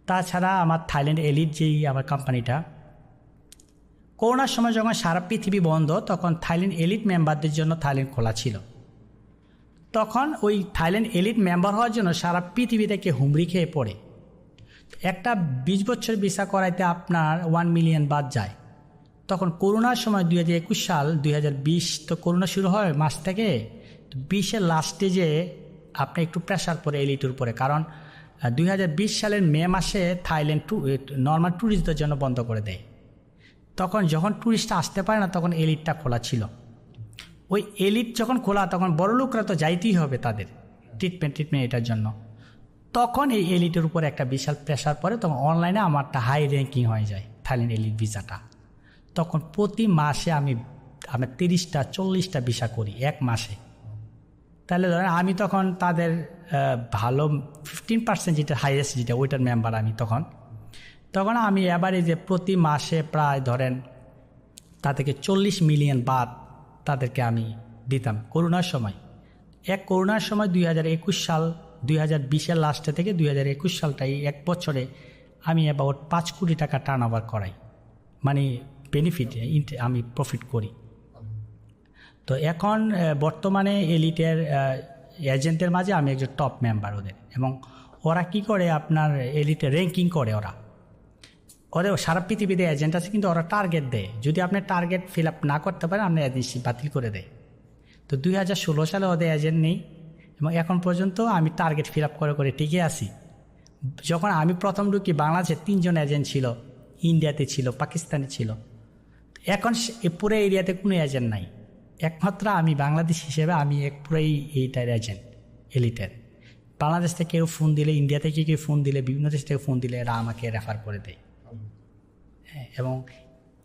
তাছাড়া আমার থাইল্যান্ড এলিট যেই আমার কোম্পানিটা, করোনার সময় যখন সারা পৃথিবী বন্ধ, তখন থাইল্যান্ড এলিট মেম্বারদের জন্য থাইল্যান্ড খোলা ছিল। তখন ওই থাইল্যান্ড এলিট মেম্বার হওয়ার জন্য সারা পৃথিবী থেকে হুমড়ি খেয়ে পড়ে। একটা 20 বছর ভিসা করাইতে আপনার 1 মিলিয়ন বাদ যায়। তখন করোনার সময় 2021 সাল, 2020 তো করোনা শুরু হয় মাস থেকে, 20-এর লাস্টে যে আপনি একটু প্রেশার পড়ে এলিটের উপরে, কারণ 2020 সালের মে মাসে থাইল্যান্ড নর্মাল ট্যুরিস্টদের জন্য বন্ধ করে দেয়। তখন যখন ট্যুরিস্টরা আসতে পারে না, তখন এলিটটা খোলা ছিল। ওই এলিট যখন খোলা, তখন বড় লোকরা তো যাইতেই হবে তাদের ট্রিটমেন্ট এটার জন্য। তখন এই এলিটের উপর একটা বিশাল প্রেশার পড়ে, তখন অনলাইনে আমারটা হাই র্যাঙ্কিং হয়ে যায় থাইল্যান্ড এলিট ভিসাটা। তখন প্রতি মাসে আমি 30টা 40টা ভিসা করি এক মাসে। তাহলে ধরেন আমি তখন তাদের ভালো 15% যেটা হাইয়েস্ট যেটা, ওইটার মেম্বার আমি তখন আমি অ্যাভারেজে প্রতি মাসে প্রায় ধরেন তাদেরকে 40 মিলিয়ন বাদ তাদেরকে আমি দিতাম করোনার সময়। করোনার সময় 2021 সাল, 2020-এর লাস্টে থেকে 2021 সালটাই এক বছরে আমি অ্যাবাউট 5 কোটি টাকা টার্ন ওভার করাই, মানে বেনিফিট আমি প্রফিট করি। তো এখন বর্তমানে এলিটের এজেন্টের মাঝে আমি একজন টপ মেম্বার ওদের। এবং ওরা কি করে, আপনার এলিটে র্যাঙ্কিং করে। ওদের সারা পৃথিবীতে এজেন্ট আছে, কিন্তু ওরা টার্গেট দেয়। যদি আপনি টার্গেট ফিল আপ না করতে পারেন, আপনার এজেন্সি বাতিল করে দেয়। তো 2016 সালে ওদের এজেন্ট নেই, এবং এখন পর্যন্ত আমি টার্গেট ফিল আপ করে টিকে আছি। যখন আমি প্রথম ঢুকি, বাংলাদেশে 3 জন এজেন্ট ছিল, ইন্ডিয়াতে ছিল, পাকিস্তানে ছিল। এখন পুরো এরিয়াতে কোনো এজেন্ট নাই, একমাত্র আমি বাংলাদেশ হিসেবে আমি পুরোই এইটার এজেন্ট এলিটের। বাংলাদেশ থেকে কেউ ফোন দিলে, ইন্ডিয়া থেকে কেউ ফোন দিলে, বিভিন্ন দেশ থেকে ফোন দিলে এরা আমাকে রেফার করে দেয়। এবং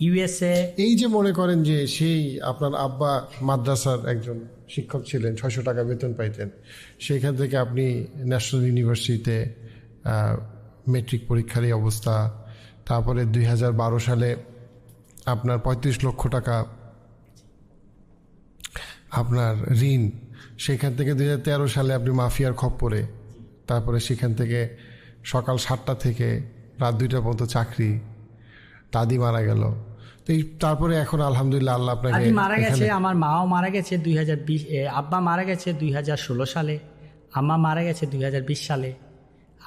ইউএসএ, এই যে মনে করেন যে সেই আপনার আব্বা মাদ্রাসার একজন শিক্ষক ছিলেন, 600 টাকা বেতন পাইতেন, সেইখান থেকে আপনি ন্যাশনাল ইউনিভার্সিটিতে মেট্রিক পরীক্ষার এই অবস্থা, তারপরে 2012 সালে আপনার 35 লক্ষ টাকা আপনার ঋণ, সেখান থেকে 2013 সালে আপনি মাফিয়ার খপ্পরে, তারপরে সেখান থেকে সকাল 7টা থেকে রাত 2টা পর্যন্ত চাকরি, দাদি মারা গেল। তো তারপরে এখন আলহামদুলিল্লাহ আল্লাহ আপনাকে, দাদি মারা গেছে, আমার মাও মারা গেছে 2020, আব্বা মারা গেছে 2016 সালে, আম্মা মারা গেছে 2020 সালে।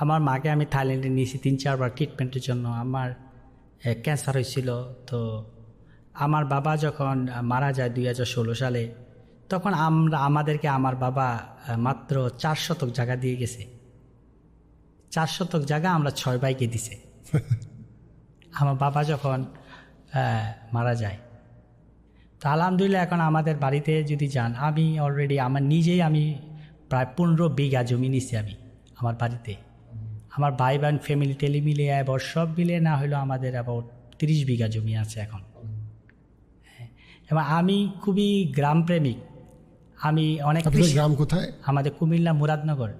আমার মাকে আমি থাইল্যান্ডে নিয়েছি 3-4 বার ট্রিটমেন্টের জন্য। আমার ক্যান্সার হয়েছিল। তো আমার বাবা যখন মারা যায় 2016 সালে, তখন আমাদেরকে আমার বাবা মাত্র 4 শতক জায়গা দিয়ে গেছে। 4 শতক জায়গা আমরা 6 ভাইকে দিছে। আমার বাবা যখন মারা যায়, তো আলহামদুলিল্লাহ এখন আমাদের বাড়িতে যদি যান, আমি অলরেডি আমার নিজেই আমি প্রায় 15 বিঘা জমি নিছি আমি আমার বাড়িতে। আমার ভাই বোন ফ্যামিলি টেলি মিলে এবার সব মিলে না হলেও আমাদের অ্যাবাউট 30 বিঘা জমি আছে এখন। এবং আমি খুবই গ্রামপ্রেমিক। আমি অনেক, গ্রাম কোথায়? আমাদের কুমিল্লা মুরাদনগর।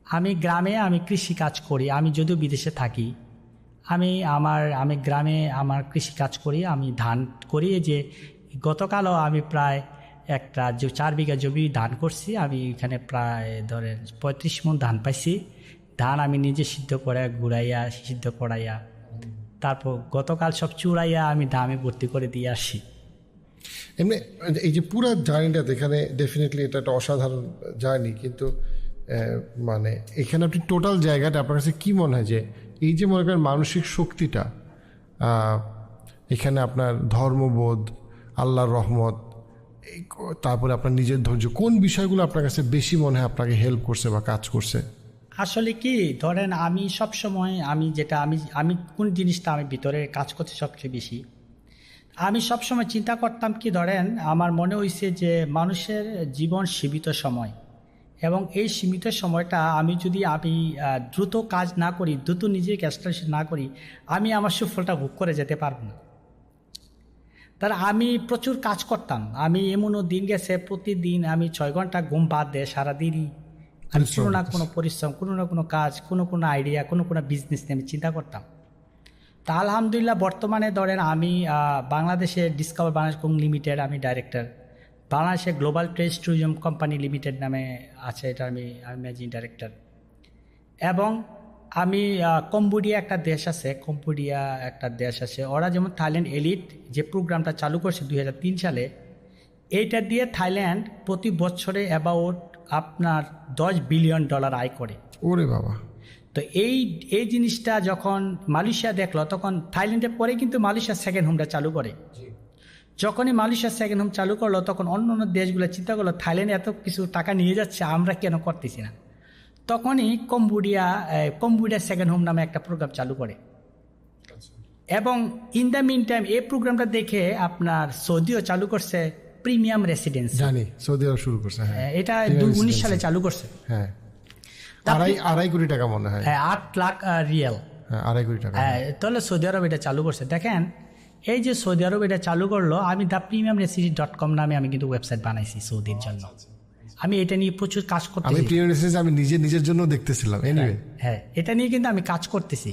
আমি গ্রামে আমি কৃষি কাজ করি। আমি যদিও বিদেশে থাকি, আমি গ্রামে আমার কৃষি কাজ করি। আমি ধান করি। যে গতকালও আমি প্রায় একটা 4 বিঘা জমি ধান করছি। আমি এখানে প্রায় ধরেন 35 মণ ধান পাইছি। ধান আমি নিজে সিদ্ধ করে ঘুরাইয়া সিদ্ধ করাইয়া, তারপর গতকাল সব চুড়াইয়া আমি দামে ভর্তি করে দিয়ে আসি। এমনি এই যে পুরো জার্নিটাতে এখানে ডেফিনেটলি এটা একটা অসাধারণ জার্নি, কিন্তু মানে এখানে আপনি টোটাল জায়গাটা আপনার কাছে কী মনে হয় যে এই যে মনে করেন মানসিক শক্তিটা, এখানে আপনার ধর্মবোধ, আল্লাহর রহমত, তারপরে আপনার নিজের ধৈর্য, কোন বিষয়গুলো আপনার কাছে বেশি মনে হয় আপনাকে হেল্প করছে বা কাজ করছে? আসলে কি ধরেন আমি সব সময় আমি কোন জিনিসটা আমি ভিতরে কাজ করতে সবচেয়ে বেশি, আমি সব সময় চিন্তা করতাম কি ধরেন আমার মনে হয়েছে যে মানুষের জীবন সীমিত সময়, এবং এই সীমিত সময়টা আমি দ্রুত কাজ না করি, দ্রুত নিজেকে এস্টাবলিশ না করি, আমি আমার সুফলটা ভোগ করে যেতে পারবো না। তার আমি প্রচুর কাজ করতাম, আমি এমনও দিন গেছে প্রতিদিন আমি 6 ঘন্টা ঘুম বাদ দিয়ে সারাদিনই আমি কোনো না কোনো পরিশ্রম, কোনো না কোনো কাজ, কোনো আইডিয়া, কোনো বিজনেস নিয়ে আমি চিন্তা করতাম। তা আলহামদুলিল্লাহ বর্তমানে ধরেন আমি বাংলাদেশে ডিসকভার বাংলাদেশ লিমিটেড আমি ডাইরেক্টর, বাংলাদেশে global trade tourism company limited নামে আছে, এটা আমি ম্যানেজিং ডাইরেক্টর। এবং আমি কম্বোডিয়া একটা দেশ আছে, ওরা যেমন থাইল্যান্ড এলিট যে প্রোগ্রামটা চালু করছে 2003 সালে, এইটা দিয়ে থাইল্যান্ড প্রতি বছরে অ্যাবাউট আপনার $10 বিলিয়ন আয় করে। ওরে বাবা! তো এই জিনিসটা যখন মালয়েশিয়া দেখলো, তখন থাইল্যান্ডের পরে কিন্তু মালয়েশিয়া সেকেন্ড হোমটা চালু করে। যখনই মালয়েশিয়া সেকেন্ড হোম চালু করলো, তখন অন্য দেশগুলো চিন্তা করলো থাইল্যান্ডে এত কিছু টাকা নিয়ে যাচ্ছে, আমরা কেন করতেছি না। তখনই কম্বোডিয়া সেকেন্ড হোম নামে একটা প্রোগ্রাম চালু করে। এবং ইন দ্য মিন টাইম এই প্রোগ্রামটা দেখে আপনার সৌদিও চালু করছে প্রিমিয়াম রেসিডেন্সি। জানি সৌদি আরব শুরু করছে, হ্যাঁ, এটা 2019 সালে চালু করছে। হ্যাঁ, আড়াই কোটি টাকা মনে হয়, 8 লাখ রিয়াল, হ্যাঁ, 2.5 কোটি টাকা। তাহলে সৌদি আরব এটা চালু করছে। দেখেন এই যে সৌদি আরব এটা চালু করলো, আমি thepremiumresidence.com নামে আমি কিন্তু ওয়েবসাইট বানাইছি সৌদির জন্য। আমি এটা নিয়ে প্রচুর কাজ করতেছি। আমি প্রিমিয়াম রেসিডেন্স আমি নিজের জন্য দেখতেছিলাম। এনিওয়ে, হ্যাঁ, এটা নিয়ে কিন্তু আমি কাজ করতেছি।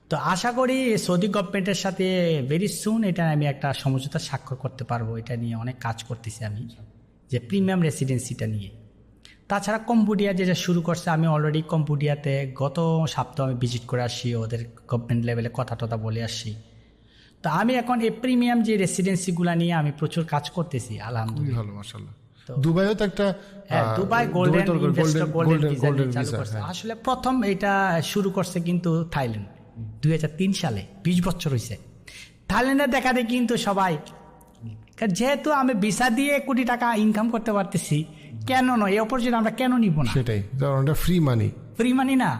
তো আশা করি সৌদি গভর্নমেন্টের সাথে ভেরি সুন এটা আমি একটা সমঝোতা স্বাক্ষর করতে পারবো। এটা নিয়ে অনেক কাজ করতেছি আমি, যে প্রিমিয়াম রেসিডেন্সিটা নিয়ে। তাছাড়া কম্বোডিয়া যেটা শুরু করছে, আমি অলরেডি কম্বোডিয়াতে গত সপ্তাহে আমি ভিজিট করে আসছি, ওদের গভর্নমেন্ট লেভেলে কথা বলে আসছি। তো আমি এখন এই প্রিমিয়াম যে রেসিডেন্সিগুলা নিয়ে আমি প্রচুর কাজ করতেছি আলহামদুলিল্লাহ। ভালো, মাশাআল্লাহ। দুবাইও তো একটা দুবাই গোল্ডেন ভিসা করছে। আসলে প্রথম এটা শুরু করছে কিন্তু থাইল্যান্ড 2003 সালে, 20 বছর হয়েছে। থাইল্যান্ডের দেখাতে কিন্তু সবাই, যেহেতু আমি ভিসা দিয়ে কোটি টাকা ইনকাম করতে পারতেছি, কেন নয় এই অপরচুনিটি আমরা কেন নিব না? সেটাই, ফ্রি মানি না।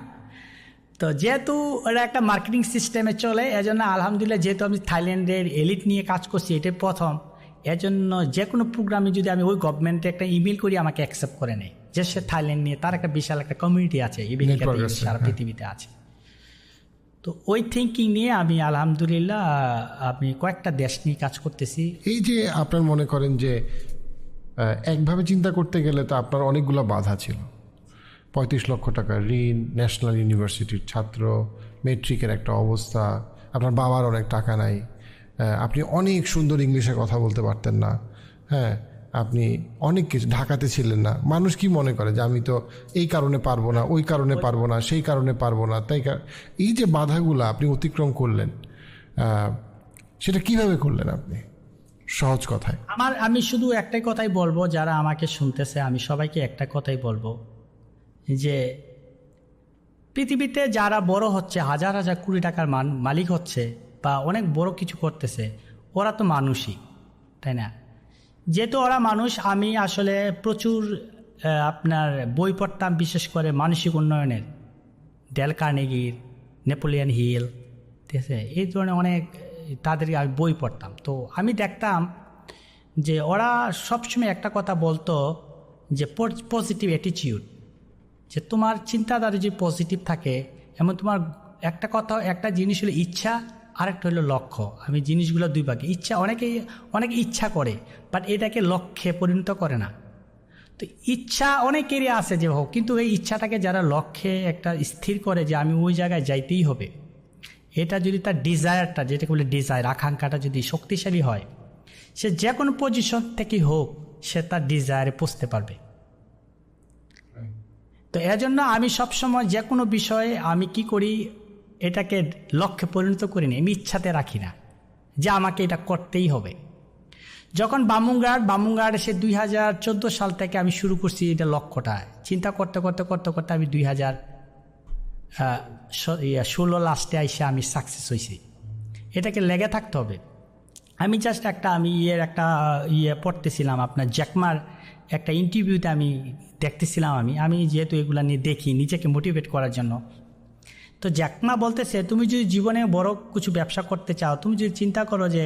তো যেহেতু ওরা একটা মার্কেটিং সিস্টেমে চলে, এজন্য আলহামদুলিল্লাহ যেহেতু আমি থাইল্যান্ডের এলিট নিয়ে কাজ করছি, এটাই প্রথম। এজন্য যে কোনো প্রোগ্রামে যদি আমি ওই গভর্নমেন্টে একটা ইমেল করি, আমাকে অ্যাকসেপ্ট করে নেয়, যে সে থাইল্যান্ড নিয়ে তার একটা বিশাল একটা কমিউনিটি আছে, সারা পৃথিবীতে আছে। তো ওই থিঙ্কিং নিয়ে আমি আলহামদুলিল্লাহ আমি কয়েকটা দেশ নিয়ে কাজ করতেছি। এই যে আপনার মনে করেন যে একভাবে চিন্তা করতে গেলে তো আপনার অনেকগুলো বাধা ছিল, 35 লক্ষ টাকা ঋণ, ন্যাশনাল ইউনিভার্সিটির ছাত্র, মেট্রিকের একটা অবস্থা, আপনার বাবার অনেক টাকা নাই, আপনি অনেক সুন্দর ইংলিশে কথা বলতে পারতেন না, হ্যাঁ, আপনি অনেক কিছু, ঢাকাতে ছিলেন না। মানুষ কি মনে করে যে আমি তো এই কারণে পারবো না, ওই কারণে পারবো না, সেই কারণে পারবো না, এই যে বাধাগুলো আপনি অতিক্রম করলেন, সেটা কিভাবে করলেন আপনি, সহজ কথায়? আমি শুধু একটাই কথাই বলবো, যারা আমাকে শুনতেছে আমি সবাইকে একটা কথাই বলবো, যে পৃথিবীতে যারা বড় হচ্ছে, হাজার হাজার কোটি টাকার মালিক হচ্ছে বা অনেক বড় কিছু করতেছে, ওরা তো মানুষই, তাই না? যেহেতু ওরা মানুষ, আমি আসলে প্রচুর আপনার বই পড়তাম, বিশেষ করে মানসিক উন্নয়নের, ডেল কার্নেগির, নেপোলিয়ান হিল, ঠিক আছে, এই ধরনের অনেক তাদের আমি বই পড়তাম। তো আমি দেখতাম যে ওরা সবসময় একটা কথা বলতো, যে পজিটিভ অ্যাটিটিউড, যে তোমার চিন্তাধারা যদি পজিটিভ থাকে, এমন তোমার একটা জিনিস হলো ইচ্ছা, আরেকটা হলো লক্ষ্য। আমি জিনিসগুলো দুই ভাগে, ইচ্ছা অনেকে ইচ্ছা করে, বাট এটাকে লক্ষ্যে পরিণত করে না। তো ইচ্ছা অনেকেরই আছে যে হোক, কিন্তু এই ইচ্ছাটাকে যারা লক্ষ্যে একটা স্থির করে যে আমি ওই জায়গায় যাইতেই হবে, এটা যদি তার ডিজায়ারটা, যেটাকে বলে ডিজায়ার, আকাঙ্ক্ষাটা যদি শক্তিশালী হয়, সে যে কোনো পজিশন থেকে হোক সে তার ডিজায়ারে পৌঁছতে পারবে। তো এজন্য আমি সবসময় যে কোনো বিষয়ে আমি কি করি, এটাকে লক্ষ্যে পরিণত করি না, আমি ইচ্ছাতে রাখি না যে আমাকে এটা করতেই হবে। যখন বামুনঘাট এসে 2014 সাল থেকে আমি শুরু করছি এটা লক্ষ্যটা চিন্তা করতে আমি 2016 লাস্টে এসে আমি সাকসেস হয়েছি। এটাকে লেগে থাকতে হবে। আমি জাস্ট একটা পড়তেছিলাম আপনার জ্যাকমার একটা ইন্টারভিউতে আমি দেখতেছিলাম, আমি যেহেতু এগুলা নিয়ে দেখি নিজেকে মোটিভেট করার জন্য। তো জ্যাকমা বলতেছে তুমি যদি জীবনে বড় কিছু ব্যবসা করতে চাও, তুমি যদি চিন্তা করো যে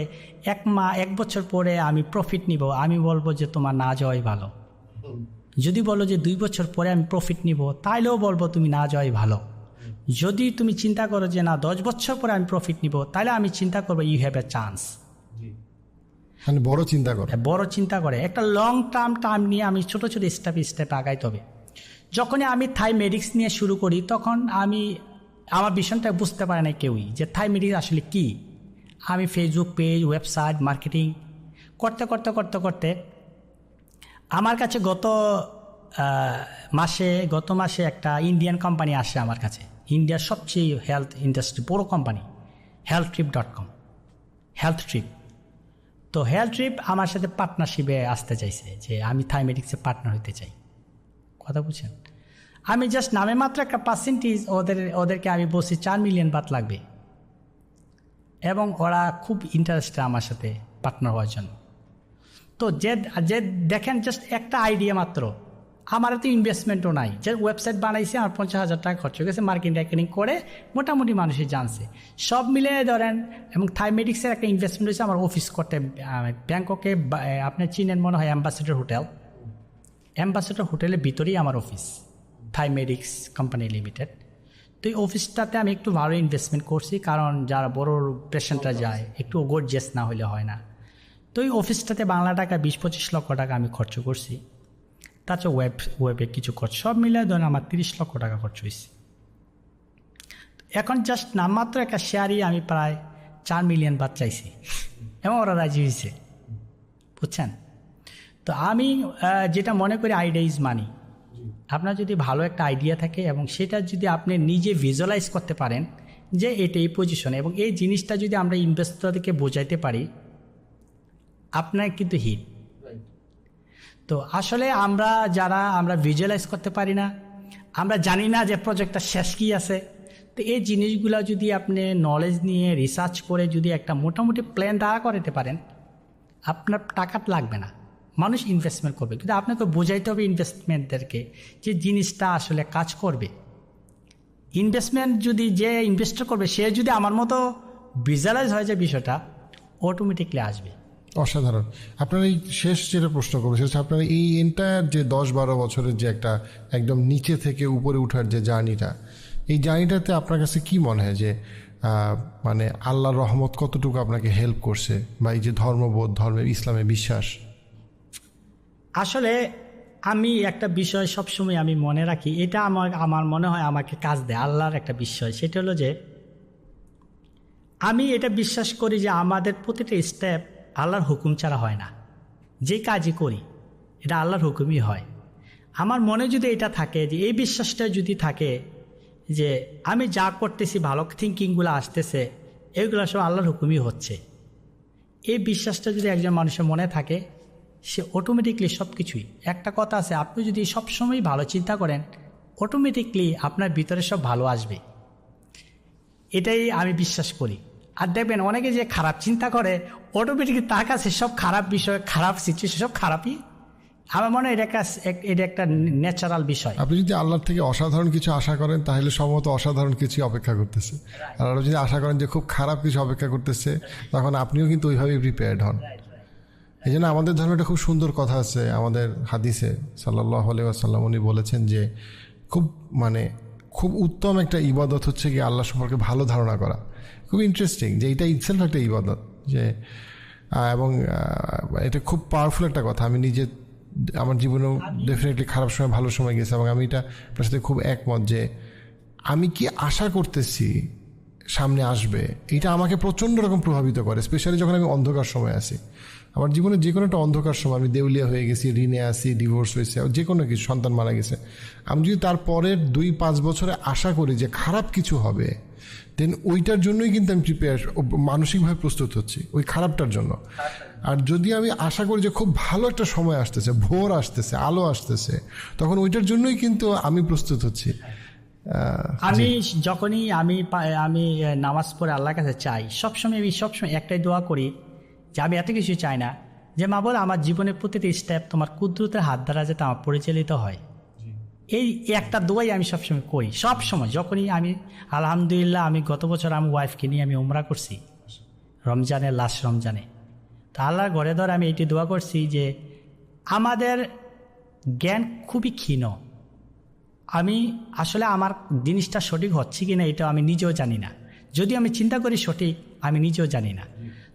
1 বছর পরে আমি প্রফিট নিব, আমি বলবো যে তোমার না যাওয়াই ভালো। যদি বলো যে 2 বছর পরে আমি প্রফিট নিব, তাইলেও বলবো তুমি না যাওয়াই ভালো। যদি তুমি চিন্তা করো যে না 10 বছর পরে আমি প্রফিট নিব, তাহলে আমি চিন্তা করবো ইউ হ্যাভ এ চান্স। মানে বড় চিন্তা করে একটা লং টার্ম নিয়ে আমি ছোট স্টেপ আগাইতে হবে। যখনই আমি থাই মেডিক্স নিয়ে শুরু করি তখন আমার বিষয়টা বুঝতে পারে না কেউই যে থাই মেডিক্স আসলে কি। আমি ফেসবুক পেজ, ওয়েবসাইট, মার্কেটিং করতে আমার কাছে গত মাসে একটা ইন্ডিয়ান কোম্পানি আসে আমার কাছে, ইন্ডিয়ার সবচেয়ে হেলথ ইন্ডাস্ট্রি বড় কোম্পানি healthtrip.com। তো হেলথ ট্রিপ আমার সাথে পার্টনারশিপে আসতে চাইছে যে আমি থাই মেডিক্সে পার্টনার হতে চাই। কথা বুঝছেন? আমি জাস্ট নামে মাত্র একটা পার্সেন্টেজ ওদেরকে আমি বলছি 4 মিলিয়ন বাত লাগবে, এবং ওরা খুব ইন্টারেস্টেড আমার সাথে পার্টনার হওয়ার জন্য। তো যে দেখেন জাস্ট একটা আইডিয়া মাত্র, আমার তো ইনভেস্টমেন্টও নাই, যে ওয়েবসাইট বানাইছে আমার 50,000 টাকা খরচ হয়ে গেছে, মার্কেটিং করে মোটামুটি মানুষই জানছে। সব মিলে ধরেন, এবং থাই মেডিক্সের একটা ইনভেস্টমেন্ট হয়েছে আমার অফিস করতে ব্যাংককে, আপনি চিনেন মনে হয় অ্যাম্বাসেডর হোটেলের ভিতরেই আমার অফিস, থাই মেডিক্স কোম্পানি লিমিটেড। তো এই অফিসটাতে আমি একটু ভালো ইনভেস্টমেন্ট করছি, কারণ যারা বড় পেশেন্টরা যায় একটু গর্জিয়াস না হলে হয় না। তো এই অফিসটাতে বাংলা টাকা 20-25 লক্ষ টাকা আমি খরচ করছি। তাছাড়া ওয়েবে কিছু খরচ, সব মিলে ধরেন আমার 30 লক্ষ টাকা খরচ হয়েছে। এখন জাস্ট নামমাত্র একটা শেয়ারই আমি প্রায় 4 মিলিয়ন বাদ চাইছি, এবং ওরা রাজি হয়েছে। বুঝছেন? তো আমি যেটা মনে করি আইডিয়া ইজ মানি। আপনার যদি ভালো একটা আইডিয়া থাকে এবং সেটা যদি আপনি নিজে ভিজুয়ালাইজ করতে পারেন যে এটা এই পজিশনে, এবং এই জিনিসটা যদি আমরা ইনভেস্টরদেরকে বোঝাইতে পারি, আপনার কিন্তু হিট। তো আসলে আমরা ভিজুয়ালাইজ করতে পারি না, আমরা জানি না যে প্রজেক্টটা শেষ কী আছে। তো এই জিনিসগুলো যদি আপনি নলেজ নিয়ে রিসার্চ করে যদি একটা মোটামুটি প্ল্যান দাঁড়া করাতে পারেন, আপনার টাকা লাগবে না, মানুষ ইনভেস্টমেন্ট করবে। কিন্তু আপনাকে বোঝাইতে হবে ইনভেস্টমেন্টদেরকে যে জিনিসটা আসলে কাজ করবে। ইনভেস্টমেন্ট যদি যে ইনভেস্ট করবে সে যদি আমার মতো ভিজুয়ালাইজ হয়ে যায় বিষয়টা, অটোমেটিকলি আসবে। অসাধারণ। আপনার এই শেষ যেটা প্রশ্ন করবো সেটা হচ্ছে আপনার এই এন্টায়ার যে 10-12 বছরের যে একটা একদম নিচে থেকে উপরে ওঠার যে জার্নিটা, এই জার্নিটাতে আপনার কাছে কি মনে হয় যে মানে আল্লাহর রহমত কতটুকু আপনাকে হেল্প করছে, বা এই যে ধর্মবোধ, ইসলামে বিশ্বাস? আসলে আমি একটা বিষয় সবসময় আমি মনে রাখি, এটা আমার মনে হয় আমাকে কাজ দেয় আল্লাহর একটা বিষয়। সেটা হলো যে আমি এটা বিশ্বাস করি যে আমাদের প্রতিটা স্টেপ আল্লাহর হুকুম ছাড়া হয় না। যে কাজই করি এটা আল্লাহর হুকুমই হয়। আমার মনে যদি এটা থাকে, যে এই বিশ্বাসটা যদি থাকে যে আমি যা করতেছি, ভালো থিঙ্কিংগুলো আসতেছে, এগুলো সব আল্লাহর হুকুমই হচ্ছে, এই বিশ্বাসটা যদি একজন মানুষের মনে থাকে, সে অটোমেটিকলি সব কিছুই, একটা কথা আছে, আপনি যদি সবসময় ভালো চিন্তা করেন, অটোমেটিকলি আপনার ভিতরে সব ভালো আসবে। এটাই আমি বিশ্বাস করি। আর দেখবেন অনেকে যে খারাপ চিন্তা করে, অটোমেটিকলি তার কাছে সব খারাপ বিষয়, খারাপ সিচুয়েশন সব খারাপই। আমার মনে হয় এটা একটা ন্যাচারাল বিষয়। আপনি যদি আল্লাহর থেকে অসাধারণ কিছু আশা করেন, তাহলে সম্ভবত অসাধারণ কিছু অপেক্ষা করতেছে। আর আপনি যদি আশা করেন যে খুব খারাপ কিছু অপেক্ষা করতেছে, তখন আপনিও কিন্তু ওইভাবেই প্রিপেয়ার্ড হন। এই জন্য আমাদের ধর্মে একটা খুব সুন্দর কথা আছে, আমাদের হাদিসে সাল্লাল্লাহু আলাইহি ওয়াসাল্লাম উনি বলেছেন যে খুব উত্তম একটা ইবাদত হচ্ছে কি আল্লাহ সম্পর্কে ভালো ধারণা করা। খুব ইন্টারেস্টিং যে এটা ইটসেলফ একটা ইবাদত, যে এবং এটা খুব পাওয়ারফুল একটা কথা। আমি নিজে আমার জীবনেও ডেফিনেটলি খারাপ সময় ভালো সময় গেছে, এবং আমি এটা আপনার সাথে খুব একমত যে আমি কি আশা করতেছি সামনে আসবে, এটা আমাকে প্রচণ্ড রকম প্রভাবিত করে, স্পেশালি যখন আমি অন্ধকার সময় আছি। আমার জীবনে যে কোনো একটা অন্ধকার সময়, আমি দেউলিয়া হয়ে গেছি, ঋণে আছি, ডিভোর্স হয়েছে, যে কোনো কিছু, সন্তান মারা গেছে, আমি যদি তারপরের 2-5 বছরে আশা করি যে খারাপ কিছু হবে, দেন ওইটার জন্যই কিন্তু আমি প্রিপেয়ার, মানসিকভাবে প্রস্তুত হচ্ছি ওই খারাপটার জন্য। আর যদি আমি আশা করি যে খুব ভালো একটা সময় আসতেছে, ভোর আসতেছে, আলো আসতেছে, তখন ওইটার জন্যই কিন্তু আমি প্রস্তুত হচ্ছি। আমি যখনই আমি নামাজ পড়ে আল্লাহর কাছে চাই, সবসময় একটাই দোয়া করি যে আমি এত কিছু চাই না, যে মা বল আমার জীবনের প্রতিটি স্টেপ তোমার কুদরতের হাত দ্বারা যাতে আমার পরিচালিত হয়। এই একটা দোয়াই আমি সবসময় করি, সবসময় যখনই আমি, আলহামদুলিল্লাহ আমি গত বছর আমার ওয়াইফকে নিয়ে আমি উমরা করছি, রমজানের লাস্ট রমজানে। তো আল্লাহর ঘরে ধরে আমি এইটি দোয়া করছি যে আমাদের জ্ঞান খুবই ক্ষীণ, আমি আসলে আমার জিনিসটা সঠিক হচ্ছে কি না এটা আমি নিজেও জানি না, যদি আমি চিন্তা করি সঠিক আমি নিজেও জানি না।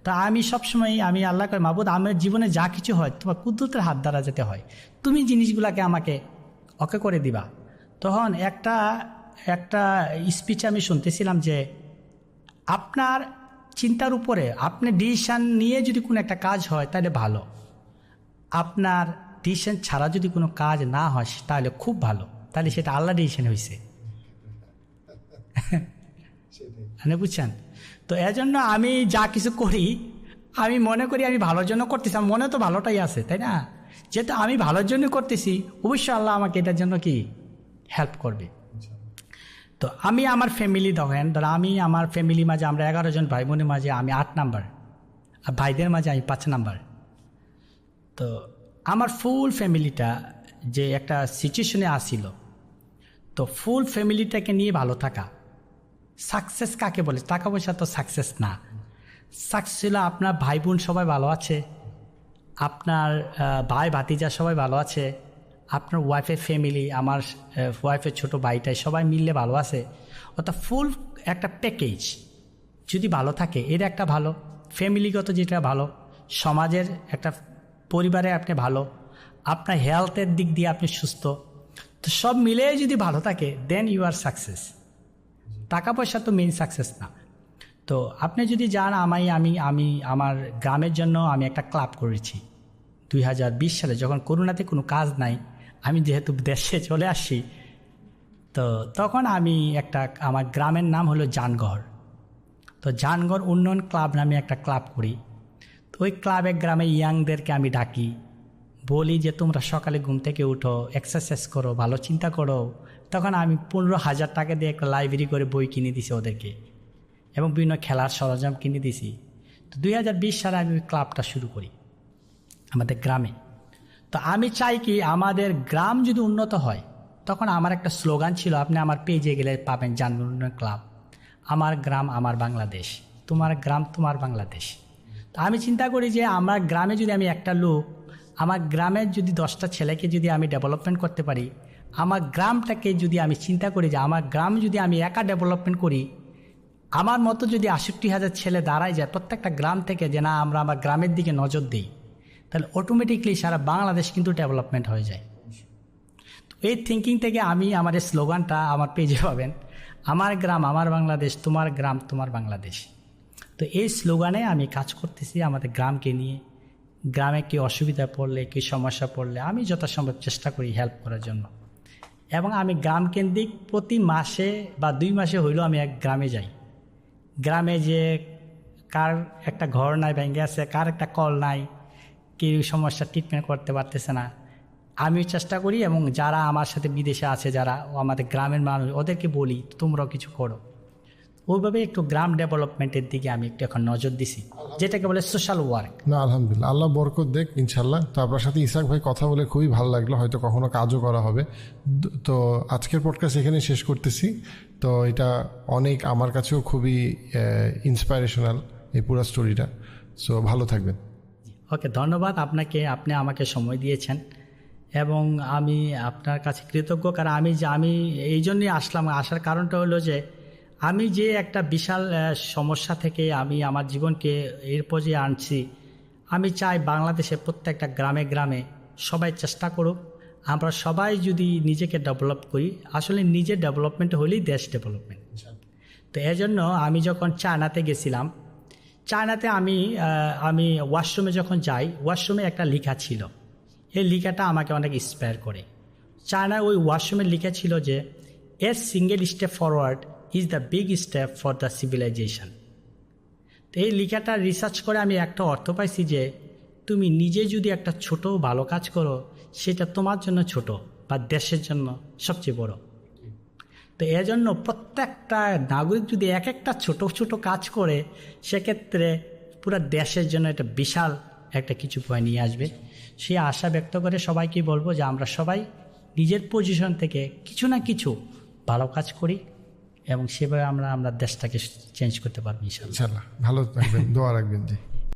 তা আমি সবসময় আমি আল্লাহ করে মাবুদ আমার জীবনে যা কিছু হয় তোমার কুদরতের হাত দ্বারা যেতে হয়, তুমি জিনিসগুলোকে আমাকে ওকে করে দিবা। তখন একটা স্পিচ আমি শুনতেছিলাম যে আপনার চিন্তার উপরে আপনি ডিসিশান নিয়ে যদি কোনো একটা কাজ হয় তাহলে ভালো, আপনার ডিসিশন ছাড়া যদি কোনো কাজ না হয় তাহলে খুব ভালো, তাহলে সেটা আল্লাহ ডিসিশন হয়েছে। মানে বুঝছেন? তো এজন্য আমি যা কিছু করি আমি মনে করি আমি ভালোর জন্য করতেছি, আমার মনে তো ভালোটাই আছে, তাই না? যেহেতু আমি ভালোর জন্য করতেছি অবশ্যই আল্লাহ আমাকে এটার জন্য কি হেল্প করবে। তো আমি আমার ফ্যামিলি দেখেন, ধর আমি আমার ফ্যামিলি মাঝে আমরা 11 জন ভাই বোনের মাঝে আমি 8 নাম্বার, আর ভাইদের মাঝে আমি 5 নাম্বার। তো আমার ফুল ফ্যামিলিটা যে একটা সিচুয়েশনে আসিল, তো ফুল ফ্যামিলিটাকে নিয়ে ভালো থাকা সাকসেস কাকে বলে? টাকা পয়সা তো সাকসেস না। সাকসেস ছিল আপনার ভাই বোন সবাই ভালো আছে, আপনার ভাই ভাতিজা সবাই ভালো আছে, আপনার ওয়াইফের ফ্যামিলি, আমার ওয়াইফের ছোট ভাইটাই সবাই মিললে ভালো আছে, অর্থাৎ ফুল একটা প্যাকেজ যদি ভালো থাকে এর একটা ভালো ফ্যামিলিগত, যেটা ভালো সমাজের একটা পরিবারে আপনি ভালো, আপনার হেলথের দিক দিয়ে আপনি সুস্থ, তো সব মিলে যদি ভালো থাকে দেন ইউ আর সাকসেস। টাকা পয়সা তো মেইন সাকসেস না। তো আপনি যদি যান আমি আমার গ্রামের জন্য আমি একটা ক্লাব করেছি 2020 সালে, যখন করোনাতে কোনো কাজ নাই, আমি যেহেতু দেশে চলে আসছি, তো তখন আমি আমার গ্রামের নাম হলো জানগড়। তো জানগড় উন্নয়ন ক্লাব নামে একটা ক্লাব করি। তো ওই ক্লাবের গ্রামে ইয়াংদেরকে আমি ডাকি, বলি যে তোমরা সকালে ঘুম থেকে উঠো, এক্সারসাইজ করো, ভালো চিন্তা করো। তখন আমি 15,000 টাকা দিয়ে একটা লাইব্রেরি করে বই কিনে দিছি ওদেরকে, এবং বিভিন্ন খেলার সরঞ্জাম কিনে দিছি। তো 2020 সালে আমি ওই ক্লাবটা শুরু করি আমাদের গ্রামে। তো আমি চাই কি আমাদের গ্রাম যদি উন্নত হয়, তখন আমার একটা স্লোগান ছিল, আপনি আমার পেজে গেলে পাবেন, জানগড় উন্নয়ন ক্লাব, আমার গ্রাম আমার বাংলাদেশ, তোমার গ্রাম তোমার বাংলাদেশ। তো আমি চিন্তা করি যে আমার গ্রামে যদি আমি একটা লোক, আমার গ্রামের যদি 10টা ছেলেকে যদি আমি ডেভেলপমেন্ট করতে পারি, আমার গ্রামটাকে যদি আমি চিন্তা করি যে আমার গ্রাম যদি আমি একা ডেভেলপমেন্ট করি, আমার মতো যদি 68,000 ছেলে দাঁড়ায় যায় প্রত্যেকটা গ্রাম থেকে, যে না আমরা আমার গ্রামের দিকে নজর দিই, তাহলে অটোমেটিকলি সারা বাংলাদেশ কিন্তু ডেভেলপমেন্ট হয়ে যায়। তো এই থিঙ্কিং থেকে আমি আমার এই স্লোগানটা আমার পেজে পাবেন, আমার গ্রাম আমার বাংলাদেশ, তোমার গ্রাম তোমার বাংলাদেশ। তো এই স্লোগানে আমি কাজ করতেছি আমাদের গ্রামকে নিয়ে। গ্রামে কি অসুবিধা পড়লে, কি সমস্যা পড়লে আমি যথাসম্ভব চেষ্টা করি হেল্প করার জন্য। এবং আমি গ্রাম কেন্দ্রিক প্রতি মাসে বা 2 মাসে হইলেও আমি এক গ্রামে যাই। গ্রামে যে কার একটা ঘর নাই, ভেঙে আছে, কার একটা কল নাই, কেউ সমস্যা ট্রিটমেন্ট করতে পারতেছে না, আমি চেষ্টা করি। এবং যারা আমার সাথে বিদেশে আছে, যারা আমাদের গ্রামের মানুষ, ওদেরকে বলি তোমরাও কিছু করো। ওইভাবে একটু গ্রাম ডেভেলপমেন্টের দিকে আমি একটু এখন নজর দিছি, যেটাকে বলে সোশ্যাল ওয়ার্ক। না, আলহামদুলিল্লাহ, আল্লাহ বরকত দেখ ইনশাল্লাহ। তো আপনার সাথে ইসাক ভাই কথা বলে খুবই ভালো লাগলো, হয়তো কখনো কাজও করা হবে। তো আজকের পডকাস্ট এখানে শেষ করতেছি। তো এটা অনেক আমার কাছেও খুবই ইন্সপাইরেশনাল এই পুরো স্টোরিটা। সো ভালো থাকবেন। ওকে, ধন্যবাদ আপনাকে, আপনি আমাকে সময় দিয়েছেন এবং আমি আপনার কাছে কৃতজ্ঞ। কারণ আমি এই জন্যই আসার কারণটা হলো যে আমি যে একটা বিশাল সমস্যা থেকে আমি আমার জীবনকে এর পর্যায়ে আনছি, আমি চাই বাংলাদেশে প্রত্যেকটা গ্রামে গ্রামে সবাই চেষ্টা করুক, আমরা সবাই যদি নিজেকে ডেভেলপ করি, আসলে নিজের ডেভেলপমেন্ট হলেই দেশ ডেভেলপমেন্ট। তো এজন্য আমি যখন চায়নাতে গেছিলাম, চায়নাতে আমি ওয়াশরুমে যখন যাই, ওয়াশরুমে একটা লেখা ছিল, এই লেখাটা আমাকে অনেক ইন্সপায়ার করে। চায়নায় ওই ওয়াশরুমে লেখা ছিল যে a single step forward is the big step for the civilization. তো এই লেখাটা রিসার্চ করে আমি একটা অর্থ পাইছি যে তুমি নিজে যদি একটা ছোট ভালো কাজ করো, সেটা তোমার জন্য ছোট বা দেশের জন্য সবচেয়ে বড়। তো এজন্য প্রত্যেকটা নাগরিক যদি এক একটা ছোট ছোট কাজ করে, সেক্ষেত্রে পুরো দেশের জন্য একটা বিশাল একটা কিছু পয়েন্ট নিয়ে আসবে। সেই আশা ব্যক্ত করে সবাইকে বলবো যে আমরা সবাই নিজের পজিশন থেকে কিছু না কিছু ভালো কাজ করি এবং সেভাবে আমরা দেশটাকে চেঞ্জ করতে পারবো ইনশাআল্লাহ। ইনশাআল্লাহ। ভালো থাকবেন, দোয়া রাখবেন। জি।